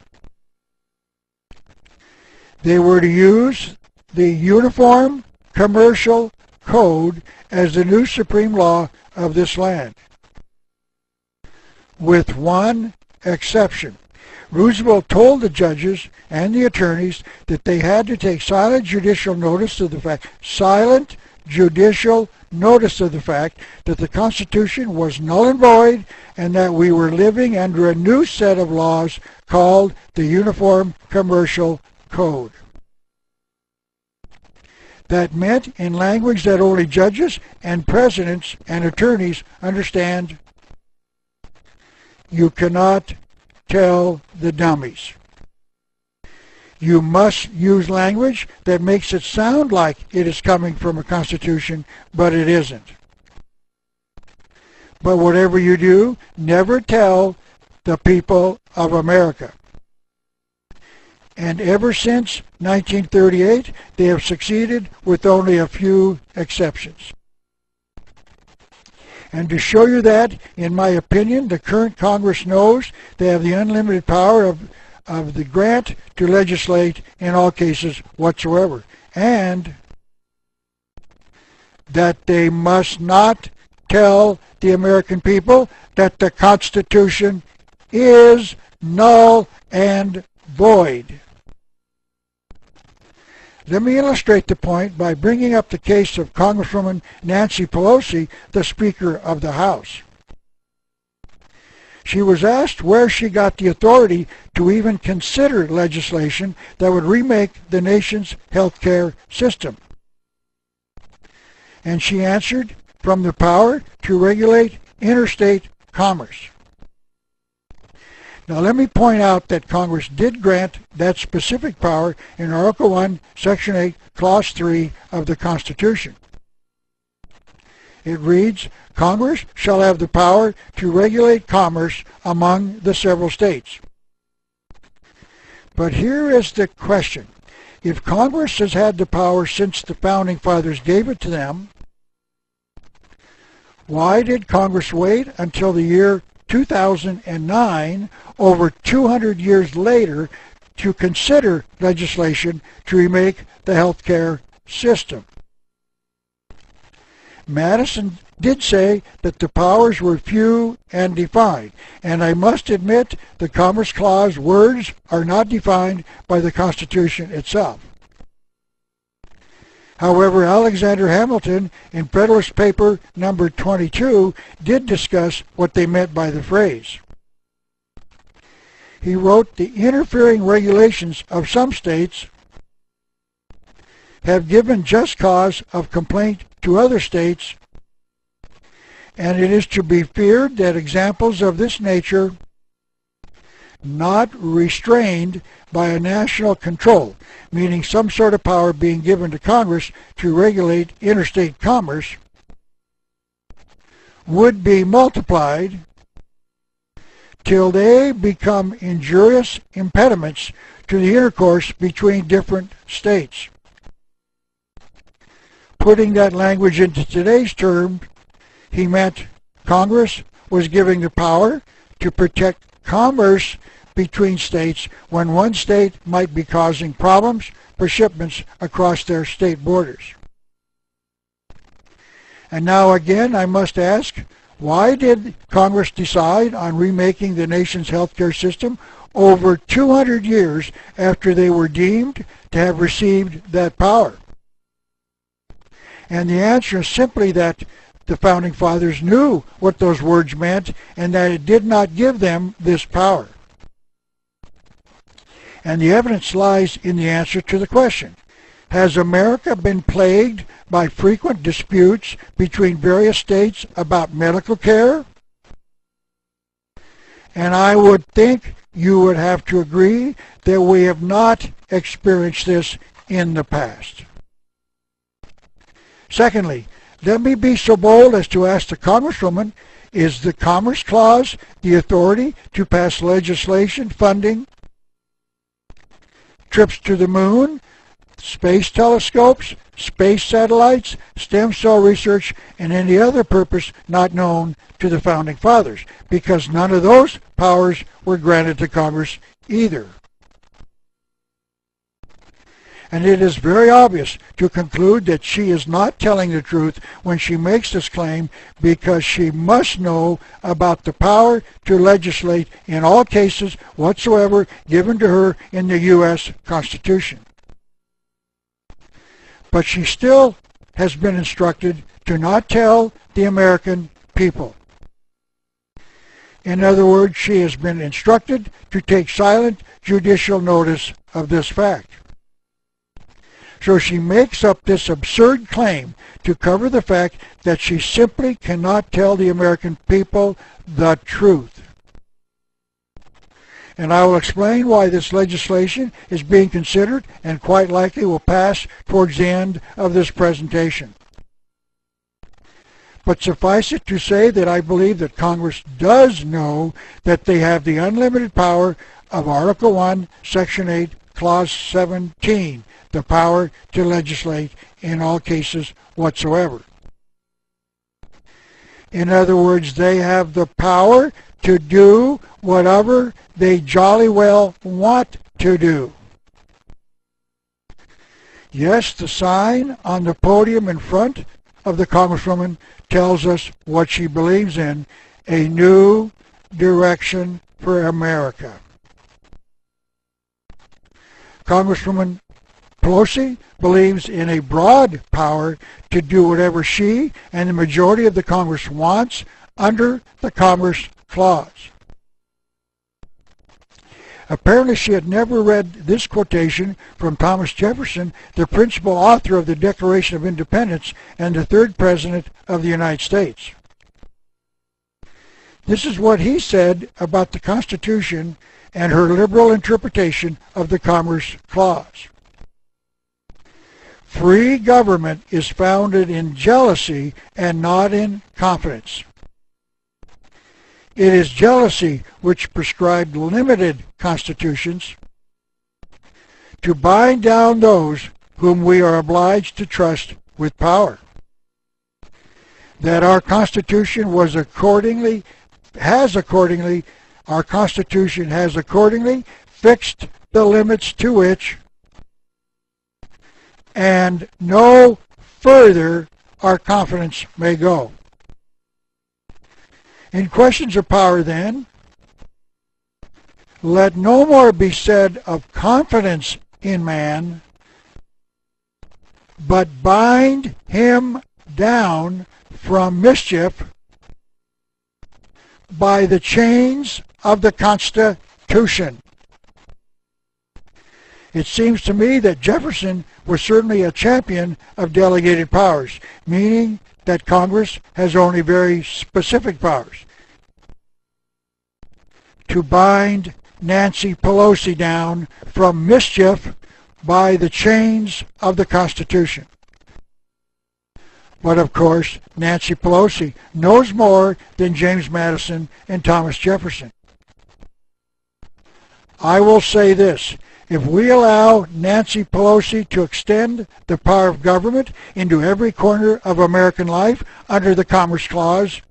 They were to use the Uniform Commercial Code as the new supreme law of this land, with one exception. Roosevelt told the judges and the attorneys that they had to take silent judicial notice of the fact that the Constitution was null and void and that we were living under a new set of laws called the Uniform Commercial Code. That meant, in language that only judges and presidents and attorneys understand, you cannot tell the dummies. You must use language that makes it sound like it is coming from a constitution, but it isn't. But whatever you do, never tell the people of America. And ever since 1938, they have succeeded with only a few exceptions. And to show you that, in my opinion, the current Congress knows they have the unlimited power of the grant to legislate in all cases whatsoever, and that they must not tell the American people that the Constitution is null and void. Let me illustrate the point by bringing up the case of Congresswoman Nancy Pelosi, the Speaker of the House. She was asked where she got the authority to even consider legislation that would remake the nation's health care system. And she answered, from the power to regulate interstate commerce. Now let me point out that Congress did grant that specific power in Article 1, Section 8, Clause 3 of the Constitution. It reads, Congress shall have the power to regulate commerce among the several states. But here is the question. If Congress has had the power since the Founding Fathers gave it to them, why did Congress wait until the year 2009, over 200 years later, to consider legislation to remake the healthcare system? Madison did say that the powers were few and defined, and I must admit the Commerce Clause words are not defined by the Constitution itself. However, Alexander Hamilton, in Federalist Paper number 22, did discuss what they meant by the phrase. He wrote, the interfering regulations of some states have given just cause of complaint to other states, and it is to be feared that examples of this nature not restrained by a national control, meaning some sort of power being given to Congress to regulate interstate commerce, would be multiplied till they become injurious impediments to the intercourse between different states. Putting that language into today's terms, he meant Congress was giving the power to protect commerce between states when one state might be causing problems for shipments across their state borders. And now again, I must ask, why did Congress decide on remaking the nation's healthcare system over 200 years after they were deemed to have received that power? And the answer is simply that the Founding Fathers knew what those words meant and that it did not give them this power. And the evidence lies in the answer to the question. Has America been plagued by frequent disputes between various states about medical care? And I would think you would have to agree that we have not experienced this in the past. Secondly, let me be so bold as to ask the Congresswoman, is the Commerce Clause the authority to pass legislation funding trips to the moon, space telescopes, space satellites, stem cell research, and any other purpose not known to the Founding Fathers? Because none of those powers were granted to Congress either. And it is very obvious to conclude that she is not telling the truth when she makes this claim, because she must know about the power to legislate in all cases whatsoever given to her in the U.S. Constitution. But she still has been instructed to not tell the American people. In other words, she has been instructed to take silent judicial notice of this fact. So she makes up this absurd claim to cover the fact that she simply cannot tell the American people the truth. And I will explain why this legislation is being considered and quite likely will pass towards the end of this presentation. But suffice it to say that I believe that Congress does know that they have the unlimited power of Article 1, Section 8, Clause 17, the power to legislate in all cases whatsoever. In other words, they have the power to do whatever they jolly well want to do. Yes, the sign on the podium in front of the Congresswoman tells us what she believes in: a new direction for America. Congresswoman Pelosi believes in a broad power to do whatever she and the majority of the Congress wants under the Commerce Clause. Apparently she had never read this quotation from Thomas Jefferson, the principal author of the Declaration of Independence and the third President of the United States. This is what he said about the Constitution and her liberal interpretation of the Commerce Clause. Free government is founded in jealousy and not in confidence. It is jealousy which prescribed limited constitutions to bind down those whom we are obliged to trust with power. That our Constitution our Constitution has accordingly fixed the limits to which and no further our confidence may go. In questions of power, then, let no more be said of confidence in man, but bind him down from mischief by the chains of the Constitution. It seems to me that Jefferson was certainly a champion of delegated powers, meaning that Congress has only very specific powers to bind Nancy Pelosi down from mischief by the chains of the Constitution. But of course, Nancy Pelosi knows more than James Madison and Thomas Jefferson. I will say this: if we allow Nancy Pelosi to extend the power of government into every corner of American life under the Commerce Clause,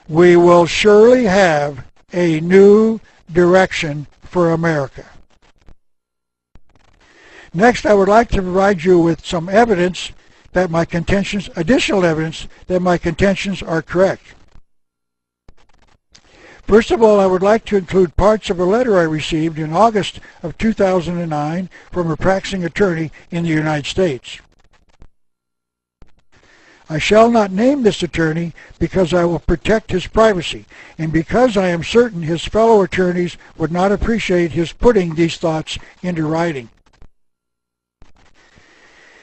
we will surely have a new direction for America. Next, I would like to provide you with some evidence that my contentions, additional evidence that my contentions are correct. First of all, I would like to include parts of a letter I received in August of 2009 from a practicing attorney in the United States. I shall not name this attorney because I will protect his privacy, and because I am certain his fellow attorneys would not appreciate his putting these thoughts into writing.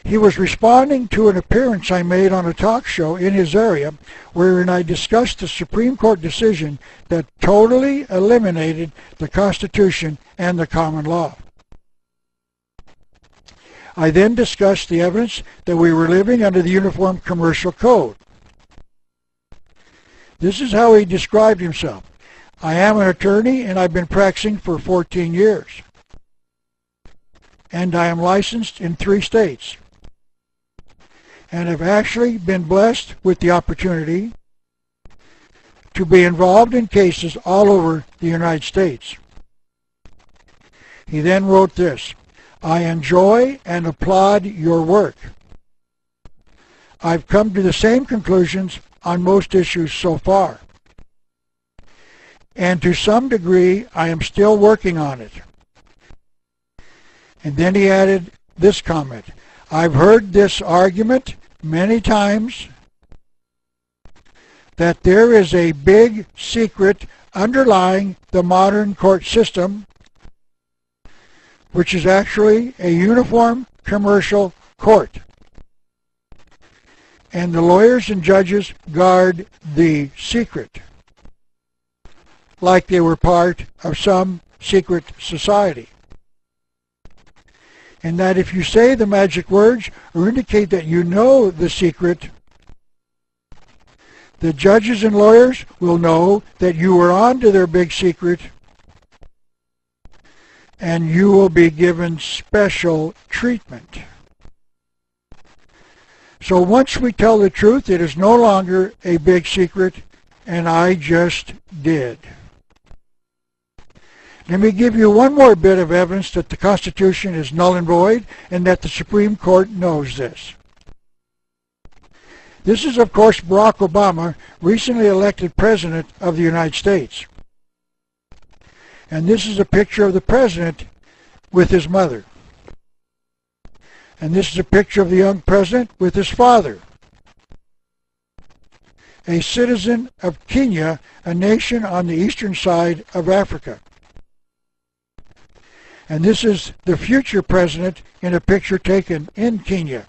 He was responding to an appearance I made on a talk show in his area wherein I discussed the Supreme Court decision that totally eliminated the Constitution and the common law. I then discussed the evidence that we were living under the Uniform Commercial Code. This is how he described himself. I am an attorney and I've been practicing for 14 years. And I am licensed in 3 states. And have actually been blessed with the opportunity to be involved in cases all over the United States. He then wrote this: I enjoy and applaud your work. I've come to the same conclusions on most issues so far. And to some degree, I am still working on it. And then he added this comment: I've heard this argument many times that there is a big secret underlying the modern court system, which is actually a uniform commercial court. And the lawyers and judges guard the secret, like they were part of some secret society. And that if you say the magic words or indicate that you know the secret, the judges and lawyers will know that you were on to their big secret, and you will be given special treatment. So once we tell the truth, it is no longer a big secret, and I just did. Let me give you one more bit of evidence that the Constitution is null and void and that the Supreme Court knows this. This is, of course, Barack Obama, recently elected President of the United States. And this is a picture of the President with his mother. And this is a picture of the young President with his father. A citizen of Kenya, a nation on the eastern side of Africa. And this is the future president in a picture taken in Kenya.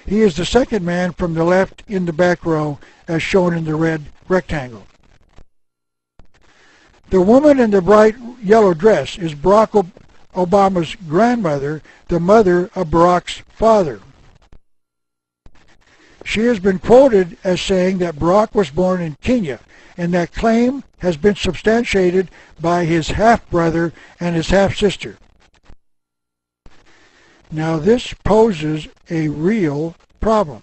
He is the second man from the left in the back row, as shown in the red rectangle. The woman in the bright yellow dress is Barack Obama's grandmother, the mother of Barack's father. She has been quoted as saying that Barack was born in Kenya, and that claim has been substantiated by his half-brother and his half-sister. Now this poses a real problem.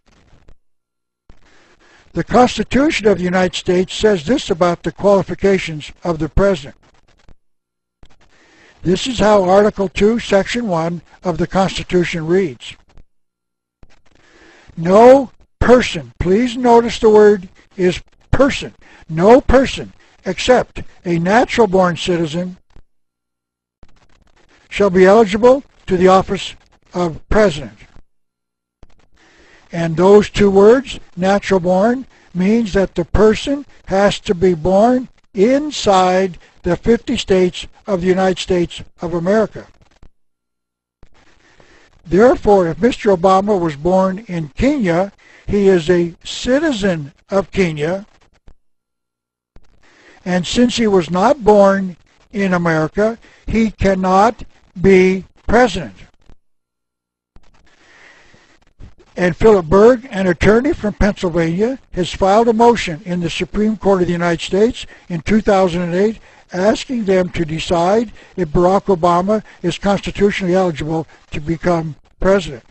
The Constitution of the United States says this about the qualifications of the President. This is how Article 2, Section 1 of the Constitution reads. No person, please notice the word is person, no person except a natural-born citizen shall be eligible to the office of President. And those 2 words, natural-born, means that the person has to be born inside the 50 states of the United States of America. Therefore, if Mr. Obama was born in Kenya, he is a citizen of Kenya, And since he was not born in America, he cannot be president. And Philip Berg, an attorney from Pennsylvania, has filed a motion in the Supreme Court of the United States in 2008 asking them to decide if Barack Obama is constitutionally eligible to become president.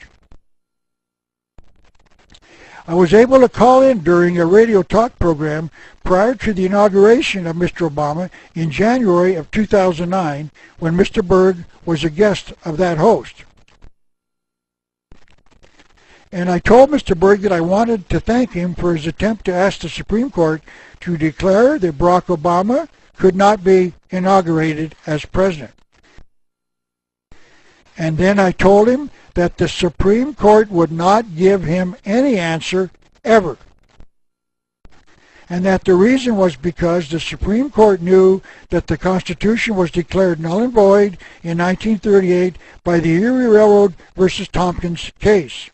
I was able to call in during a radio talk program prior to the inauguration of Mr. Obama in January of 2009 when Mr. Berg was a guest of that host. And I told Mr. Berg that I wanted to thank him for his attempt to ask the Supreme Court to declare that Barack Obama could not be inaugurated as president. And then I told him that the Supreme Court would not give him any answer ever. And that the reason was because the Supreme Court knew that the Constitution was declared null and void in 1938 by the Erie Railroad versus Tompkins case.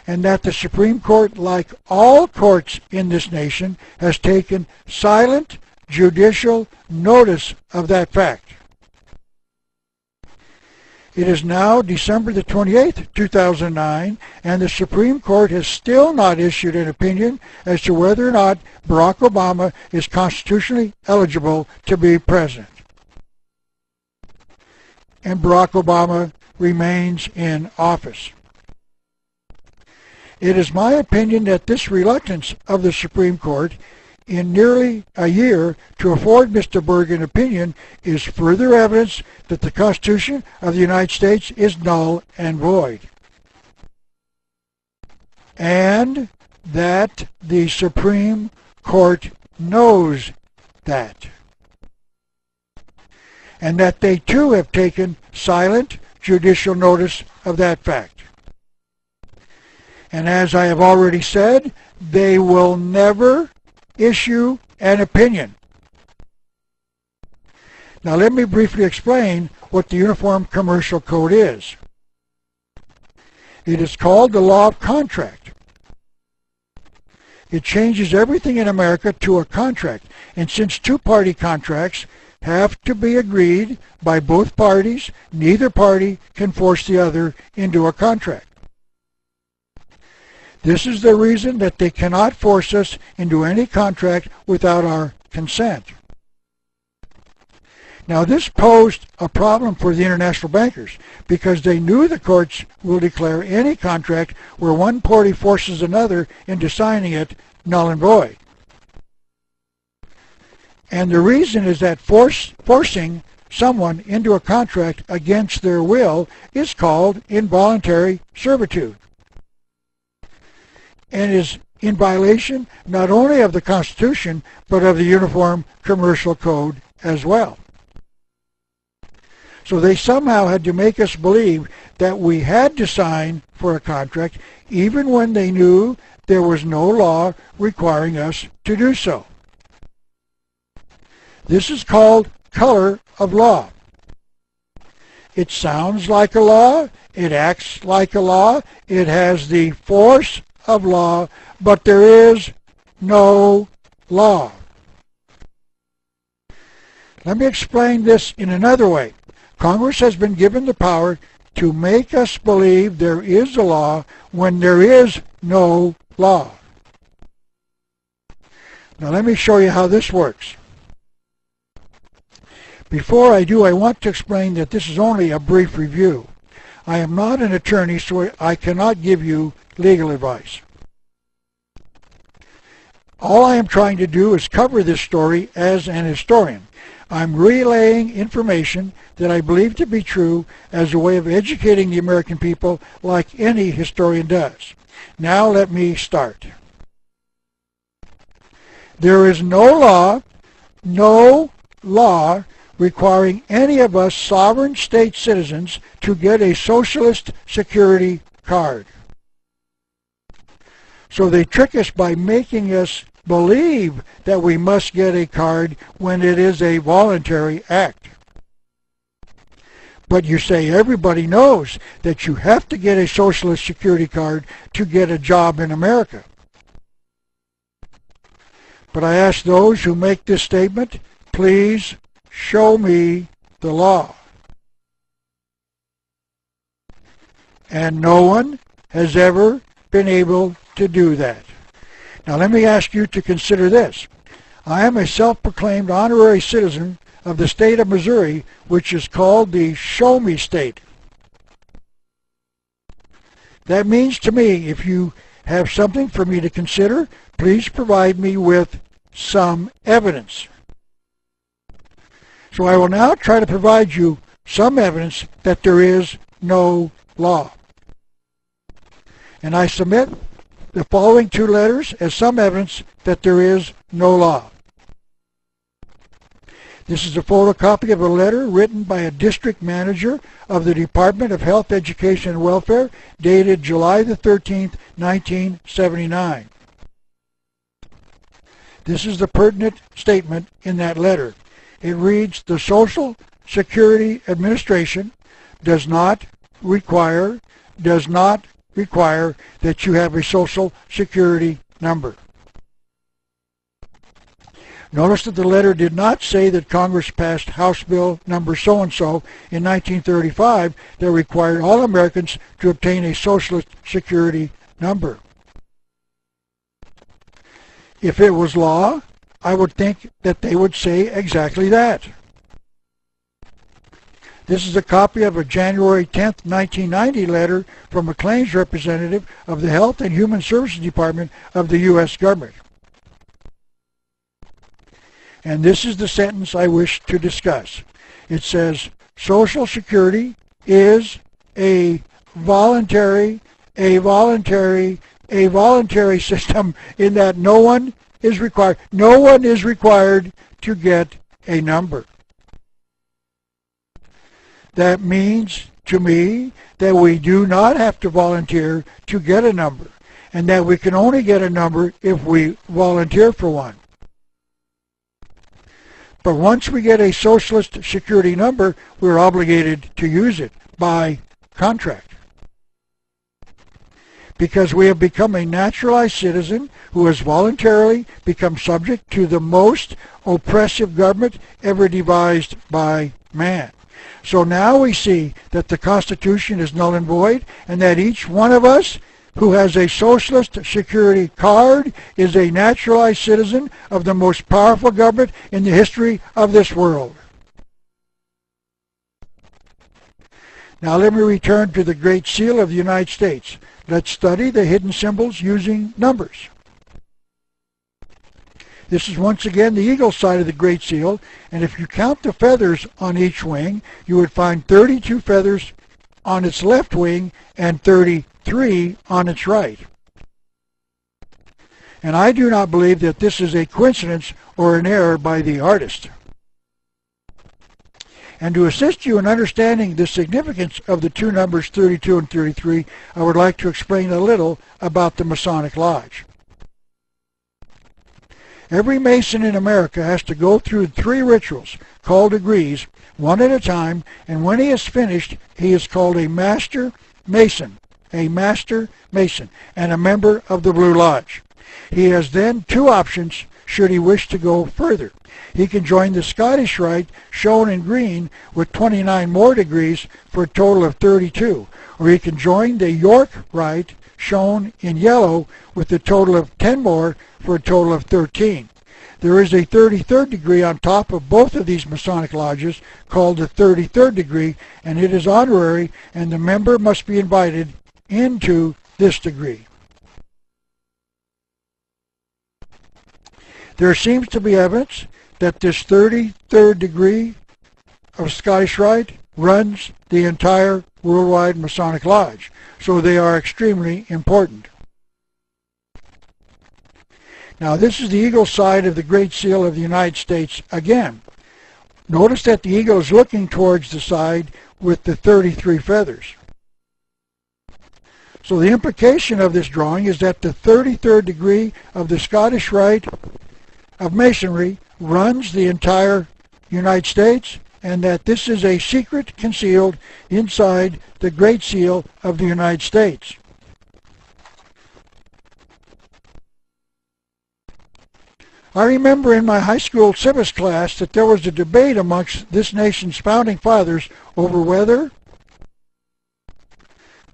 And that the Supreme Court, like all courts in this nation, has taken silent judicial notice of that fact. It is now December the 28th, 2009, and the Supreme Court has still not issued an opinion as to whether or not Barack Obama is constitutionally eligible to be president. And Barack Obama remains in office. It is my opinion that this reluctance of the Supreme Court in nearly a year to afford Mr. Berg an opinion is further evidence that the Constitution of the United States is null and void. And that the Supreme Court knows that. And that they too have taken silent judicial notice of that fact. And as I have already said, they will never issue an opinion. Now let me briefly explain what the Uniform Commercial Code is. It is called the law of contract. It changes everything in America to a contract. And since two-party contracts have to be agreed by both parties, neither party can force the other into a contract. This is the reason that they cannot force us into any contract without our consent. Now this posed a problem for the international bankers because they knew the courts will declare any contract where one party forces another into signing it null and void. And the reason is that forcing someone into a contract against their will is called involuntary servitude, and is in violation not only of the Constitution, but of the Uniform Commercial Code as well. So they somehow had to make us believe that we had to sign for a contract, even when they knew there was no law requiring us to do so. This is called color of law. It sounds like a law, it acts like a law, it has the force of law, but there is no law. Let me explain this in another way. Congress has been given the power to make us believe there is a law when there is no law. Now let me show you how this works. Before I do, I want to explain that this is only a brief review. I am not an attorney, so I cannot give you legal advice. All I am trying to do is cover this story as an historian. I'm relaying information that I believe to be true as a way of educating the American people like any historian does. Now let me start. There is no law requiring any of us sovereign state citizens to get a socialist security card. So they trick us by making us believe that we must get a card when it is a voluntary act. But you say everybody knows that you have to get a socialist security card to get a job in America. But I ask those who make this statement, please show me the law. And no one has ever been able to do that. Now let me ask you to consider this. I am a self-proclaimed honorary citizen of the state of Missouri, which is called the Show Me State. That means to me, if you have something for me to consider, please provide me with some evidence. So I will now try to provide you some evidence that there is no law. And I submit the following two letters as some evidence that there is no law. This is a photocopy of a letter written by a district manager of the Department of Health, Education, and Welfare, dated July the 13th, 1979. This is the pertinent statement in that letter. It reads, "The Social Security Administration does not require that you have a Social Security number." Notice that the letter did not say that Congress passed House Bill number so-and-so in 1935 that required all Americans to obtain a Social Security number. If it was law, I would think that they would say exactly that. This is a copy of a January 10th, 1990 letter from a claims representative of the Health and Human Services Department of the U.S. government. And this is the sentence I wish to discuss. It says, Social Security is a voluntary system in that no one is required to get a number. That means to me that we do not have to volunteer to get a number, and that we can only get a number if we volunteer for one. But once we get a Social Security number, we're obligated to use it by contract, because we have become a naturalized citizen who has voluntarily become subject to the most oppressive government ever devised by man. So now we see that the Constitution is null and void, and that each one of us who has a Social Security card is a naturalized citizen of the most powerful government in the history of this world. Now let me return to the Great Seal of the United States. Let's study the hidden symbols using numbers. This is once again the eagle side of the Great Seal, and if you count the feathers on each wing, you would find 32 feathers on its left wing and 33 on its right. And I do not believe that this is a coincidence or an error by the artist. And to assist you in understanding the significance of the two numbers 32 and 33, I would like to explain a little about the Masonic Lodge. Every Mason in America has to go through 3 rituals called degrees, one at a time, and when he is finished, he is called a Master Mason, and a member of the Blue Lodge. He has then 2 options should he wish to go further. He can join the Scottish Rite, shown in green, with 29 more degrees for a total of 32, or he can join the York Rite, shown in yellow, with a total of 10 more for a total of 13. There is a 33rd degree on top of both of these Masonic lodges called the 33rd degree, and it is honorary, and the member must be invited into this degree. There seems to be evidence that this 33rd degree of Scottish Rite runs the entire worldwide Masonic Lodge, so they are extremely important. Now this is the eagle side of the Great Seal of the United States again. Notice that the eagle is looking towards the side with the 33 feathers. So the implication of this drawing is that the 33rd degree of the Scottish Rite of Masonry runs the entire United States, and that this is a secret concealed inside the Great Seal of the United States. I remember in my high school civics class that there was a debate amongst this nation's founding fathers over whether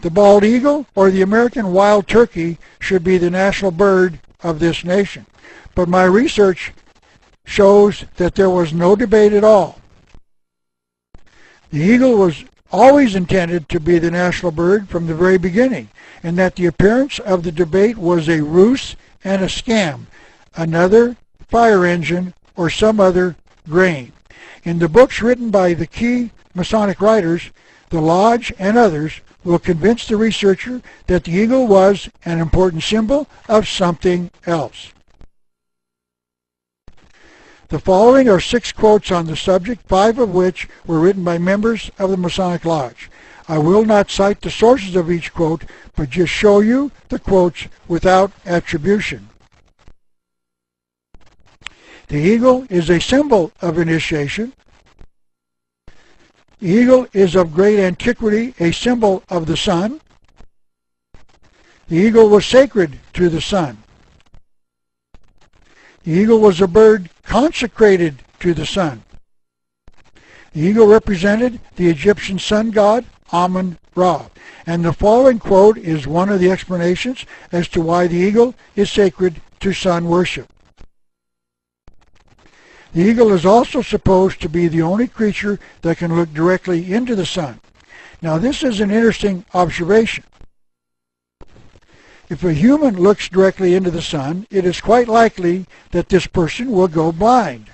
the bald eagle or the American wild turkey should be the national bird of this nation. But my research shows that there was no debate at all. The eagle was always intended to be the national bird from the very beginning, and that the appearance of the debate was a ruse and a scam, another fire engine, or some other grain. In the books written by the key Masonic writers, the Lodge and others will convince the researcher that the eagle was an important symbol of something else. The following are 6 quotes on the subject, 5 of which were written by members of the Masonic Lodge. I will not cite the sources of each quote, but just show you the quotes without attribution. The eagle is a symbol of initiation. The eagle is of great antiquity, a symbol of the sun. The eagle was sacred to the sun. The eagle was a bird consecrated to the sun. The eagle represented the Egyptian sun god, Amun-Ra. And the following quote is one of the explanations as to why the eagle is sacred to sun worship. The eagle is also supposed to be the only creature that can look directly into the sun. Now this is an interesting observation. If a human looks directly into the sun, it is quite likely that this person will go blind.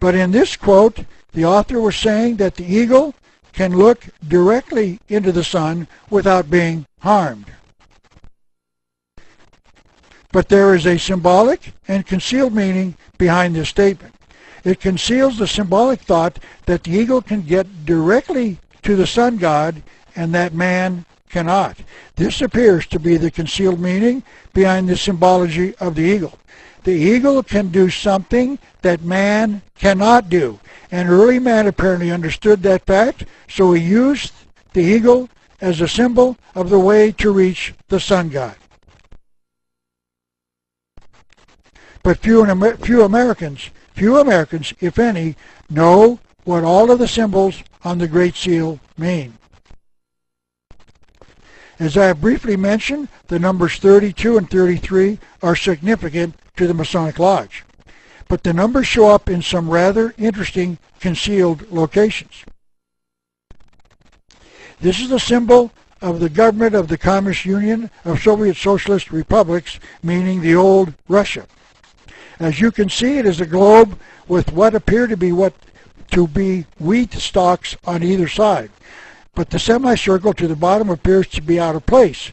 But in this quote, the author was saying that the eagle can look directly into the sun without being harmed. But there is a symbolic and concealed meaning behind this statement. It conceals the symbolic thought that the eagle can get directly to the sun god and that man cannot. This appears to be the concealed meaning behind the symbology of the eagle. The eagle can do something that man cannot do, and early man apparently understood that fact, so he used the eagle as a symbol of the way to reach the sun god. But few Americans, if any, know what all of the symbols on the Great Seal mean. As I have briefly mentioned, the numbers 32 and 33 are significant to the Masonic Lodge, but the numbers show up in some rather interesting concealed locations. This is the symbol of the government of the Communist Union of Soviet Socialist Republics, meaning the old Russia. As you can see, it is a globe with what appear to be wheat stalks on either side. But the semicircle to the bottom appears to be out of place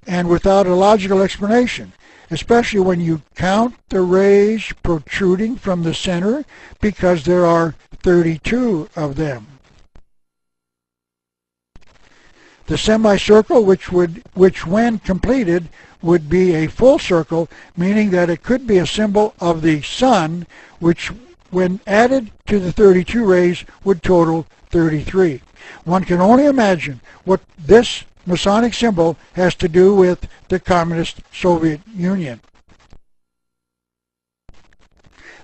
and without a logical explanation, especially when you count the rays protruding from the center, because there are 32 of them. The semicircle, which when completed would be a full circle, meaning that it could be a symbol of the sun, which when added to the 32 rays would total 33. One can only imagine what this Masonic symbol has to do with the Communist Soviet Union.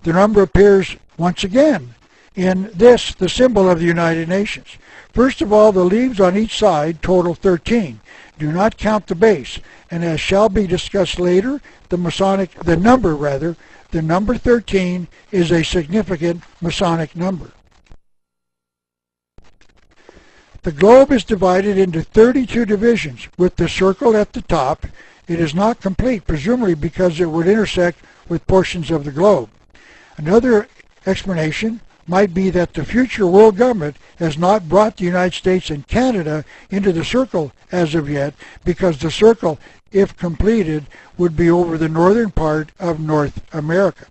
The number appears once again in this, the symbol of the United Nations. First of all, the leaves on each side total 13. Do not count the base, and as shall be discussed later, the number 13 is a significant Masonic number. The globe is divided into 32 divisions, with the circle at the top. It is not complete, presumably because it would intersect with portions of the globe. Another explanation might be that the future world government has not brought the United States and Canada into the circle as of yet, because the circle, if completed, would be over the northern part of North America.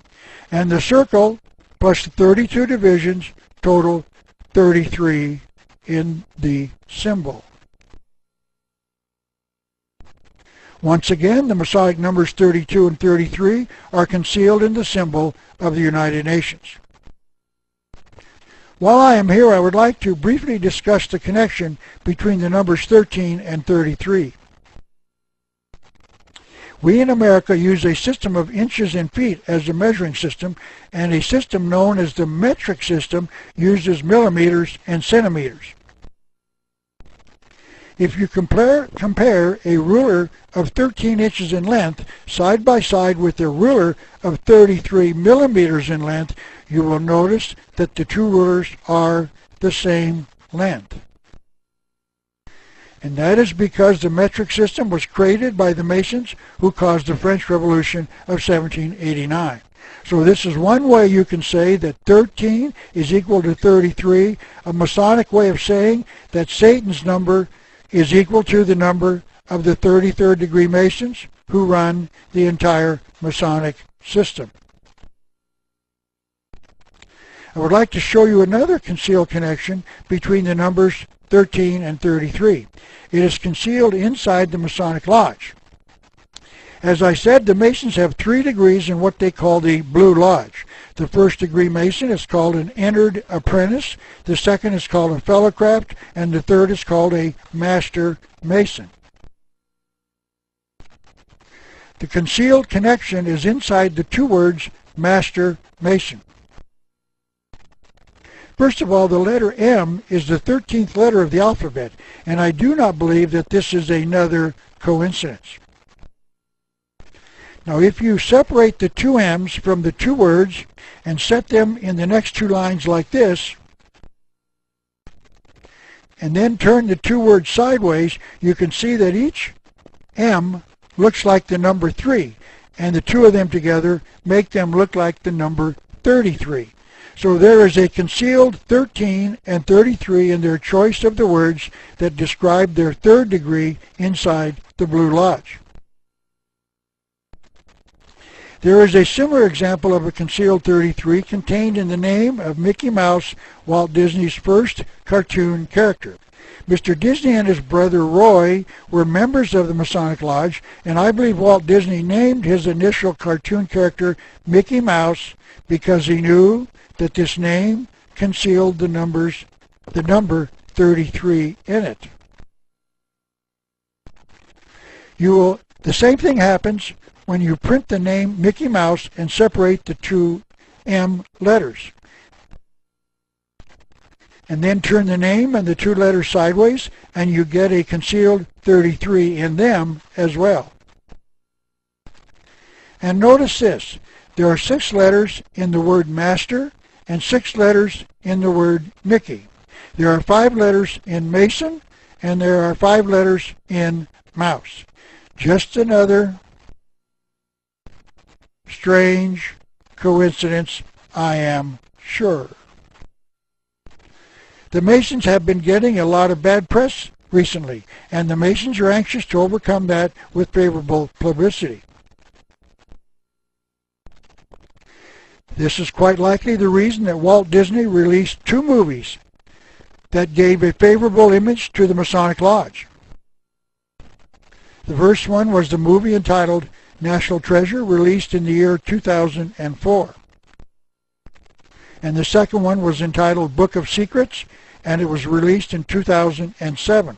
And the circle plus the 32 divisions total 33 in the symbol. Once again, the Masonic numbers 32 and 33 are concealed in the symbol of the United Nations. While I am here, I would like to briefly discuss the connection between the numbers 13 and 33. We in America use a system of inches and feet as a measuring system, and a system known as the metric system uses millimeters and centimeters. If you compare a ruler of 13 inches in length side by side with a ruler of 33 millimeters in length, you will notice that the two rulers are the same length. And that is because the metric system was created by the Masons who caused the French Revolution of 1789. So this is one way you can say that 13 is equal to 33, a Masonic way of saying that Satan's number is equal to the number of the 33rd degree Masons who run the entire Masonic system. I would like to show you another concealed connection between the numbers 13 and 33. It is concealed inside the Masonic Lodge. As I said, the Masons have 3 degrees in what they call the Blue Lodge. The first degree Mason is called an entered apprentice, the second is called a fellowcraft, and the third is called a master Mason. The concealed connection is inside the 2 words Master Mason. First of all, the letter M is the 13th letter of the alphabet, and I do not believe that this is another coincidence. Now, if you separate the 2 M's from the 2 words and set them in the next 2 lines like this, and then turn the 2 words sideways, you can see that each M looks like the number 3, and the 2 of them together make them look like the number 33. So there is a concealed 13 and 33 in their choice of the words that describe their 3rd degree inside the Blue Lodge. There is a similar example of a concealed 33 contained in the name of Mickey Mouse, Walt Disney's first cartoon character. Mr. Disney and his brother Roy were members of the Masonic Lodge, and I believe Walt Disney named his initial cartoon character Mickey Mouse because he knew that this name concealed the number 33 in it. The same thing happens when you print the name Mickey Mouse and separate the 2 M letters. And then turn the name and the 2 letters sideways, and you get a concealed 33 in them as well. And notice this, there are 6 letters in the word Master and 6 letters in the word Mickey. There are 5 letters in Mason, and there are 5 letters in Mouse. Just another strange coincidence, I am sure. The Masons have been getting a lot of bad press recently, and the Masons are anxious to overcome that with favorable publicity. This is quite likely the reason that Walt Disney released 2 movies that gave a favorable image to the Masonic Lodge. The first one was the movie entitled National Treasure, released in the year 2004. And the second one was entitled Book of Secrets, and it was released in 2007.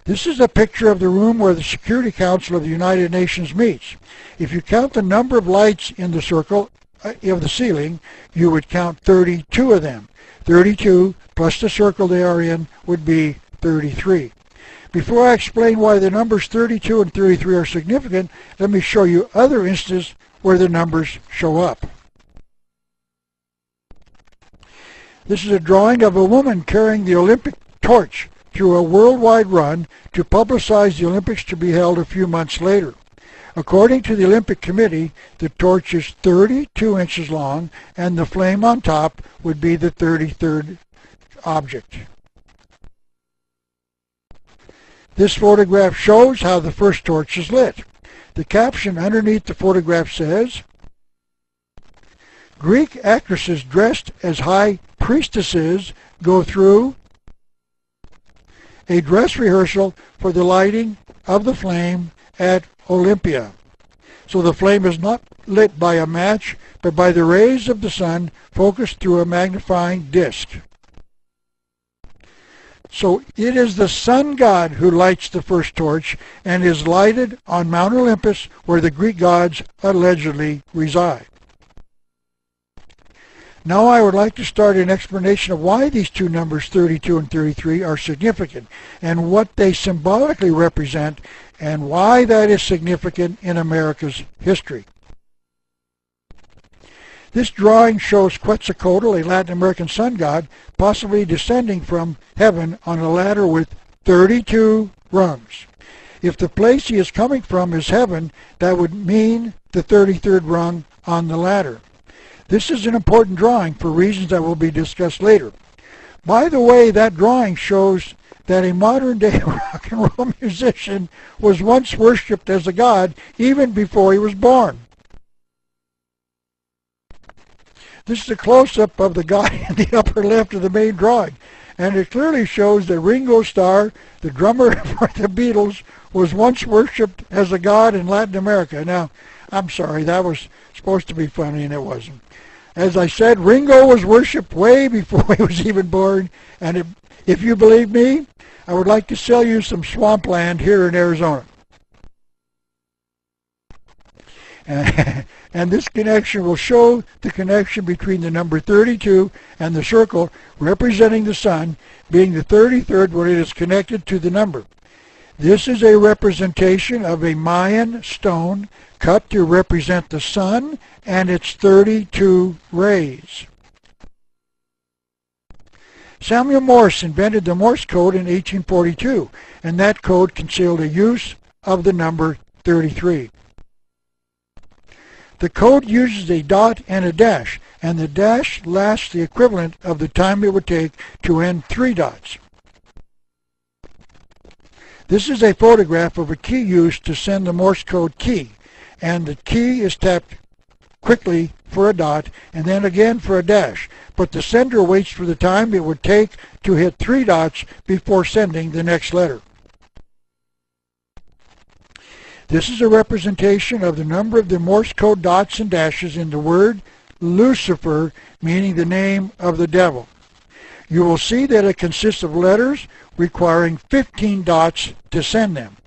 This is a picture of the room where the Security Council of the United Nations meets. If you count the number of lights in the circle of the ceiling, you would count 32 of them. 32 plus the circle they are in would be 33. Before I explain why the numbers 32 and 33 are significant, let me show you other instances where the numbers show up. This is a drawing of a woman carrying the Olympic torch through a worldwide run to publicize the Olympics to be held a few months later. According to the Olympic Committee, the torch is 32 inches long, and the flame on top would be the 33rd object. This photograph shows how the first torch is lit. The caption underneath the photograph says, Greek actresses dressed as high priestesses go through a dress rehearsal for the lighting of the flame at Olympia. So the flame is not lit by a match, but by the rays of the sun focused through a magnifying disc. So it is the sun god who lights the first torch and is lighted on Mount Olympus, where the Greek gods allegedly reside. Now I would like to start an explanation of why these two numbers 32 and 33 are significant and what they symbolically represent and why that is significant in America's history. This drawing shows Quetzalcoatl, a Latin American sun god, possibly descending from heaven on a ladder with 32 rungs. If the place he is coming from is heaven, that would mean the 33rd rung on the ladder. This is an important drawing for reasons that will be discussed later. By the way, that drawing shows that a modern-day rock and roll musician was once worshipped as a god even before he was born. This is a close-up of the guy in the upper left of the main drawing, and it clearly shows that Ringo Starr, the drummer for the Beatles, was once worshipped as a god in Latin America. Now, I'm sorry, that was supposed to be funny, and it wasn't. As I said, Ringo was worshipped way before he was even born, and if you believe me, I would like to sell you some swampland here in Arizona. And this connection will show the connection between the number 32 and the circle representing the sun being the 33rd when it is connected to the number. This is a representation of a Mayan stone cut to represent the sun and its 32 rays. Samuel Morse invented the Morse code in 1842, and that code concealed a use of the number 33. The code uses a dot and a dash, and the dash lasts the equivalent of the time it would take to end 3 dots. This is a photograph of a key used to send the Morse code key, and the key is tapped quickly for a dot and then again for a dash, but the sender waits for the time it would take to hit 3 dots before sending the next letter. This is a representation of the number of the Morse code dots and dashes in the word Lucifer, meaning the name of the devil. You will see that it consists of letters requiring 15 dots to send them,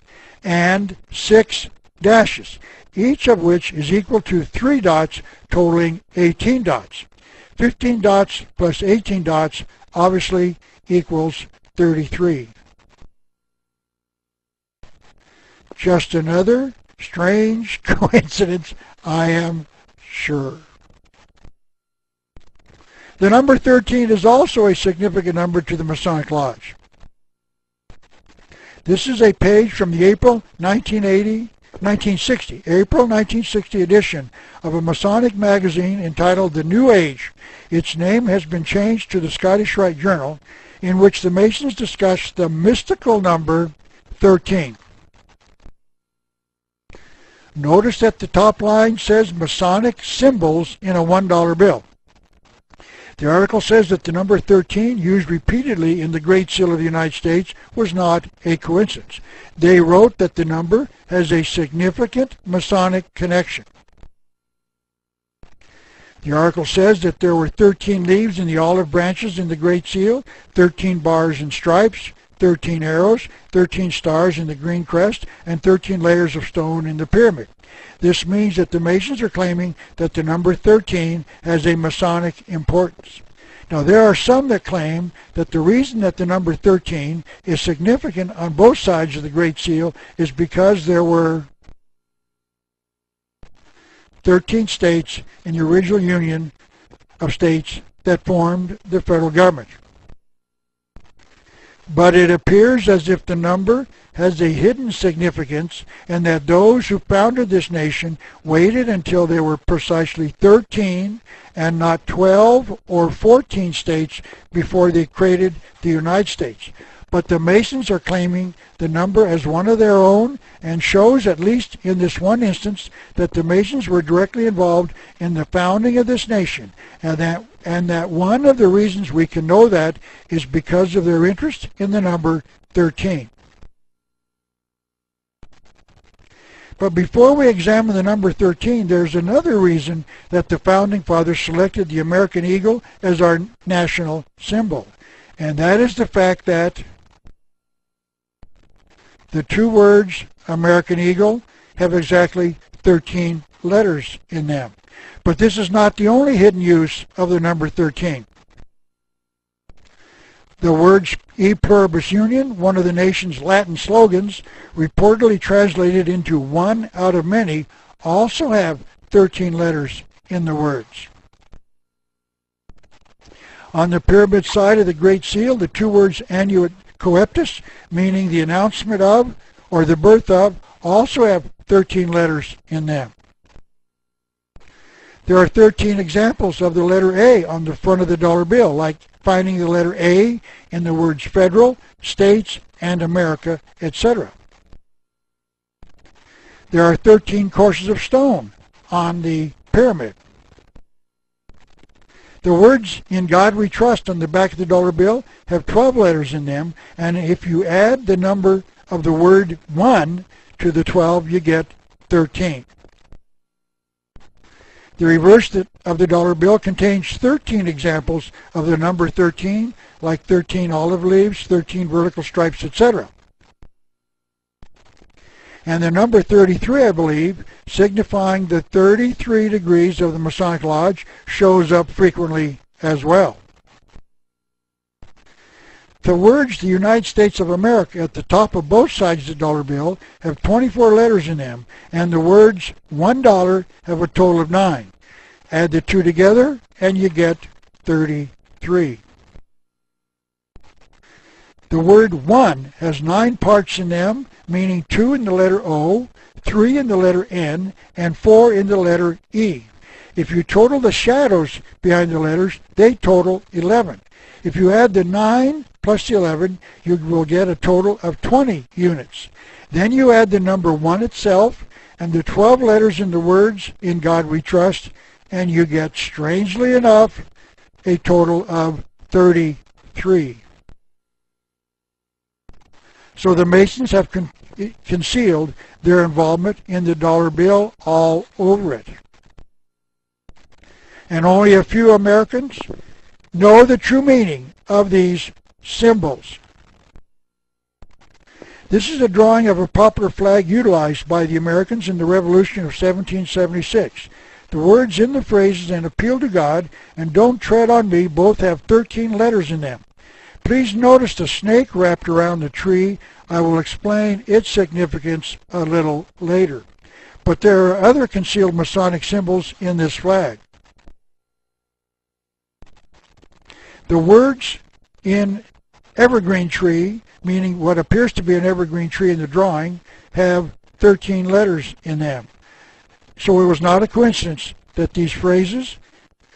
and 6 dashes, each of which is equal to 3 dots, totaling 18 dots. 15 dots plus 18 dots obviously equals 33. Just another strange coincidence, I am sure. The number 13 is also a significant number to the Masonic Lodge. This is a page from the April 1960 edition of a Masonic magazine entitled The New Age. Its name has been changed to the Scottish Rite Journal, in which the Masons discuss the mystical number 13. Notice that the top line says Masonic symbols in a $1 bill. The article says that the number 13, used repeatedly in the Great Seal of the United States, was not a coincidence. They wrote that the number has a significant Masonic connection. The article says that there were 13 leaves in the olive branches in the Great Seal, 13 bars and stripes, 13 arrows, 13 stars in the green crest, and 13 layers of stone in the pyramid. This means that the Masons are claiming that the number 13 has a Masonic importance. Now, there are some that claim that the reason that the number 13 is significant on both sides of the Great Seal is because there were 13 states in the original Union of States that formed the federal government. But it appears as if the number has a hidden significance, and that those who founded this nation waited until there were precisely 13 and not 12 or 14 states before they created the United States. But the Masons are claiming the number as one of their own, and shows, at least in this one instance, that the Masons were directly involved in the founding of this nation, and that one of the reasons we can know that is because of their interest in the number 13. But before we examine the number 13, there's another reason that the Founding Fathers selected the American eagle as our national symbol, and that is the fact that The two words American Eagle have exactly 13 letters in them. But this is not the only hidden use of the number 13. The words E Pluribus Union, one of the nation's Latin slogans, reportedly translated into one out of many, also have 13 letters in the words. On the pyramid side of the Great Seal, the two words Annuit Coeptus, meaning the announcement of or the birth of, also have 13 letters in them. There are 13 examples of the letter A on the front of the dollar bill, like finding the letter A in the words federal, states, and America, etc. There are 13 courses of stone on the pyramid. The words "In God We Trust" on the back of the dollar bill have 12 letters in them, and if you add the number of the word 1 to the 12, you get 13. The reverse of the dollar bill contains 13 examples of the number 13, like 13 olive leaves, 13 vertical stripes, etc. And the number 33, I believe, signifying the 33 degrees of the Masonic Lodge, shows up frequently as well. The words "the United States of America" at the top of both sides of the dollar bill have 24 letters in them, and the words $1 have a total of 9. Add the two together and you get 33. The word "one" has 9 parts in them, meaning 2 in the letter O, 3 in the letter N, and 4 in the letter E. If you total the shadows behind the letters, they total 11. If you add the 9 plus the 11, you will get a total of 20 units. Then you add the number 1 itself and the 12 letters in the words "In God We Trust," and you get, strangely enough, a total of 33. So the Masons have concealed their involvement in the dollar bill all over it. And only a few Americans know the true meaning of these symbols. This is a drawing of a popular flag utilized by the Americans in the Revolution of 1776. The words in the phrases "and appeal to God" and "don't tread on me" both have 13 letters in them. Please notice the snake wrapped around the tree. I will explain its significance a little later. But there are other concealed Masonic symbols in this flag. The words "in evergreen tree," meaning what appears to be an evergreen tree in the drawing, have 13 letters in them. So it was not a coincidence that these phrases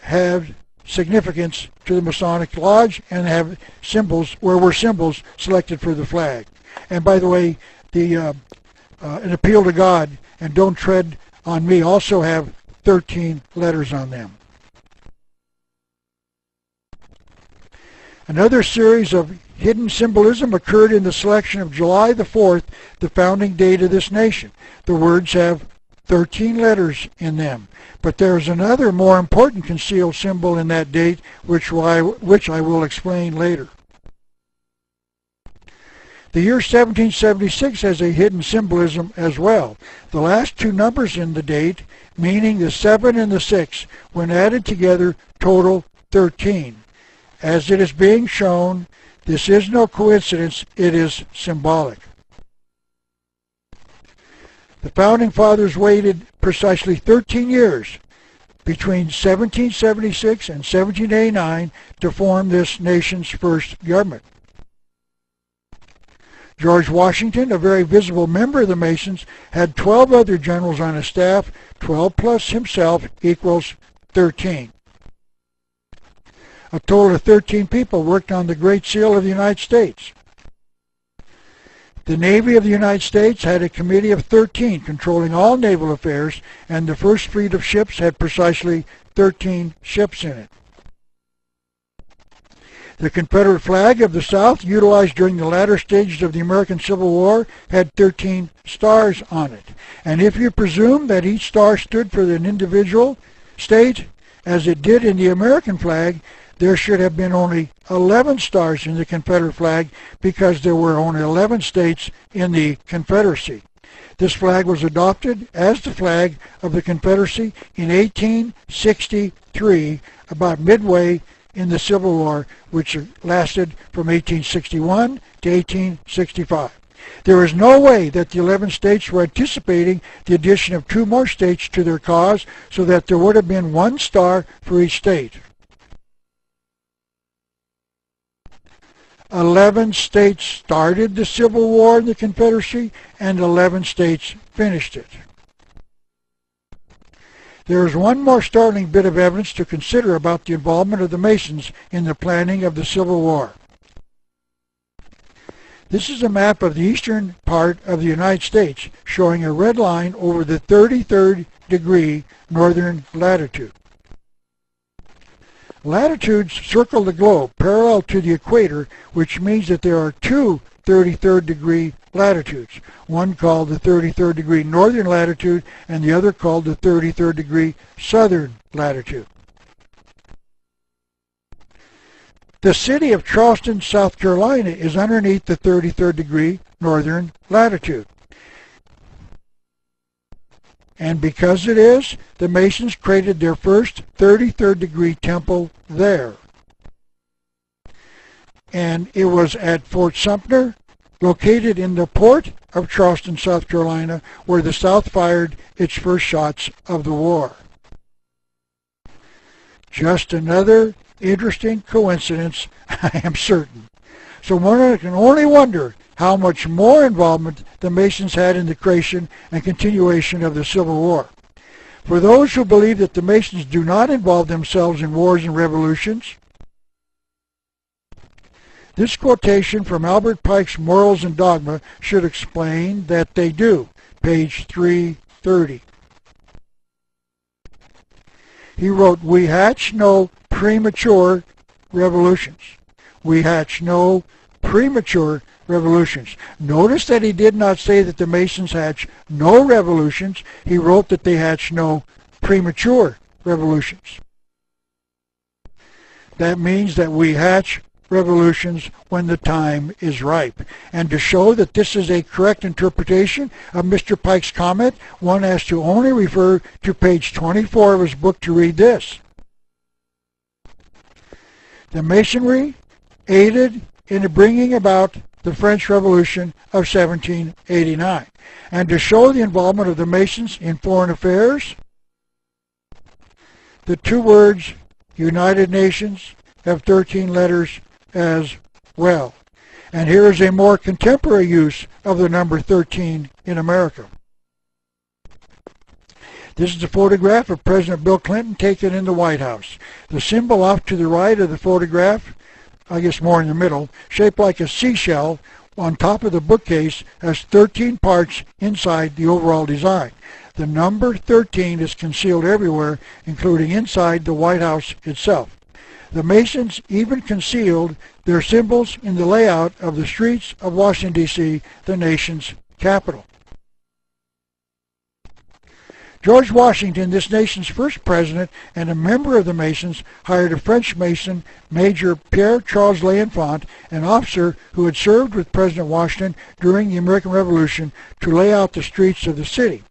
have significance to the Masonic Lodge and have symbols, or were symbols selected for the flag. And by the way, the "an appeal to God" and "don't tread on me" also have 13 letters on them. Another series of hidden symbolism occurred in the selection of July the 4th, the founding date of this nation. The words have 13 letters in them. But there is another more important concealed symbol in that date, which I will explain later. The year 1776 has a hidden symbolism as well. The last two numbers in the date, meaning the 7 and the 6, when added together, total 13. As it is being shown, this is no coincidence, it is symbolic. The Founding Fathers waited precisely 13 years between 1776 and 1789 to form this nation's first government. George Washington, a very visible member of the Masons, had 12 other generals on his staff. 12 plus himself equals 13. A total of 13 people worked on the Great Seal of the United States. The Navy of the United States had a committee of 13 controlling all naval affairs, and the first fleet of ships had precisely 13 ships in it. The Confederate flag of the South, utilized during the latter stages of the American Civil War, had 13 stars on it. And if you presume that each star stood for an individual state, as it did in the American flag, there should have been only 11 stars in the Confederate flag because there were only 11 states in the Confederacy. This flag was adopted as the flag of the Confederacy in 1863, about midway in the Civil War, which lasted from 1861 to 1865. There is no way that the 11 states were anticipating the addition of 2 more states to their cause, so that there would have been 1 star for each state. 11 states started the Civil War in the Confederacy, and 11 states finished it. There is one more startling bit of evidence to consider about the involvement of the Masons in the planning of the Civil War. This is a map of the eastern part of the United States, showing a red line over the 33rd degree northern latitude. Latitudes circle the globe parallel to the equator, which means that there are 2 33rd degree latitudes, one called the 33rd degree northern latitude and the other called the 33rd degree southern latitude. The city of Charleston, South Carolina is underneath the 33rd degree northern latitude. And because it is, the Masons created their first 33rd degree temple there. And it was at Fort Sumter, located in the port of Charleston, South Carolina, where the South fired its first shots of the war. Just another interesting coincidence, I am certain. So one can only wonder how much more involvement the Masons had in the creation and continuation of the Civil War. For those who believe that the Masons do not involve themselves in wars and revolutions, this quotation from Albert Pike's Morals and Dogma should explain that they do, page 330. He wrote, "We hatch no premature revolutions. We hatch no premature revolutions." Notice that he did not say that the Masons hatch no revolutions. He wrote that they hatch no premature revolutions. That means that we hatch revolutions when the time is ripe. And to show that this is a correct interpretation of Mr. Pike's comment, one has to only refer to page 24 of his book to read this. The Masonry aided in bringing about the French Revolution of 1789. And to show the involvement of the Masons in foreign affairs, the 2 words United Nations have 13 letters as well. And here is a more contemporary use of the number 13 in America. This is a photograph of President Bill Clinton taken in the White House. The symbol off to the right of the photograph, I guess more in the middle, shaped like a seashell on top of the bookcase, has 13 parts inside the overall design. The number 13 is concealed everywhere, including inside the White House itself. The Masons even concealed their symbols in the layout of the streets of Washington, D.C., the nation's capital. George Washington, this nation's first president and a member of the Masons, hired a French Mason, Major Pierre Charles L'Enfant, an officer who had served with President Washington during the American Revolution, to lay out the streets of the city.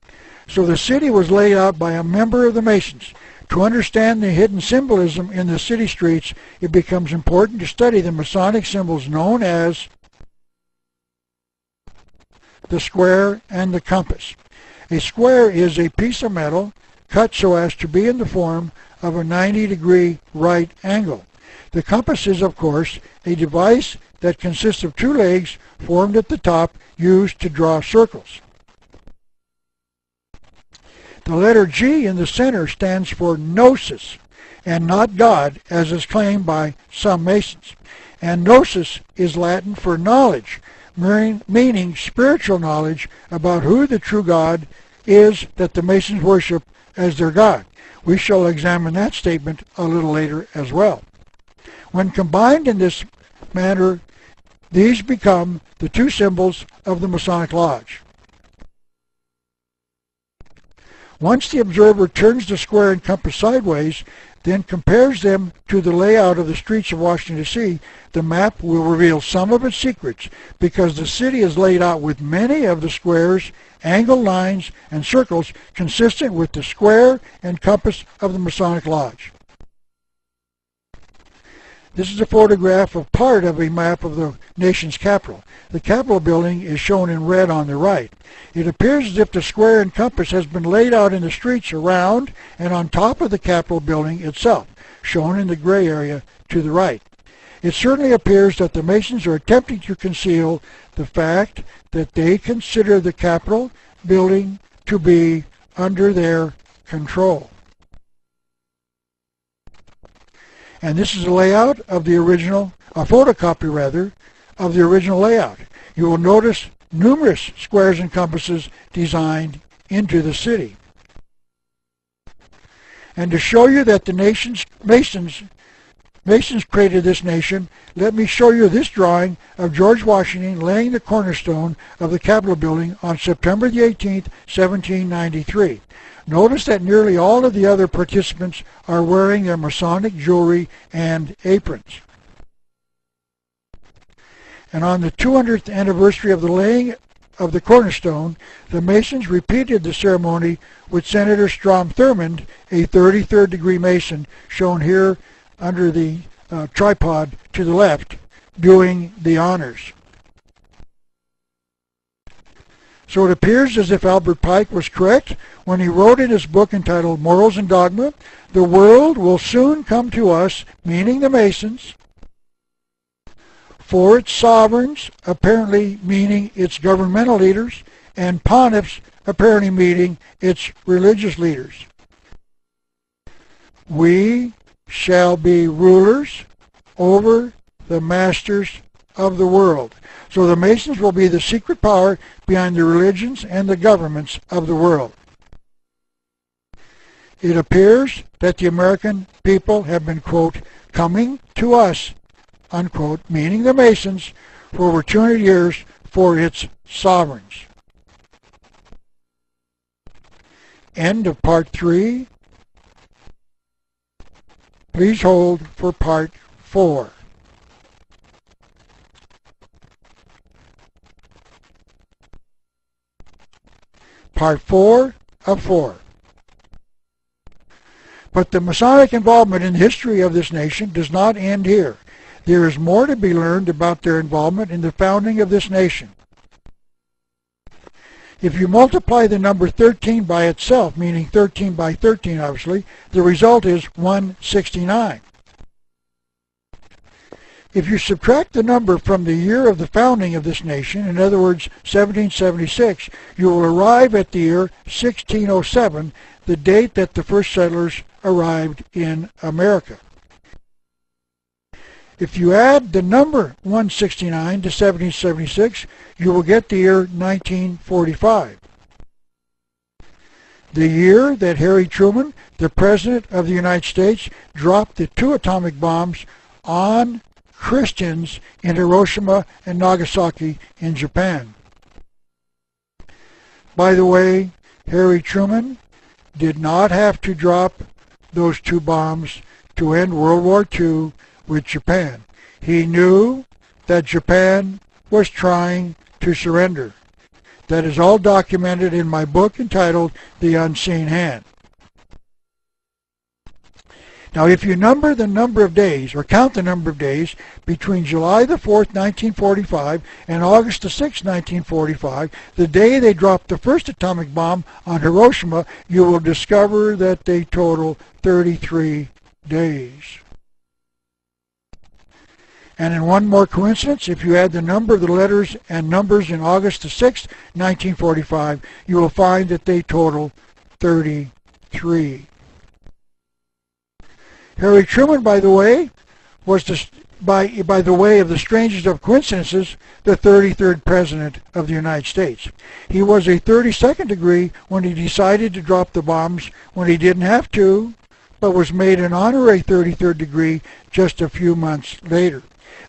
So the city was laid out by a member of the Masons. To understand the hidden symbolism in the city streets, it becomes important to study the Masonic symbols known as the square and the compass. A square is a piece of metal cut so as to be in the form of a 90-degree right angle. The compass is, of course, a device that consists of 2 legs formed at the top used to draw circles. The letter G in the center stands for Gnosis, and not God, as is claimed by some Masons. And Gnosis is Latin for knowledge, meaning spiritual knowledge about who the true God is that the Masons worship as their God. We shall examine that statement a little later as well. When combined in this manner, these become the 2 symbols of the Masonic Lodge. Once the observer turns the square and compass sideways, then compares them to the layout of the streets of Washington, D.C., the map will reveal some of its secrets, because the city is laid out with many of the squares, angled lines, and circles consistent with the square and compass of the Masonic Lodge. This is a photograph of part of a map of the nation's capital. The Capitol building is shown in red on the right. It appears as if the square and compass has been laid out in the streets around and on top of the Capitol building itself, shown in the gray area to the right. It certainly appears that the Masons are attempting to conceal the fact that they consider the Capitol building to be under their control. And this is a layout of the original, a photocopy rather, of the original layout. You will notice numerous squares and compasses designed into the city. And to show you that the Masons created this nation, let me show you this drawing of George Washington laying the cornerstone of the Capitol building on September the 18th, 1793. Notice that nearly all of the other participants are wearing their Masonic jewelry and aprons. And on the 200th anniversary of the laying of the cornerstone, the Masons repeated the ceremony with Senator Strom Thurmond, a 33rd degree Mason, shown here under the tripod to the left, doing the honors. So it appears as if Albert Pike was correct when he wrote in his book entitled Morals and Dogma, "The world will soon come to us," meaning the Masons, "for its sovereigns," apparently meaning its governmental leaders, and pontiffs, apparently meaning its religious leaders. "We shall be rulers over the masters of the world." So the Masons will be the secret power behind the religions and the governments of the world. It appears that the American people have been, quote, "coming to us," unquote, meaning the Masons, for over 200 years for its sovereigns. End of part 3. Please hold for part 4. Part 4 of 4. But the Masonic involvement in the history of this nation does not end here. There is more to be learned about their involvement in the founding of this nation. If you multiply the number 13 by itself, meaning 13 by 13 obviously, the result is 169. If you subtract the number from the year of the founding of this nation, in other words 1776, you will arrive at the year 1607, the date that the first settlers arrived in America. If you add the number 169 to 1776, you will get the year 1945. The year that Harry Truman, the President of the United States, dropped the 2 atomic bombs on Christians in Hiroshima and Nagasaki in Japan. By the way, Harry Truman did not have to drop those 2 bombs to end World War II with Japan. He knew that Japan was trying to surrender. That is all documented in my book entitled The Unseen Hand. Now, if you number the number of days, or count the number of days, between July the 4th, 1945, and August the 6th, 1945, the day they dropped the first atomic bomb on Hiroshima, you will discover that they total 33 days. And in one more coincidence, if you add the number of the letters and numbers in August the 6th, 1945, you will find that they total 33. Harry Truman, by the way, was by the way of the strangest of coincidences, the 33rd President of the United States. He was a 32nd degree when he decided to drop the bombs when he didn't have to, but was made an honorary 33rd degree just a few months later.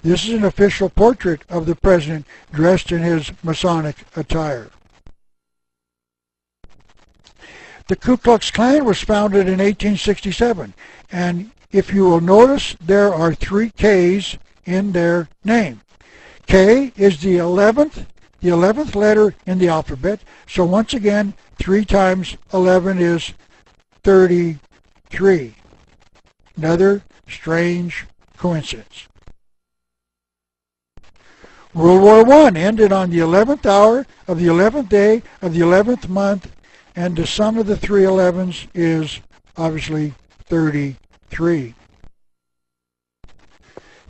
This is an official portrait of the President dressed in his Masonic attire. The Ku Klux Klan was founded in 1867, and if you will notice, there are 3 K's in their name. K is the 11th letter in the alphabet, so once again, 3 times 11 is 33. Another strange coincidence. World War I ended on the 11th hour of the 11th day of the 11th month, and the sum of the 3 11s is obviously 33.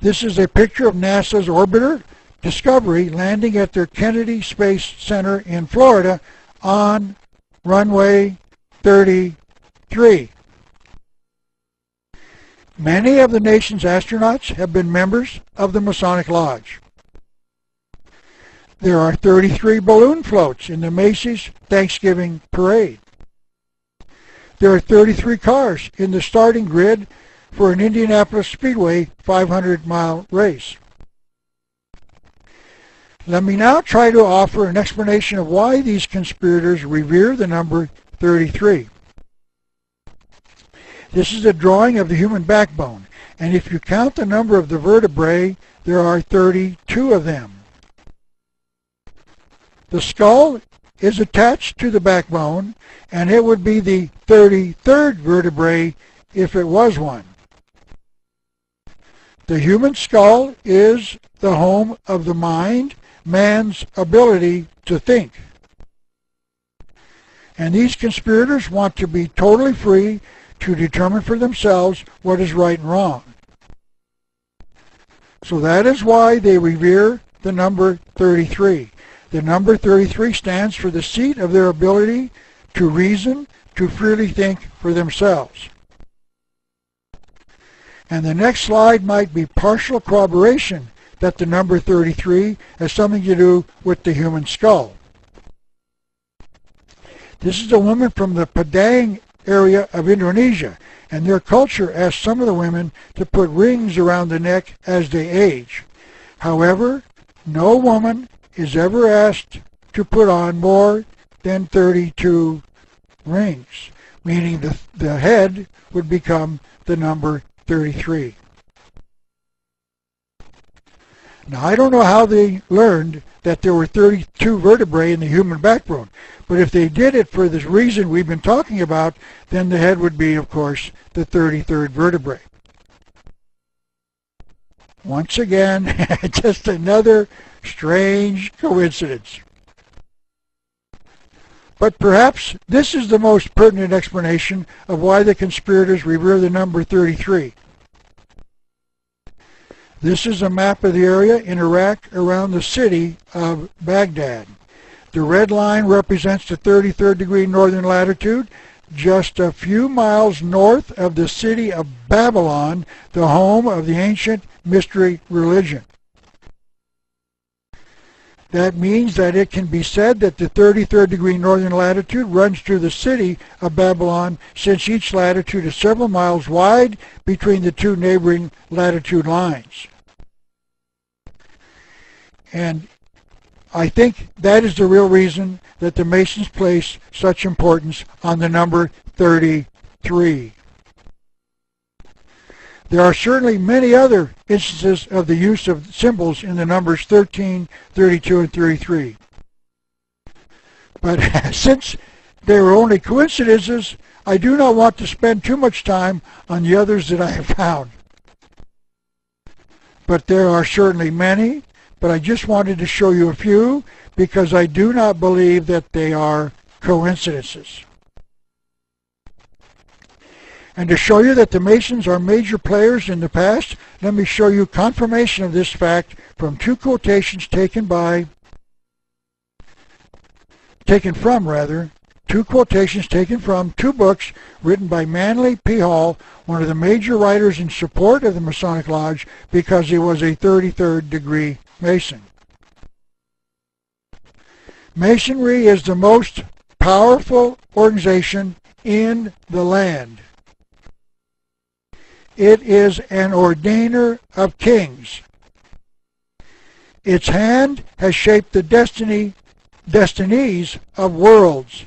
This is a picture of NASA's orbiter Discovery landing at their Kennedy Space Center in Florida on runway 33. Many of the nation's astronauts have been members of the Masonic Lodge. There are 33 balloon floats in the Macy's Thanksgiving Parade. There are 33 cars in the starting grid for an Indianapolis Speedway 500-mile race. Let me now try to offer an explanation of why these conspirators revere the number 33. This is a drawing of the human backbone, and if you count the number of the vertebrae, there are 32 of them. The skull is attached to the backbone, and it would be the 33rd vertebrae if it was one. The human skull is the home of the mind, man's ability to think. And these conspirators want to be totally free to determine for themselves what is right and wrong. So that is why they revere the number 33. The number 33 stands for the seat of their ability to reason, to freely think for themselves. And the next slide might be partial corroboration that the number 33 has something to do with the human skull. This is a woman from the Padang area of Indonesia, and their culture asks some of the women to put rings around the neck as they age. However, no woman is ever asked to put on more than 32 rings, meaning the head would become the number 33. Now, I don't know how they learned that there were 32 vertebrae in the human backbone, but if they did it for this reason we've been talking about, then the head would be, of course, the 33rd vertebrae. Once again, just another strange coincidence. But perhaps this is the most pertinent explanation of why the conspirators revere the number 33. This is a map of the area in Iraq around the city of Baghdad. The red line represents the 33rd degree northern latitude, just a few miles north of the city of Babylon, the home of the ancient mystery religion. That means that it can be said that the 33rd degree northern latitude runs through the city of Babylon, since each latitude is several miles wide between the 2 neighboring latitude lines. And I think that is the real reason that the Masons place such importance on the number 33. There are certainly many other instances of the use of symbols in the numbers 13, 32, and 33. But since they were only coincidences, I do not want to spend too much time on the others that I have found. But there are certainly many, but I just wanted to show you a few because I do not believe that they are coincidences. And to show you that the Masons are major players in the past, let me show you confirmation of this fact from 2 quotations taken from 2 books written by Manly P. Hall, one of the major writers in support of the Masonic Lodge because he was a 33rd degree Mason. Masonry is the most powerful organization in the land. It is an ordainer of kings. Its hand has shaped the destinies of worlds.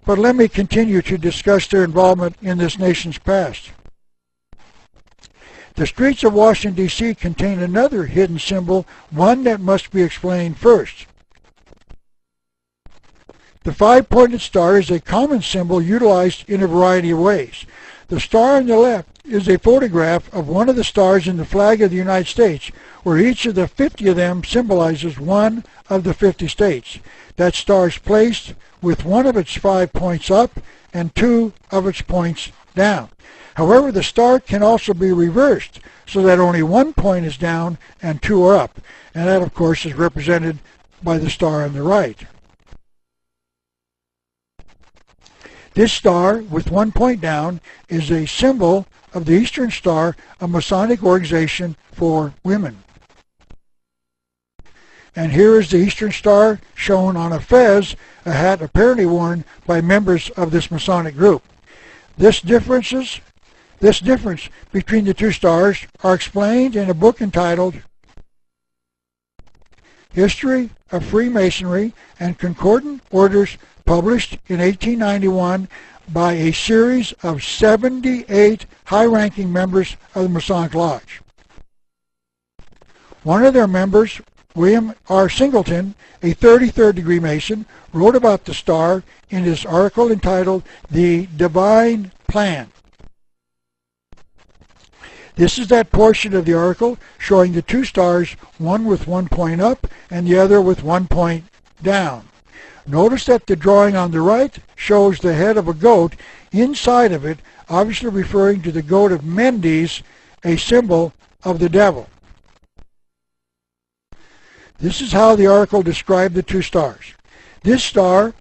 But let me continue to discuss their involvement in this nation's past. The streets of Washington, D.C. contain another hidden symbol, one that must be explained first. The five-pointed star is a common symbol utilized in a variety of ways. The star on the left is a photograph of one of the stars in the flag of the United States, where each of the 50 of them symbolizes one of the 50 states. That star is placed with one of its 5 points up and 2 of its points down. However, the star can also be reversed so that only 1 point is down and 2 are up. And that, of course, is represented by the star on the right. This star, with 1 point down, is a symbol of the Eastern Star, a Masonic organization for women. And here is the Eastern Star shown on a fez, a hat apparently worn by members of this Masonic group. This difference between the two stars are explained in a book entitled History of Freemasonry and Concordant Orders, published in 1891 by a series of 78 high-ranking members of the Masonic Lodge. One of their members, William R. Singleton, a 33rd degree Mason, wrote about the star in his article entitled The Divine Plan. This is that portion of the article showing the two stars, one with 1 point up and the other with 1 point down. Notice that the drawing on the right shows the head of a goat inside of it, obviously referring to the goat of Mendes, a symbol of the devil. This is how the article described the two stars. This star,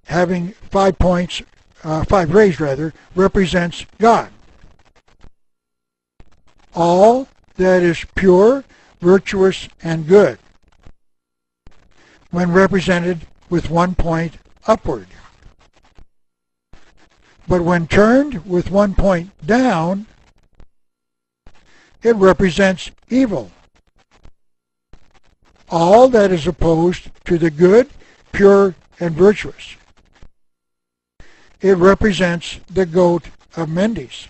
having 5 points, 5 rays rather, represents God. All that is pure, virtuous, and good, when represented with 1 point upward. But when turned with 1 point down, it represents evil. All that is opposed to the good, pure, and virtuous. It represents the goat of Mendes.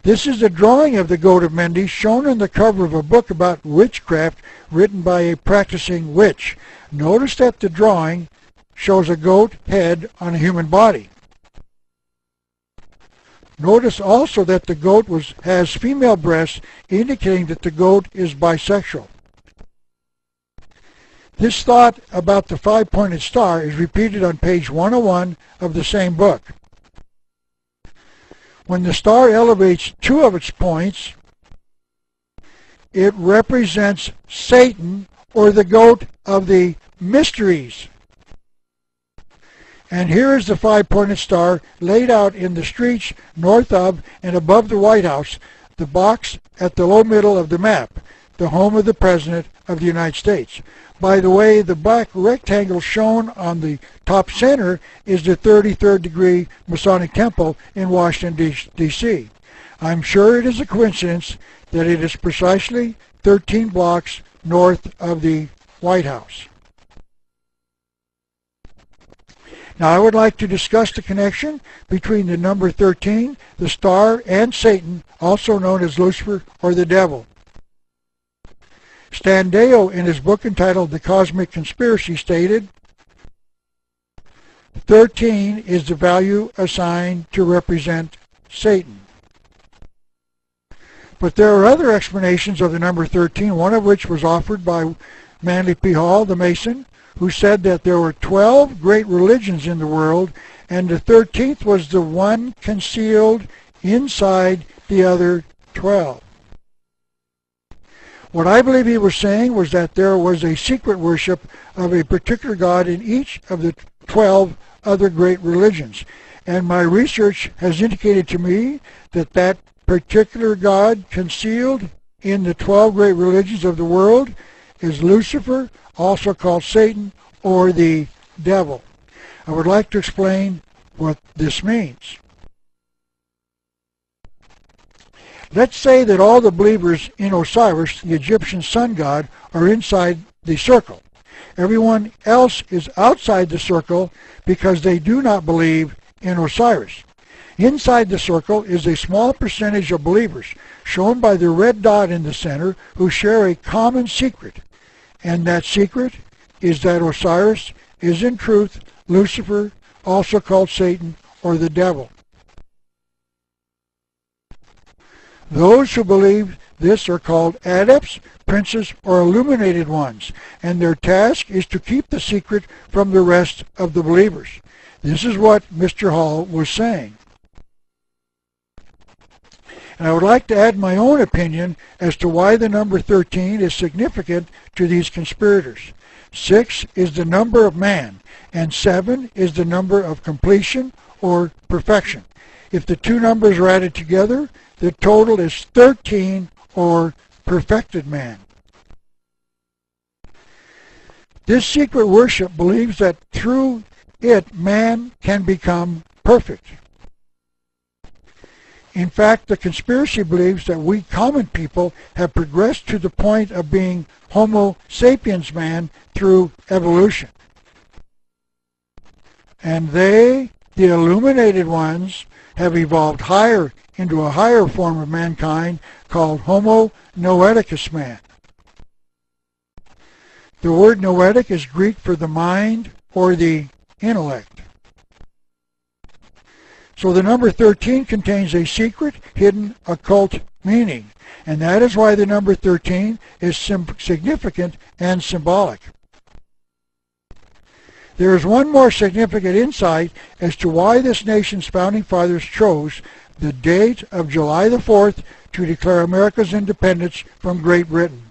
This is a drawing of the goat of Mendes shown on the cover of a book about witchcraft written by a practicing witch. Notice that the drawing shows a goat head on a human body. Notice also that the goat has female breasts, indicating that the goat is bisexual. This thought about the five-pointed star is repeated on page 101 of the same book. When the star elevates 2 of its points, it represents Satan, or the goat of the mysteries. And here is the five-pointed star laid out in the streets north of and above the White House, the box at the low middle of the map, the home of the President of the United States. By the way, the black rectangle shown on the top center is the 33rd degree Masonic Temple in Washington, D.C. I'm sure it is a coincidence that it is precisely 13 blocks north of the White House. Now, I would like to discuss the connection between the number 13, the star, and Satan, also known as Lucifer or the devil. Standeo, in his book entitled The Cosmic Conspiracy, stated, 13 is the value assigned to represent Satan. But there are other explanations of the number 13, one of which was offered by Manly P. Hall, the Mason, who said that there were 12 great religions in the world, and the 13th was the one concealed inside the other 12. What I believe he was saying was that there was a secret worship of a particular god in each of the 12 other great religions. And my research has indicated to me that that particular god concealed in the 12 great religions of the world is Lucifer, also called Satan, or the devil. I would like to explain what this means. Let's say that all the believers in Osiris, the Egyptian sun god, are inside the circle. Everyone else is outside the circle because they do not believe in Osiris. Inside the circle is a small percentage of believers, shown by the red dot in the center, who share a common secret. And that secret is that Osiris is in truth Lucifer, also called Satan or the devil. Those who believe this are called adepts, princes, or illuminated ones, and their task is to keep the secret from the rest of the believers. This is what Mr. Hall was saying. And I would like to add my own opinion as to why the number 13 is significant to these conspirators. 6 is the number of man, and 7 is the number of completion or perfection. If the two numbers are added together, the total is 13, or perfected man. This secret worship believes that through it man can become perfect. In fact, the conspiracy believes that we common people have progressed to the point of being Homo sapiens man through evolution. And they, the illuminated ones, have evolved higher into a higher form of mankind called Homo noeticus man. The word noetic is Greek for the mind or the intellect. So the number 13 contains a secret, hidden, occult meaning, and that is why the number 13 is significant and symbolic. There is one more significant insight as to why this nation's founding fathers chose the date of July the 4th to declare America's independence from Great Britain.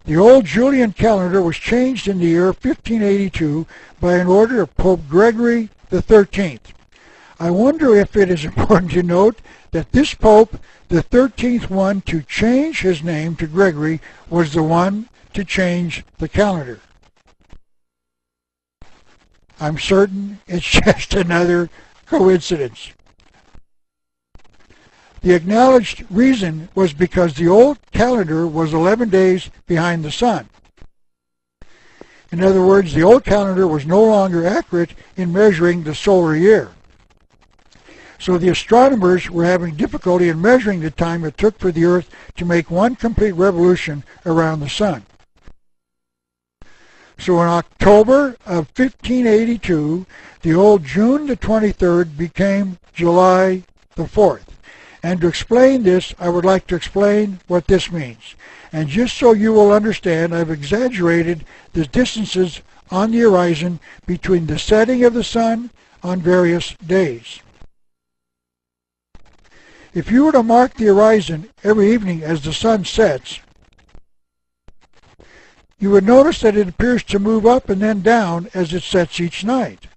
The old Julian calendar was changed in the year 1582 by an order of Pope Gregory the 13th. I wonder if it is important to note that this Pope, the 13th one to change his name to Gregory, was the one to change the calendar. I'm certain it's just another coincidence. The acknowledged reason was because the old calendar was 11 days behind the sun. In other words, the old calendar was no longer accurate in measuring the solar year. So the astronomers were having difficulty in measuring the time it took for the Earth to make one complete revolution around the sun. So in October of 1582, the old June the 23rd became July the 4th. And to explain this, I would like to explain what this means. And just so you will understand, I've exaggerated the distances on the horizon between the setting of the sun on various days. If you were to mark the horizon every evening as the sun sets, you would notice that it appears to move up and then down as it sets each night.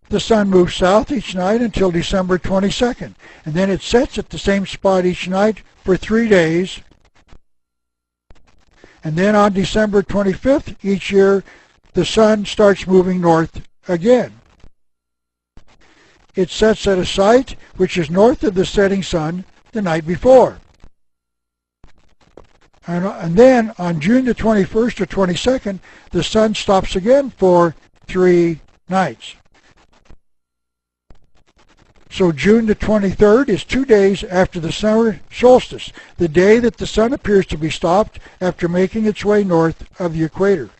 The sun moves south each night until December 22nd, and then it sets at the same spot each night for 3 days. And then on December 25th each year, the sun starts moving north again. It sets at a site which is north of the setting sun the night before. And then on June the 21st or 22nd, the sun stops again for 3 nights. So June the 23rd is 2 days after the summer solstice, the day that the sun appears to be stopped after making its way north of the equator.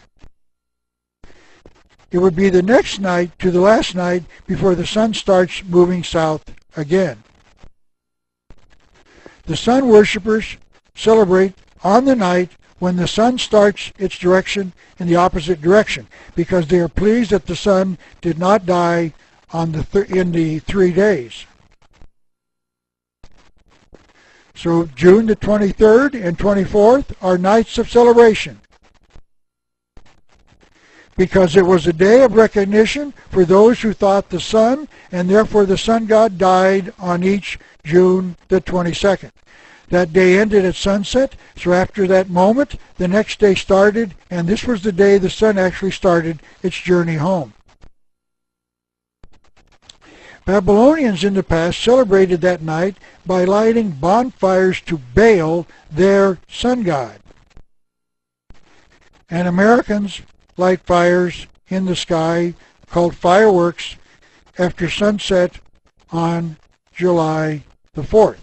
It would be the next night to the last night before the sun starts moving south again. The sun worshippers celebrate on the night when the sun starts its direction in the opposite direction, because they are pleased that the sun did not die on in the 3 days. So June the 23rd and 24th are nights of celebration, because it was a day of recognition for those who thought the sun and therefore the sun god died on each June the 22nd. That day ended at sunset, so after that moment, the next day started, and this was the day the sun actually started its journey home. Babylonians in the past celebrated that night by lighting bonfires to Baal, their sun god. and Americans light fires in the sky called fireworks after sunset on July the 4th.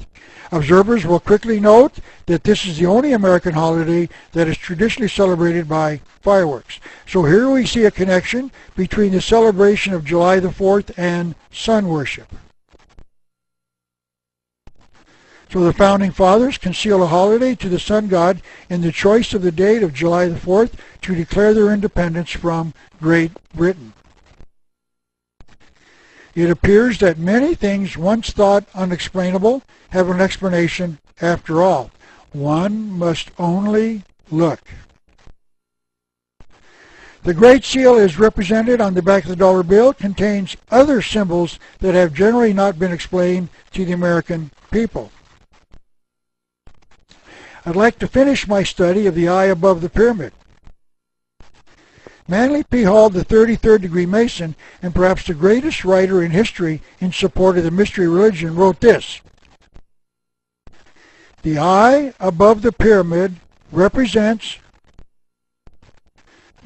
Observers will quickly note that this is the only American holiday that is traditionally celebrated by fireworks. So here we see a connection between the celebration of July the 4th and sun worship. So the Founding Fathers concealed a holiday to the sun god in the choice of the date of July the 4th to declare their independence from Great Britain. It appears that many things once thought unexplainable have an explanation after all. One must only look. The Great Seal is represented on the back of the dollar bill, contains other symbols that have generally not been explained to the American people. I'd like to finish my study of the eye above the pyramid. Manly P. Hall, the 33rd degree Mason, and perhaps the greatest writer in history in support of the mystery religion, wrote this: "The eye above the pyramid represents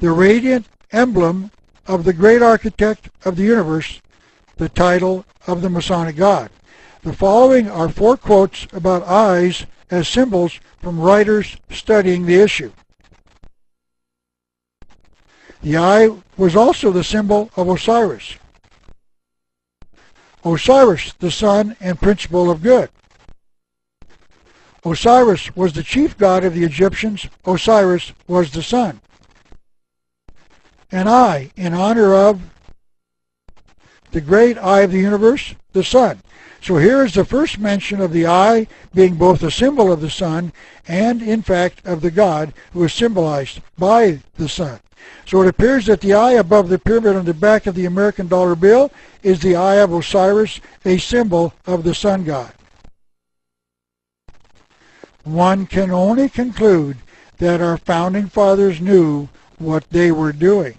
the radiant emblem of the great architect of the universe, the title of the Masonic God." The following are 4 quotes about eyes as symbols from writers studying the issue. The eye was also the symbol of Osiris. Osiris, the sun and principle of good. Osiris was the chief god of the Egyptians. Osiris was the sun. An eye in honor of the great eye of the universe, the sun. So here is the first mention of the eye being both a symbol of the sun and, in fact, of the god who is symbolized by the sun. So it appears that the eye above the pyramid on the back of the American dollar bill is the eye of Osiris, a symbol of the sun god. One can only conclude that our founding fathers knew what they were doing.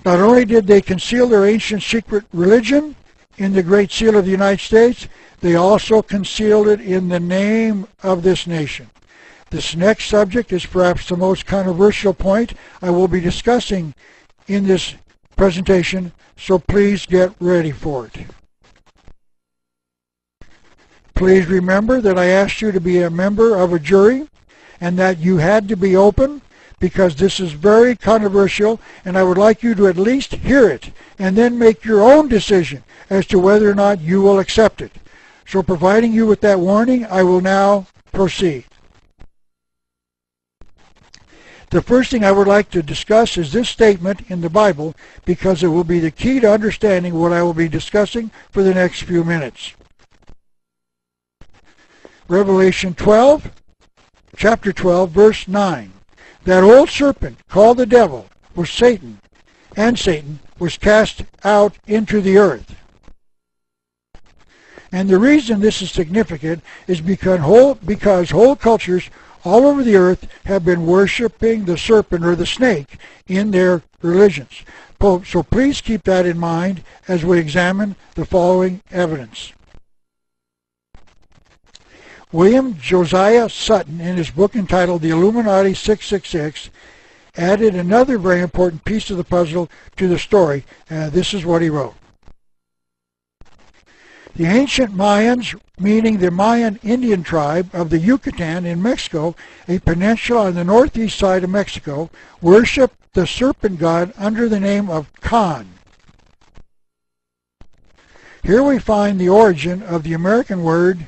Not only did they conceal their ancient secret religion in the Great Seal of the United States, they also concealed it in the name of this nation. This next subject is perhaps the most controversial point I will be discussing in this presentation, so please get ready for it. Please remember that I asked you to be a member of a jury and that you had to be open, because this is very controversial and I would like you to at least hear it and then make your own decision as to whether or not you will accept it. So providing you with that warning, I will now proceed. The first thing I would like to discuss is this statement in the Bible, because it will be the key to understanding what I will be discussing for the next few minutes. Revelation 12, chapter 12, verse 9. That old serpent called the devil was Satan, and Satan was cast out into the earth. And the reason this is significant is because whole cultures all over the earth have been worshiping the serpent or the snake in their religions. So please keep that in mind as we examine the following evidence. William Josiah Sutton, in his book entitled The Illuminati 666, added another very important piece of the puzzle to the story. This is what he wrote. The ancient Mayans, meaning the Mayan Indian tribe of the Yucatan in Mexico, a peninsula on the northeast side of Mexico, worshipped the serpent god under the name of Kan. Here we find the origin of the American word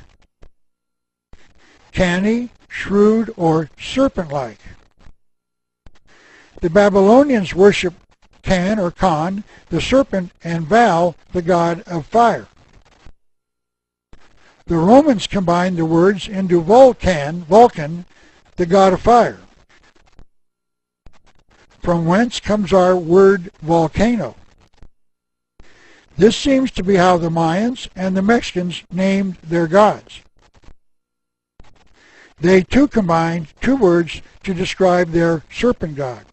canny, shrewd, or serpent-like. The Babylonians worshipped Kan or Kan, the serpent, and Val, the god of fire. The Romans combined the words into Vulcan, the god of fire, from whence comes our word volcano. This seems to be how the Mayans and the Mexicans named their gods. They too combined 2 words to describe their serpent god.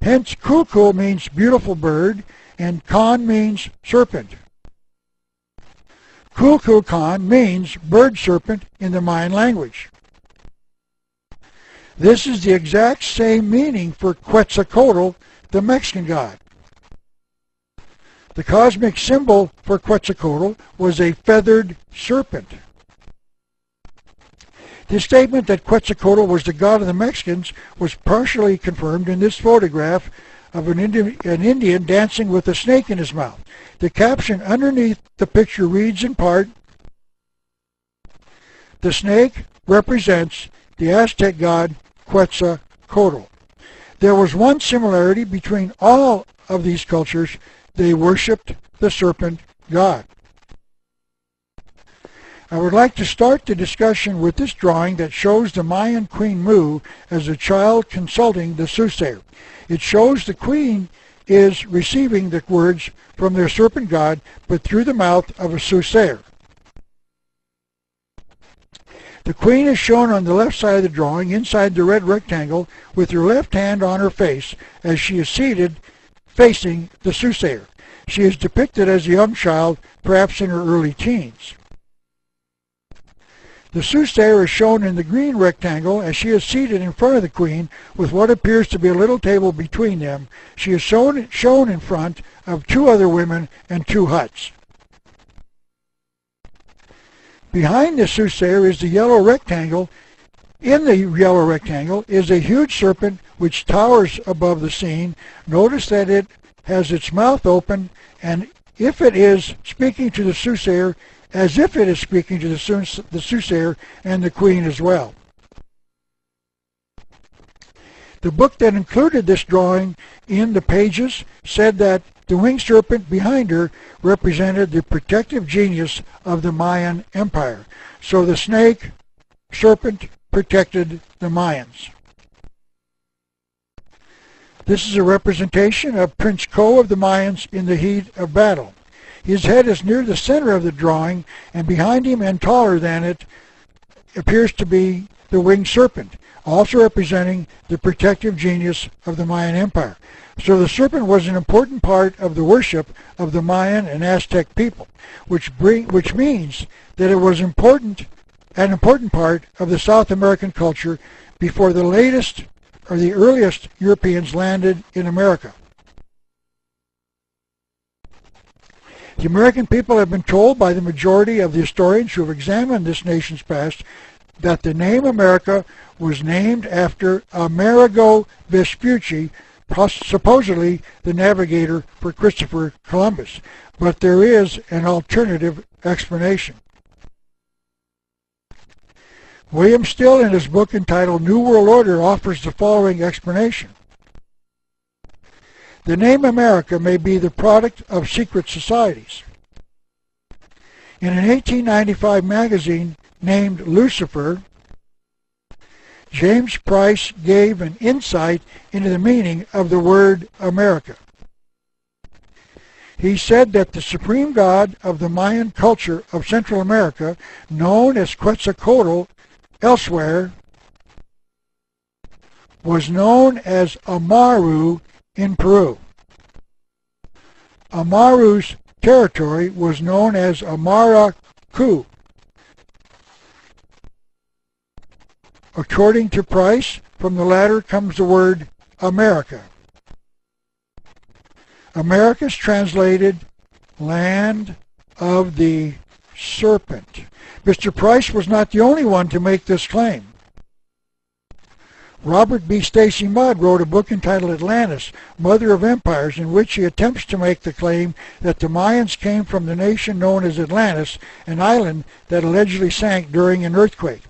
Hence, Kulkul means beautiful bird, and Kan means serpent. Kulkulkan means bird serpent in the Mayan language. This is the exact same meaning for Quetzalcoatl, the Mexican god. The cosmic symbol for Quetzalcoatl was a feathered serpent. The statement that Quetzalcoatl was the god of the Mexicans was partially confirmed in this photograph of an Indian dancing with a snake in his mouth. The caption underneath the picture reads in part, "The snake represents the Aztec god Quetzalcoatl." There was one similarity between all of these cultures. They worshipped the serpent god. I would like to start the discussion with this drawing that shows the Mayan Queen Mu as a child consulting the soothsayer. It shows the queen is receiving the words from their serpent god, but through the mouth of a soothsayer. The queen is shown on the left side of the drawing inside the red rectangle with her left hand on her face as she is seated facing the soothsayer. She is depicted as a young child, perhaps in her early teens. The soothsayer is shown in the green rectangle as she is seated in front of the queen with what appears to be a little table between them. She is shown in front of two other women and two huts. Behind the soothsayer is the yellow rectangle. In the yellow rectangle is a huge serpent which towers above the scene. Notice that it has its mouth open, and if it is speaking to the soothsayer, as if it is speaking to the soothsayer and the queen as well. The book that included this drawing in the pages said that the winged serpent behind her represented the protective genius of the Mayan Empire. So the snake serpent protected the Mayans. This is a representation of Prince Ko of the Mayans in the heat of battle. His head is near the center of the drawing, and behind him and taller than it appears to be the winged serpent, also representing the protective genius of the Mayan Empire. So the serpent was an important part of the worship of the Mayan and Aztec people, which means that it was an important part of the South American culture before the latest or the earliest Europeans landed in America. The American people have been told by the majority of the historians who have examined this nation's past that the name America was named after Amerigo Vespucci, supposedly the navigator for Christopher Columbus. But there is an alternative explanation. William Still, in his book entitled New World Order, offers the following explanation. The name America may be the product of secret societies. In an 1895 magazine named Lucifer, James Price gave an insight into the meaning of the word America. He said that the supreme god of the Mayan culture of Central America, known as Quetzalcoatl elsewhere, was known as Amaru in Peru. Amaru's territory was known as Amaracu. According to Price, from the latter comes the word America. America is translated land of the serpent. Mr. Price was not the only one to make this claim. Robert B. Stacy Mudd wrote a book entitled Atlantis, Mother of Empires, in which he attempts to make the claim that the Mayans came from the nation known as Atlantis, an island that allegedly sank during an earthquake.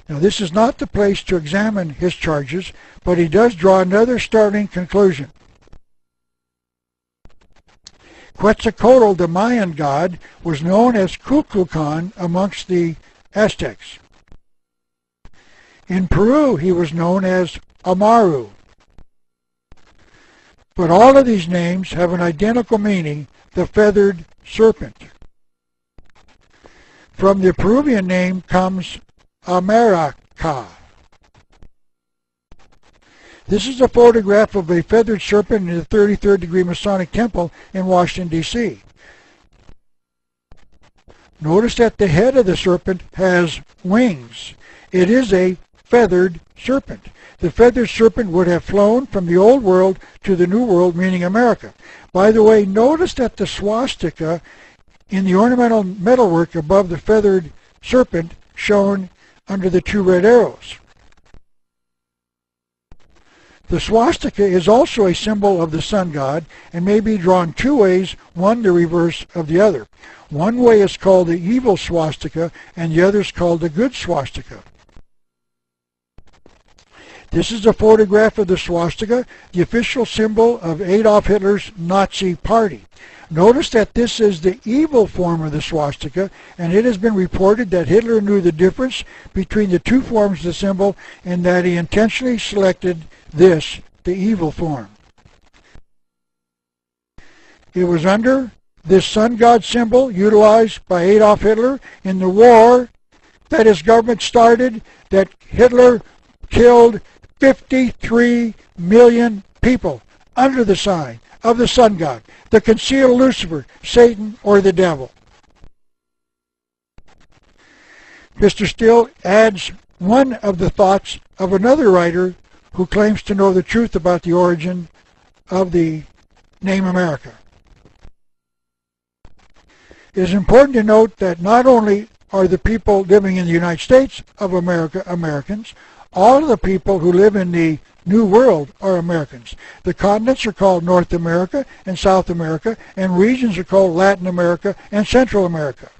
Now, this is not the place to examine his charges, but he does draw another startling conclusion. Quetzalcoatl, the Mayan god, was known as Kukulkan amongst the Aztecs. In Peru, he was known as Amaru. But all of these names have an identical meaning, the feathered serpent. From the Peruvian name comes America. This is a photograph of a feathered serpent in the 33rd degree Masonic Temple in Washington, D.C. Notice that the head of the serpent has wings. It is a feathered serpent. The feathered serpent would have flown from the old world to the new world, meaning America. By the way, notice that the swastika in the ornamental metalwork above the feathered serpent shown under the two red arrows. The swastika is also a symbol of the sun god and may be drawn two ways, one the reverse of the other. One way is called the evil swastika and the other is called the good swastika. This is a photograph of the swastika, the official symbol of Adolf Hitler's Nazi party. Notice that this is the evil form of the swastika, and it has been reported that Hitler knew the difference between the two forms of the symbol and that he intentionally selected this, the evil form. It was under this sun god symbol utilized by Adolf Hitler in the war that his government started that Hitler killed 53 million people under the sign of the sun god, the concealed Lucifer, Satan, or the devil. Mr. Still adds one of the thoughts of another writer who claims to know the truth about the origin of the name America. It is important to note that not only are the people living in the United States of America Americans, all of the people who live in the New World are Americans. The continents are called North America and South America, and regions are called Latin America and Central America.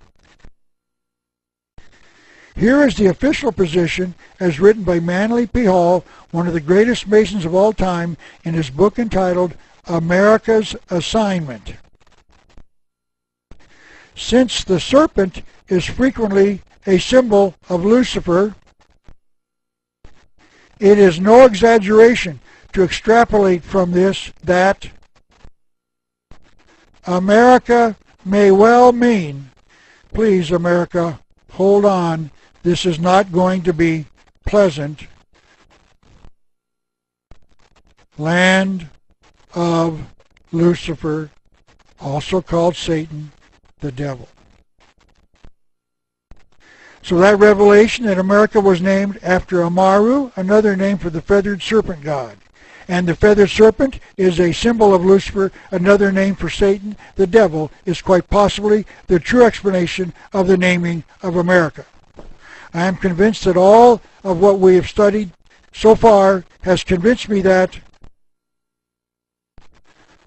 Here is the official position as written by Manly P. Hall, one of the greatest Masons of all time, in his book entitled America's Assignment. Since the serpent is frequently a symbol of Lucifer, it is no exaggeration to extrapolate from this that America may well mean, please America, hold on, this is not going to be pleasant, land of Lucifer, also called Satan, the devil. So that revelation that America was named after Amaru, another name for the feathered serpent god. And the feathered serpent is a symbol of Lucifer, another name for Satan, the devil, is quite possibly the true explanation of the naming of America. I am convinced that all of what we have studied so far has convinced me that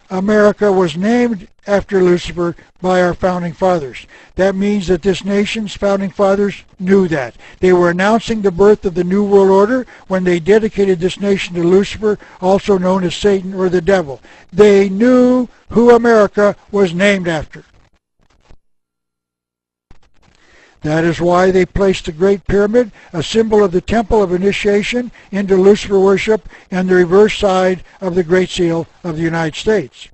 America was named after Lucifer by our founding fathers. That means that this nation's founding fathers knew that. They were announcing the birth of the New World Order when they dedicated this nation to Lucifer, also known as Satan or the devil. They knew who America was named after. That is why they placed the Great Pyramid, a symbol of the temple of initiation, into Lucifer worship and the reverse side of the Great Seal of the United States.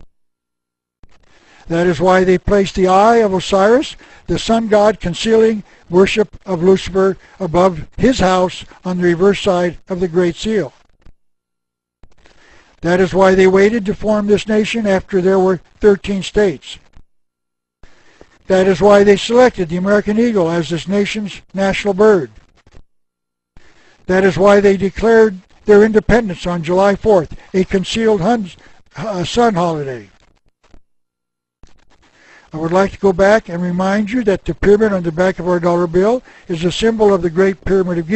That is why they placed the Eye of Osiris, the sun god, concealing worship of Lucifer above his house on the reverse side of the Great Seal. That is why they waited to form this nation after there were 13 states. That is why they selected the American eagle as this nation's national bird. That is why they declared their independence on July 4th, a concealed sun holiday. I would like to go back and remind you that the pyramid on the back of our dollar bill is a symbol of the Great Pyramid of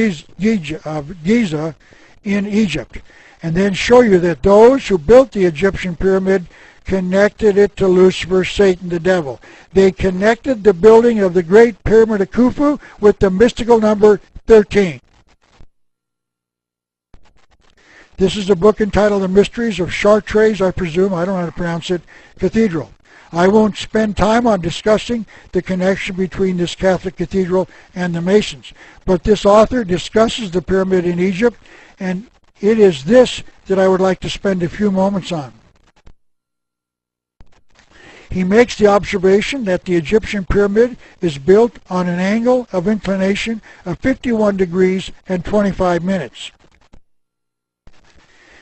Giza in Egypt, and then show you that those who built the Egyptian pyramid connected it to Lucifer, Satan, the devil. They connected the building of the Great Pyramid of Khufu with the mystical number 13. This is a book entitled The Mysteries of Chartres, I presume, I don't know how to pronounce it, Cathedral. I won't spend time on discussing the connection between this Catholic cathedral and the Masons, but this author discusses the pyramid in Egypt, and it is this that I would like to spend a few moments on. He makes the observation that the Egyptian pyramid is built on an angle of inclination of 51 degrees and 25 minutes.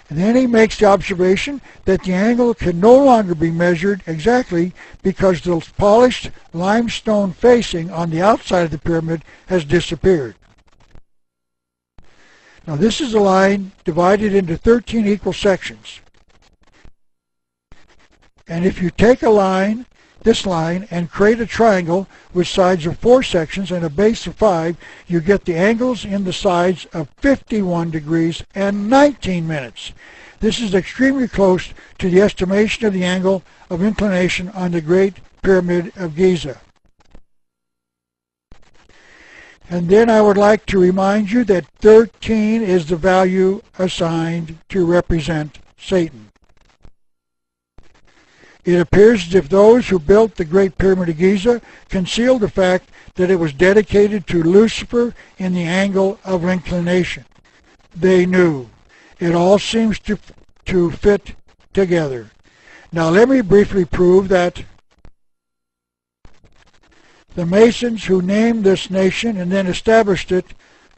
And then he makes the observation that the angle can no longer be measured exactly because the polished limestone facing on the outside of the pyramid has disappeared. Now this is a line divided into 13 equal sections. And if you take a line, this line, and create a triangle with sides of 4 sections and a base of 5, you get the angles in the sides of 51 degrees and 19 minutes. This is extremely close to the estimation of the angle of inclination on the Great Pyramid of Giza. And then I would like to remind you that 13 is the value assigned to represent Satan. It appears as if those who built the Great Pyramid of Giza concealed the fact that it was dedicated to Lucifer in the angle of inclination. They knew. It all seems to fit together. Now let me briefly prove that the Masons who named this nation and then established it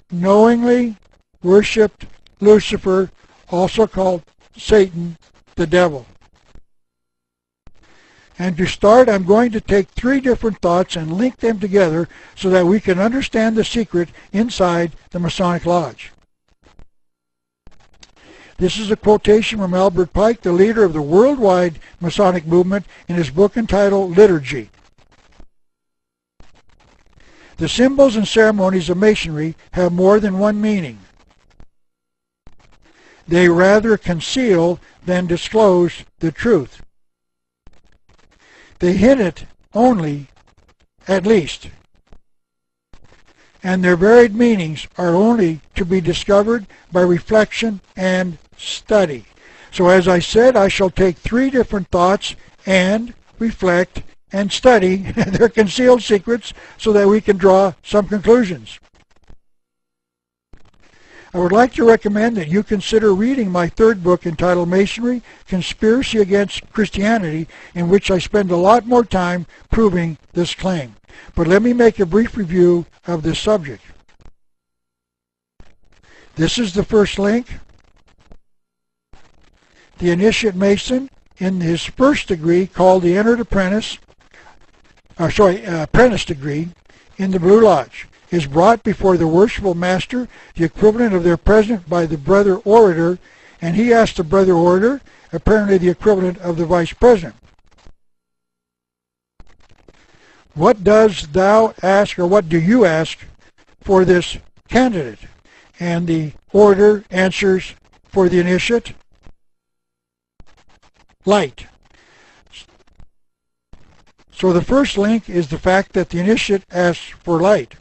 knowingly worshipped Lucifer, also called Satan, the devil. And to start, I'm going to take 3 different thoughts and link them together so that we can understand the secret inside the Masonic Lodge. This is a quotation from Albert Pike, the leader of the worldwide Masonic movement, in his book entitled Liturgy. The symbols and ceremonies of Masonry have more than one meaning. They rather conceal than disclose the truth. They hint it only, at least, and their varied meanings are only to be discovered by reflection and study. So as I said, I shall take 3 different thoughts and reflect and study their concealed secrets so that we can draw some conclusions. I would like to recommend that you consider reading my 3rd book entitled Masonry, Conspiracy Against Christianity, in which I spend a lot more time proving this claim. But let me make a brief review of this subject. This is the first link. The initiate Mason, in his first degree, called the Entered Apprentice, apprentice degree, in the Blue Lodge, is brought before the worshipful master, the equivalent of their president, by the brother orator, and he asks the brother orator, apparently the equivalent of the vice president, what does thou ask, or what do you ask for this candidate? And the orator answers for the initiate, light. So the first link is the fact that the initiate asks for light.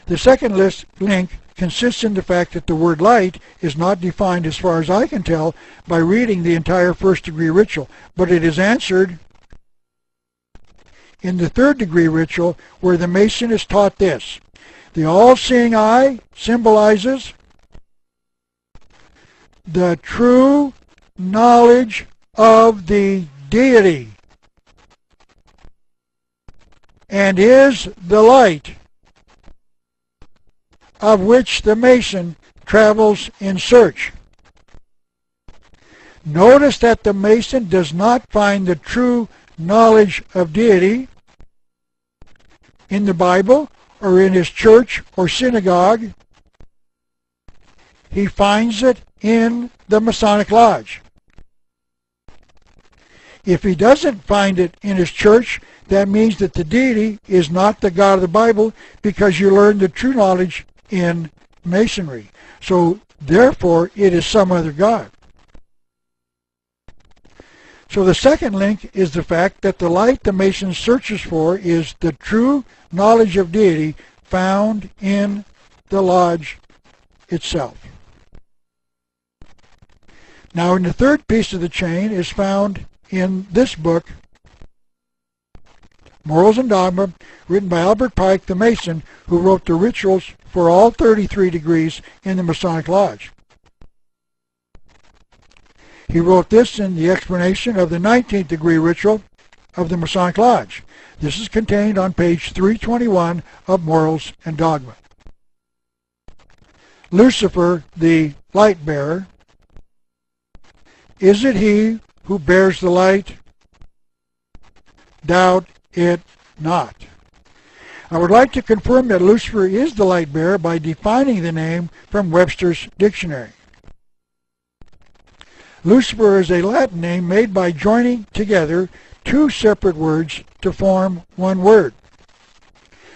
The second link consists in the fact that the word light is not defined, as far as I can tell, by reading the entire first degree ritual, but it is answered in the 3rd degree ritual, where the Mason is taught this. The all-seeing eye symbolizes the true knowledge of the deity and is the light of which the Mason travels in search. Notice that the Mason does not find the true knowledge of deity in the Bible or in his church or synagogue. He finds it in the Masonic Lodge. If he doesn't find it in his church, that means that the deity is not the God of the Bible, because you learn the true knowledge in Masonry. So therefore it is some other God. So the second link is the fact that the light the Mason searches for is the true knowledge of deity found in the lodge itself. Now, in the 3rd piece of the chain is found in this book, Morals and Dogma, written by Albert Pike, the Mason, who wrote the rituals for all 33 degrees in the Masonic Lodge. He wrote this in the explanation of the 19th degree ritual of the Masonic Lodge. This is contained on page 321 of Morals and Dogma. Lucifer, the light bearer, is it he who bears the light? Doubt it not. I would like to confirm that Lucifer is the light bearer by defining the name from Webster's dictionary. Lucifer is a Latin name made by joining together two separate words to form one word.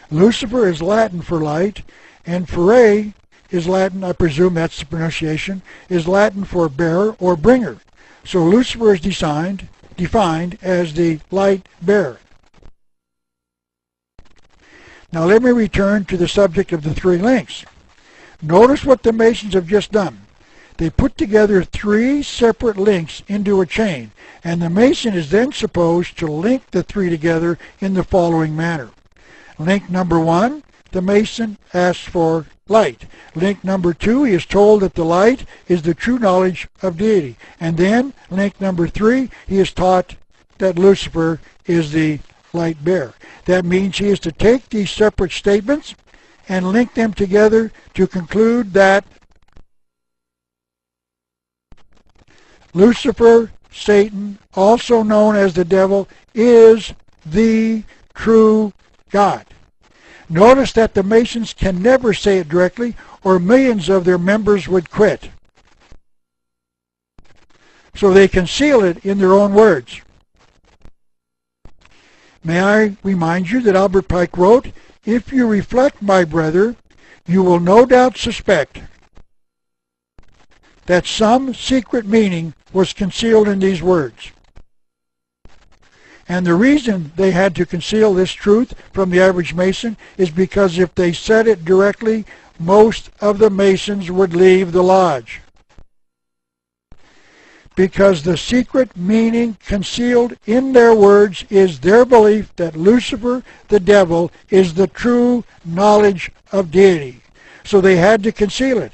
Lucifer is Latin for light, and fere is Latin, I presume that's the pronunciation, is Latin for bearer or bringer. So Lucifer is defined as the light bearer. Now let me return to the subject of the three links. Notice what the Masons have just done. They put together three separate links into a chain, and the Mason is then supposed to link the three together in the following manner. Link number 1, the Mason asks for light. Link number 2, he is told that the light is the true knowledge of deity. And then, link number 3, he is taught that Lucifer is the light bearer. That means he is to take these separate statements and link them together to conclude that Lucifer, Satan, also known as the devil, is the true God. Notice that the Masons can never say it directly, or millions of their members would quit. So they conceal it in their own words. May I remind you that Albert Pike wrote, "If you reflect, my brother, you will no doubt suspect that some secret meaning was concealed in these words." And the reason they had to conceal this truth from the average Mason is because if they said it directly, most of the Masons would leave the lodge. Because the secret meaning concealed in their words is their belief that Lucifer, the devil, is the true knowledge of deity. So they had to conceal it.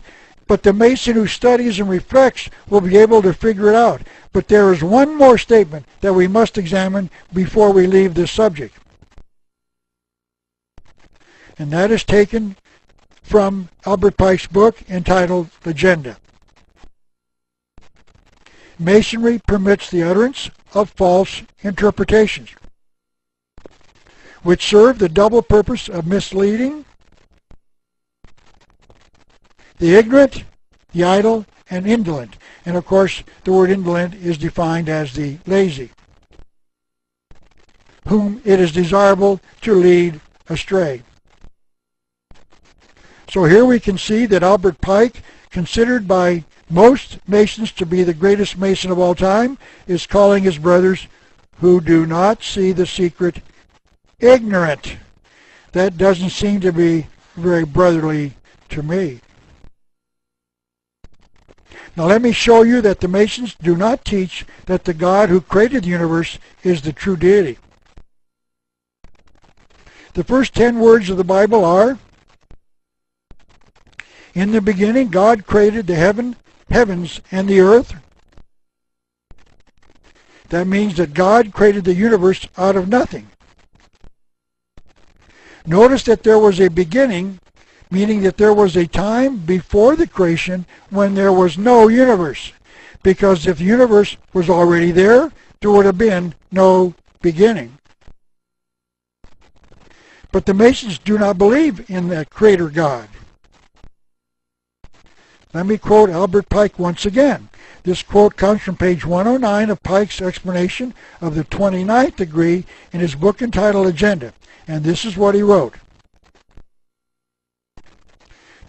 But the Mason who studies and reflects will be able to figure it out. But there is one more statement that we must examine before we leave this subject. And that is taken from Albert Pike's book entitled Legenda. Masonry permits the utterance of false interpretations, which serve the double purpose of misleading the ignorant, the idle, and indolent. And of course, the word indolent is defined as the lazy, whom it is desirable to lead astray. So here we can see that Albert Pike, considered by most Masons to be the greatest Mason of all time, is calling his brothers who do not see the secret ignorant. That doesn't seem to be very brotherly to me. Now let me show you that the Masons do not teach that the God who created the universe is the true deity. The first 10 words of the Bible are, "In the beginning God created the heavens and the earth." That means that God created the universe out of nothing. Notice that there was a beginning, meaning that there was a time before the creation when there was no universe. Because if the universe was already there, there would have been no beginning. But the Masons do not believe in the Creator God. Let me quote Albert Pike once again. This quote comes from page 109 of Pike's explanation of the 29th degree in his book entitled Agenda. And this is what he wrote.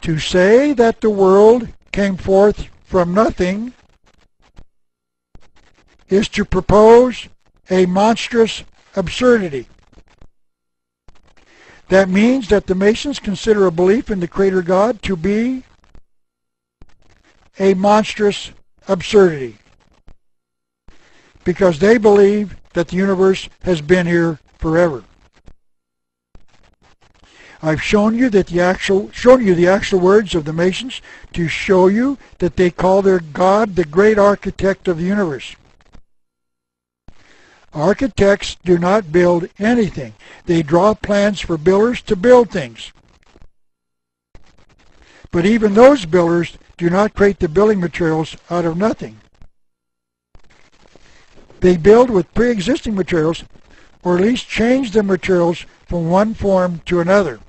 "To say that the world came forth from nothing is to propose a monstrous absurdity." That means that the Masons consider a belief in the Creator God to be a monstrous absurdity, because they believe that the universe has been here forever. I've shown you the actual words of the Masons to show you that they call their God the great architect of the universe. Architects do not build anything. They draw plans for builders to build things. But even those builders do not create the building materials out of nothing. They build with pre-existing materials, or at least change the materials from one form to another,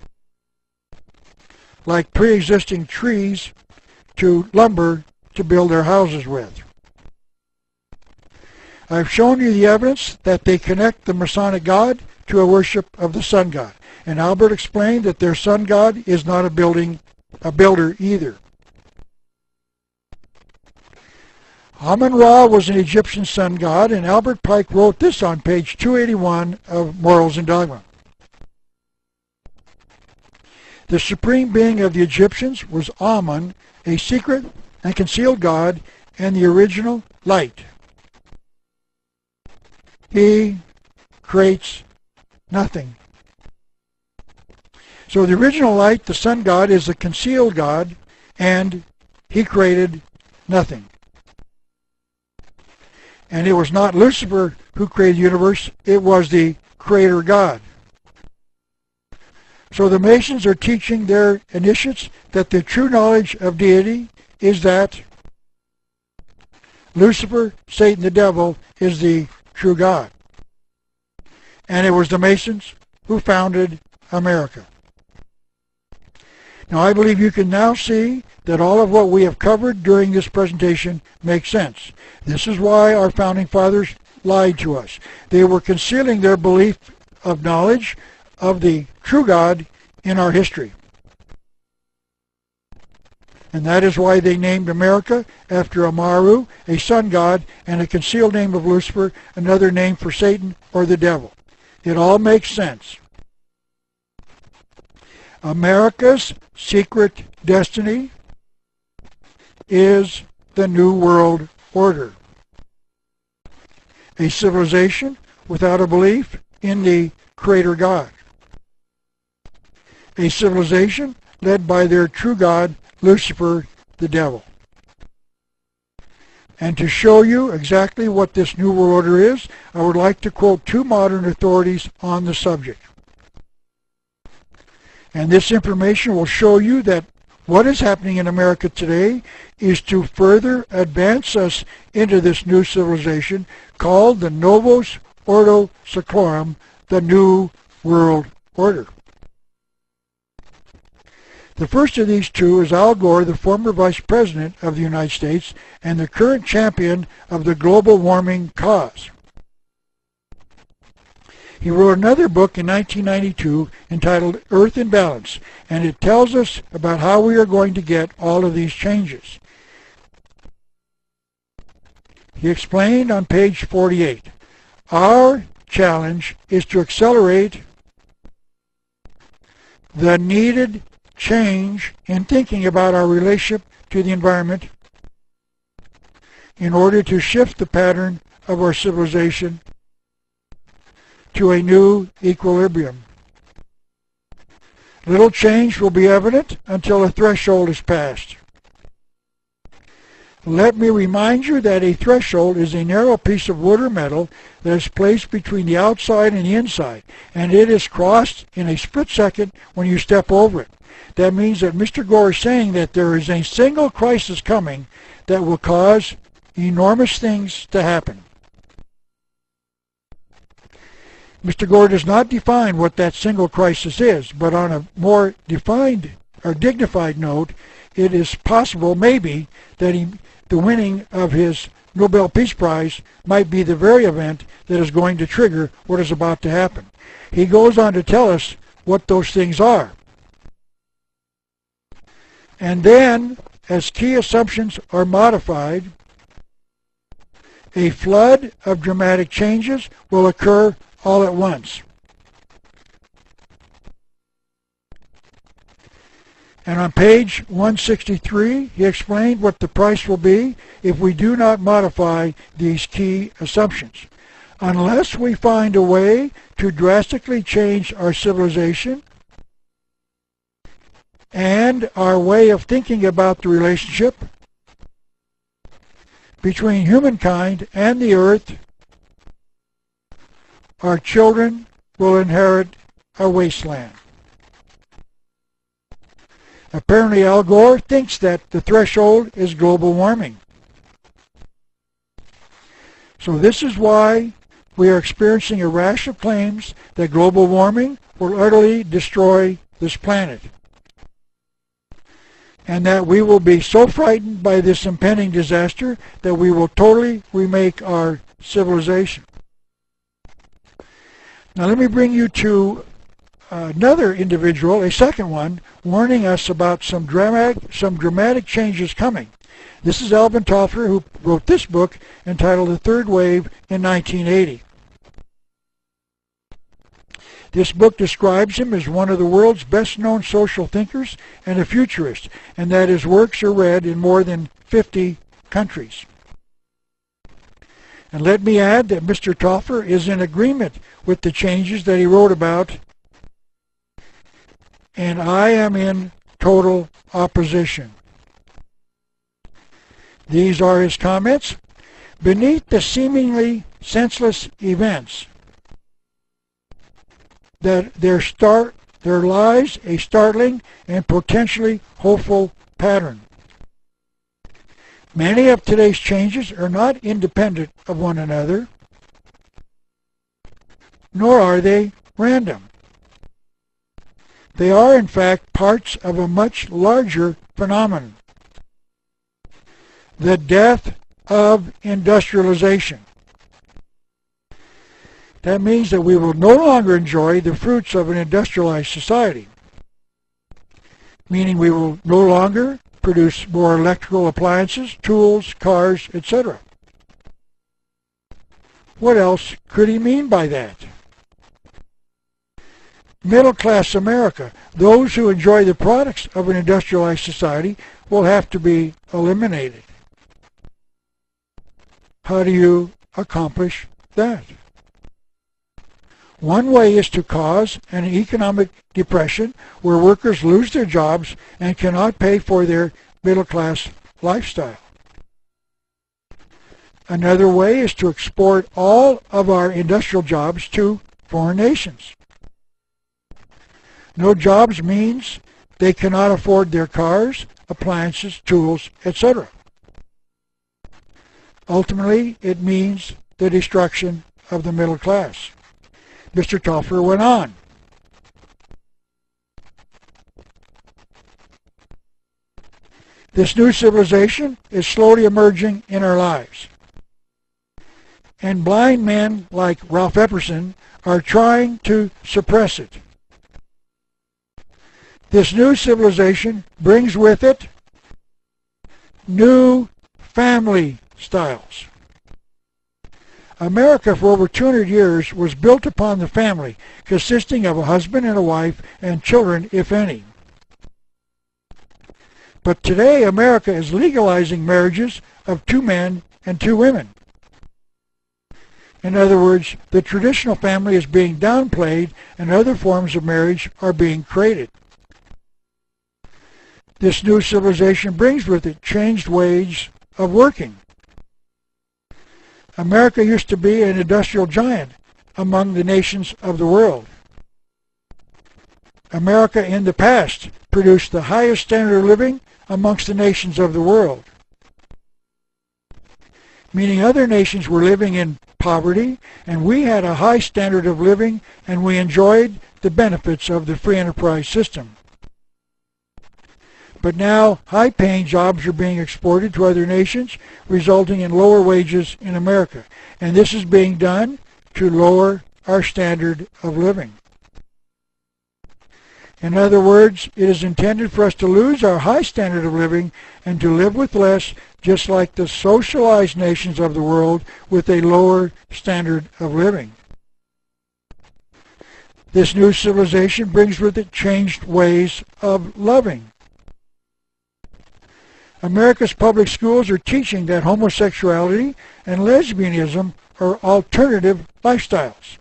like pre-existing trees to lumber to build their houses with. I've shown you the evidence that they connect the Masonic God to a worship of the sun god, and Albert explained that their sun god is not a builder either. Amun-Ra was an Egyptian sun god, and Albert Pike wrote this on page 281 of Morals and Dogma. The supreme being of the Egyptians was Amun, a secret and concealed god, and the original light. He creates nothing. So the original light, the sun god, is a concealed god, and he created nothing. And it was not Lucifer who created the universe, it was the creator God. So the Masons are teaching their initiates that the true knowledge of deity is that Lucifer, Satan the devil, is the true God. And it was the Masons who founded America. Now I believe you can now see that all of what we have covered during this presentation makes sense. This is why our founding fathers lied to us. They were concealing their belief of knowledge of the true God in our history. And that is why they named America after Amaru, a sun god, and a concealed name of Lucifer, another name for Satan or the devil. It all makes sense. America's secret destiny is the New World Order, a civilization without a belief in the Creator God, a civilization led by their true God, Lucifer, the devil. And to show you exactly what this New World Order is, I would like to quote two modern authorities on the subject. And this information will show you that what is happening in America today is to further advance us into this new civilization called the Novus Ordo Seclorum, the New World Order. The first of these two is Al Gore, the former Vice President of the United States and the current champion of the global warming cause. He wrote another book in 1992 entitled Earth in Balance, and it tells us about how we are going to get all of these changes. He explained on page 48, our challenge is to accelerate the needed change in thinking about our relationship to the environment in order to shift the pattern of our civilization to a new equilibrium. Little change will be evident until a threshold is passed. Let me remind you that a threshold is a narrow piece of wood or metal that is placed between the outside and the inside, and it is crossed in a split second when you step over it. That means that Mr. Gore is saying that there is a single crisis coming that will cause enormous things to happen. Mr. Gore does not define what that single crisis is, but on a more defined or dignified note, it is possible, maybe, that the winning of his Nobel Peace Prize might be the very event that is going to trigger what is about to happen. He goes on to tell us what those things are. And then, as key assumptions are modified, a flood of dramatic changes will occur all at once. And on page 163, he explained what the price will be if we do not modify these key assumptions. Unless we find a way to drastically change our civilization and our way of thinking about the relationship between humankind and the earth, our children will inherit a wasteland. Apparently Al Gore thinks that the threshold is global warming. So this is why we are experiencing a rash of claims that global warming will utterly destroy this planet, and that we will be so frightened by this impending disaster that we will totally remake our civilization. Now let me bring you to another individual, a second one, warning us about some dramatic changes coming. This is Alvin Toffler, who wrote this book entitled The Third Wave in 1980. This book describes him as one of the world's best-known social thinkers and a futurist, and that his works are read in more than 50 countries. And let me add that Mr. Toffler is in agreement with the changes that he wrote about, and I am in total opposition. These are his comments. Beneath the seemingly senseless events, that there lies a startling and potentially hopeful pattern. Many of today's changes are not independent of one another, nor are they random. They are, in fact, parts of a much larger phenomenon: the death of industrialization. That means that we will no longer enjoy the fruits of an industrialized society, meaning we will no longer produce more electrical appliances, tools, cars, etc. What else could he mean by that? Middle-class America, those who enjoy the products of an industrialized society, will have to be eliminated. How do you accomplish that? One way is to cause an economic depression where workers lose their jobs and cannot pay for their middle-class lifestyle. Another way is to export all of our industrial jobs to foreign nations. No jobs means they cannot afford their cars, appliances, tools, etc. Ultimately, it means the destruction of the middle class. Mr. Toffler went on. This new civilization is slowly emerging in our lives, and blind men like Ralph Epperson are trying to suppress it. This new civilization brings with it new family styles. America for over 200 years was built upon the family, consisting of a husband and a wife and children, if any. But today America is legalizing marriages of 2 men and 2 women. In other words, the traditional family is being downplayed and other forms of marriage are being created. This new civilization brings with it changed ways of working. America used to be an industrial giant among the nations of the world. America in the past produced the highest standard of living amongst the nations of the world, meaning other nations were living in poverty, and we had a high standard of living, and we enjoyed the benefits of the free enterprise system. But now high-paying jobs are being exported to other nations, resulting in lower wages in America. And this is being done to lower our standard of living. In other words, it is intended for us to lose our high standard of living and to live with less, just like the socialized nations of the world with a lower standard of living. This new civilization brings with it changed ways of loving. America's public schools are teaching that homosexuality and lesbianism are alternative lifestyles.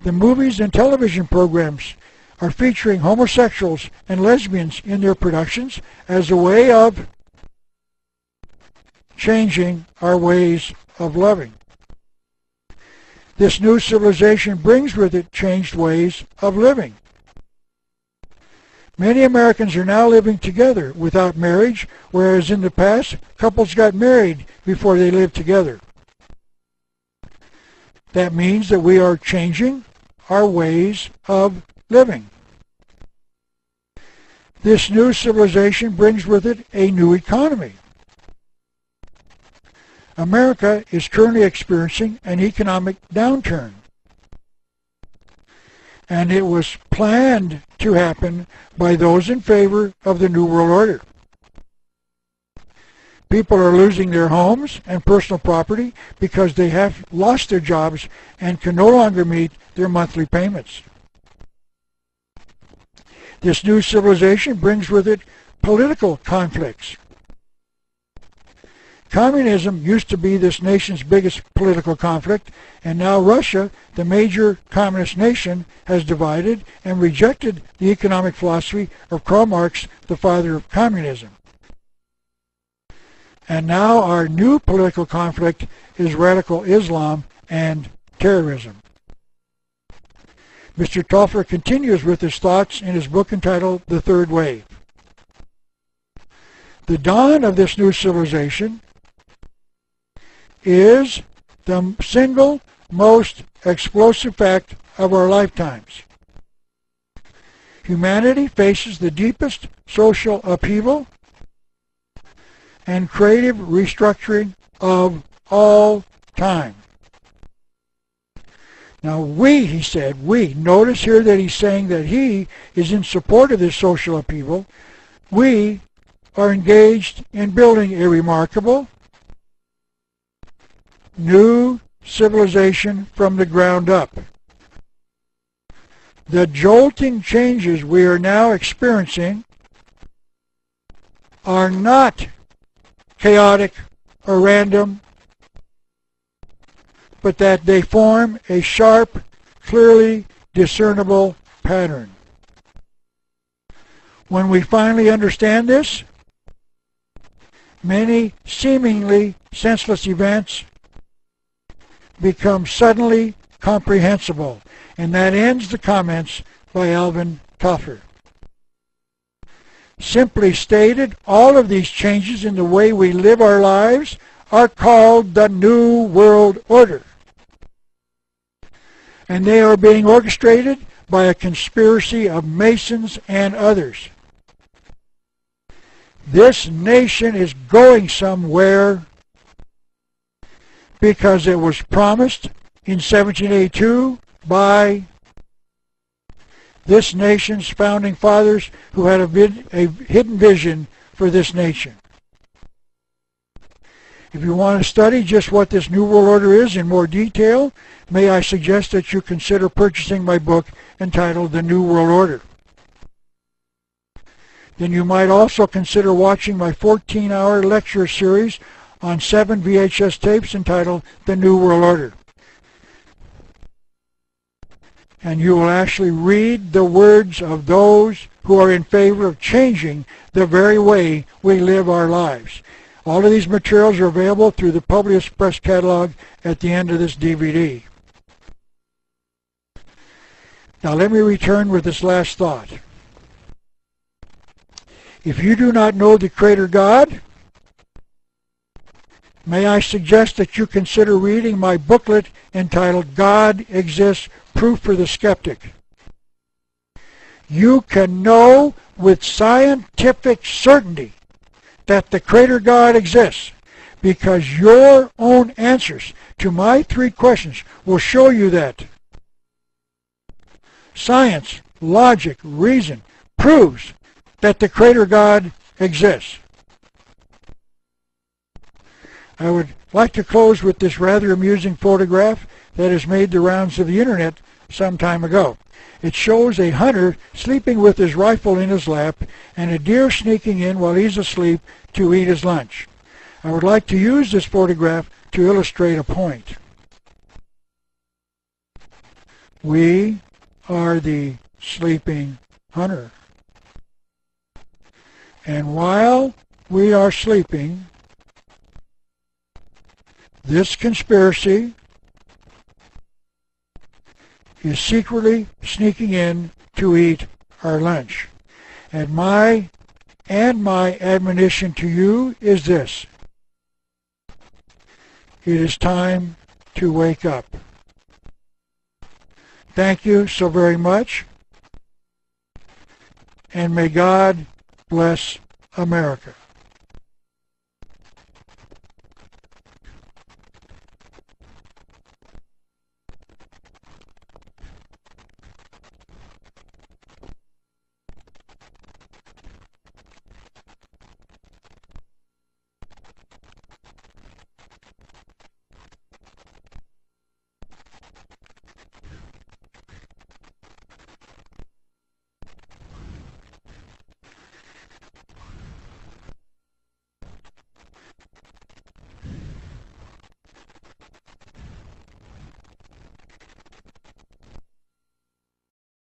The movies and television programs are featuring homosexuals and lesbians in their productions as a way of changing our ways of loving. This new civilization brings with it changed ways of living. Many Americans are now living together without marriage, whereas in the past, couples got married before they lived together. That means that we are changing our ways of living. This new civilization brings with it a new economy. America is currently experiencing an economic downturn, and it was planned to happen by those in favor of the New World Order. People are losing their homes and personal property because they have lost their jobs and can no longer meet their monthly payments. This new civilization brings with it political conflicts. Communism used to be this nation's biggest political conflict, and now Russia, the major communist nation, has divided and rejected the economic philosophy of Karl Marx, the father of communism. And now our new political conflict is radical Islam and terrorism. Mr. Toffler continues with his thoughts in his book entitled The Third Wave. The dawn of this new civilization is the single most explosive fact of our lifetimes. Humanity faces the deepest social upheaval and creative restructuring of all time. Now he said, notice here that he's saying that he is in support of this social upheaval. We are engaged in building a remarkable new civilization from the ground up. The jolting changes we are now experiencing are not chaotic or random, but that they form a sharp, clearly discernible pattern. When we finally understand this, many seemingly senseless events become suddenly comprehensible. And that ends the comments by Alvin Toffler. Simply stated, all of these changes in the way we live our lives are called the New World Order. And they are being orchestrated by a conspiracy of Masons and others. This nation is going somewhere because it was promised in 1782 by this nation's founding fathers who had a hidden vision for this nation. If you want to study just what this New World Order is in more detail, may I suggest that you consider purchasing my book entitled The New World Order. Then you might also consider watching my 14-hour lecture series on 7 VHS tapes entitled The New World Order. And you will actually read the words of those who are in favor of changing the very way we live our lives. All of these materials are available through the Publius Press catalog at the end of this DVD. Now let me return with this last thought. If you do not know the Creator God, may I suggest that you consider reading my booklet entitled God Exists, Proof for the Skeptic. You can know with scientific certainty that the Creator God exists because your own answers to my 3 questions will show you that. Science, logic, reason proves that the Creator God exists. I would like to close with this rather amusing photograph that has made the rounds of the internet some time ago. It shows a hunter sleeping with his rifle in his lap and a deer sneaking in while he's asleep to eat his lunch. I would like to use this photograph to illustrate a point. We are the sleeping hunter. And while we are sleeping, this conspiracy is secretly sneaking in to eat our lunch. And my admonition to you is this. It is time to wake up. Thank you so very much, and may God bless America.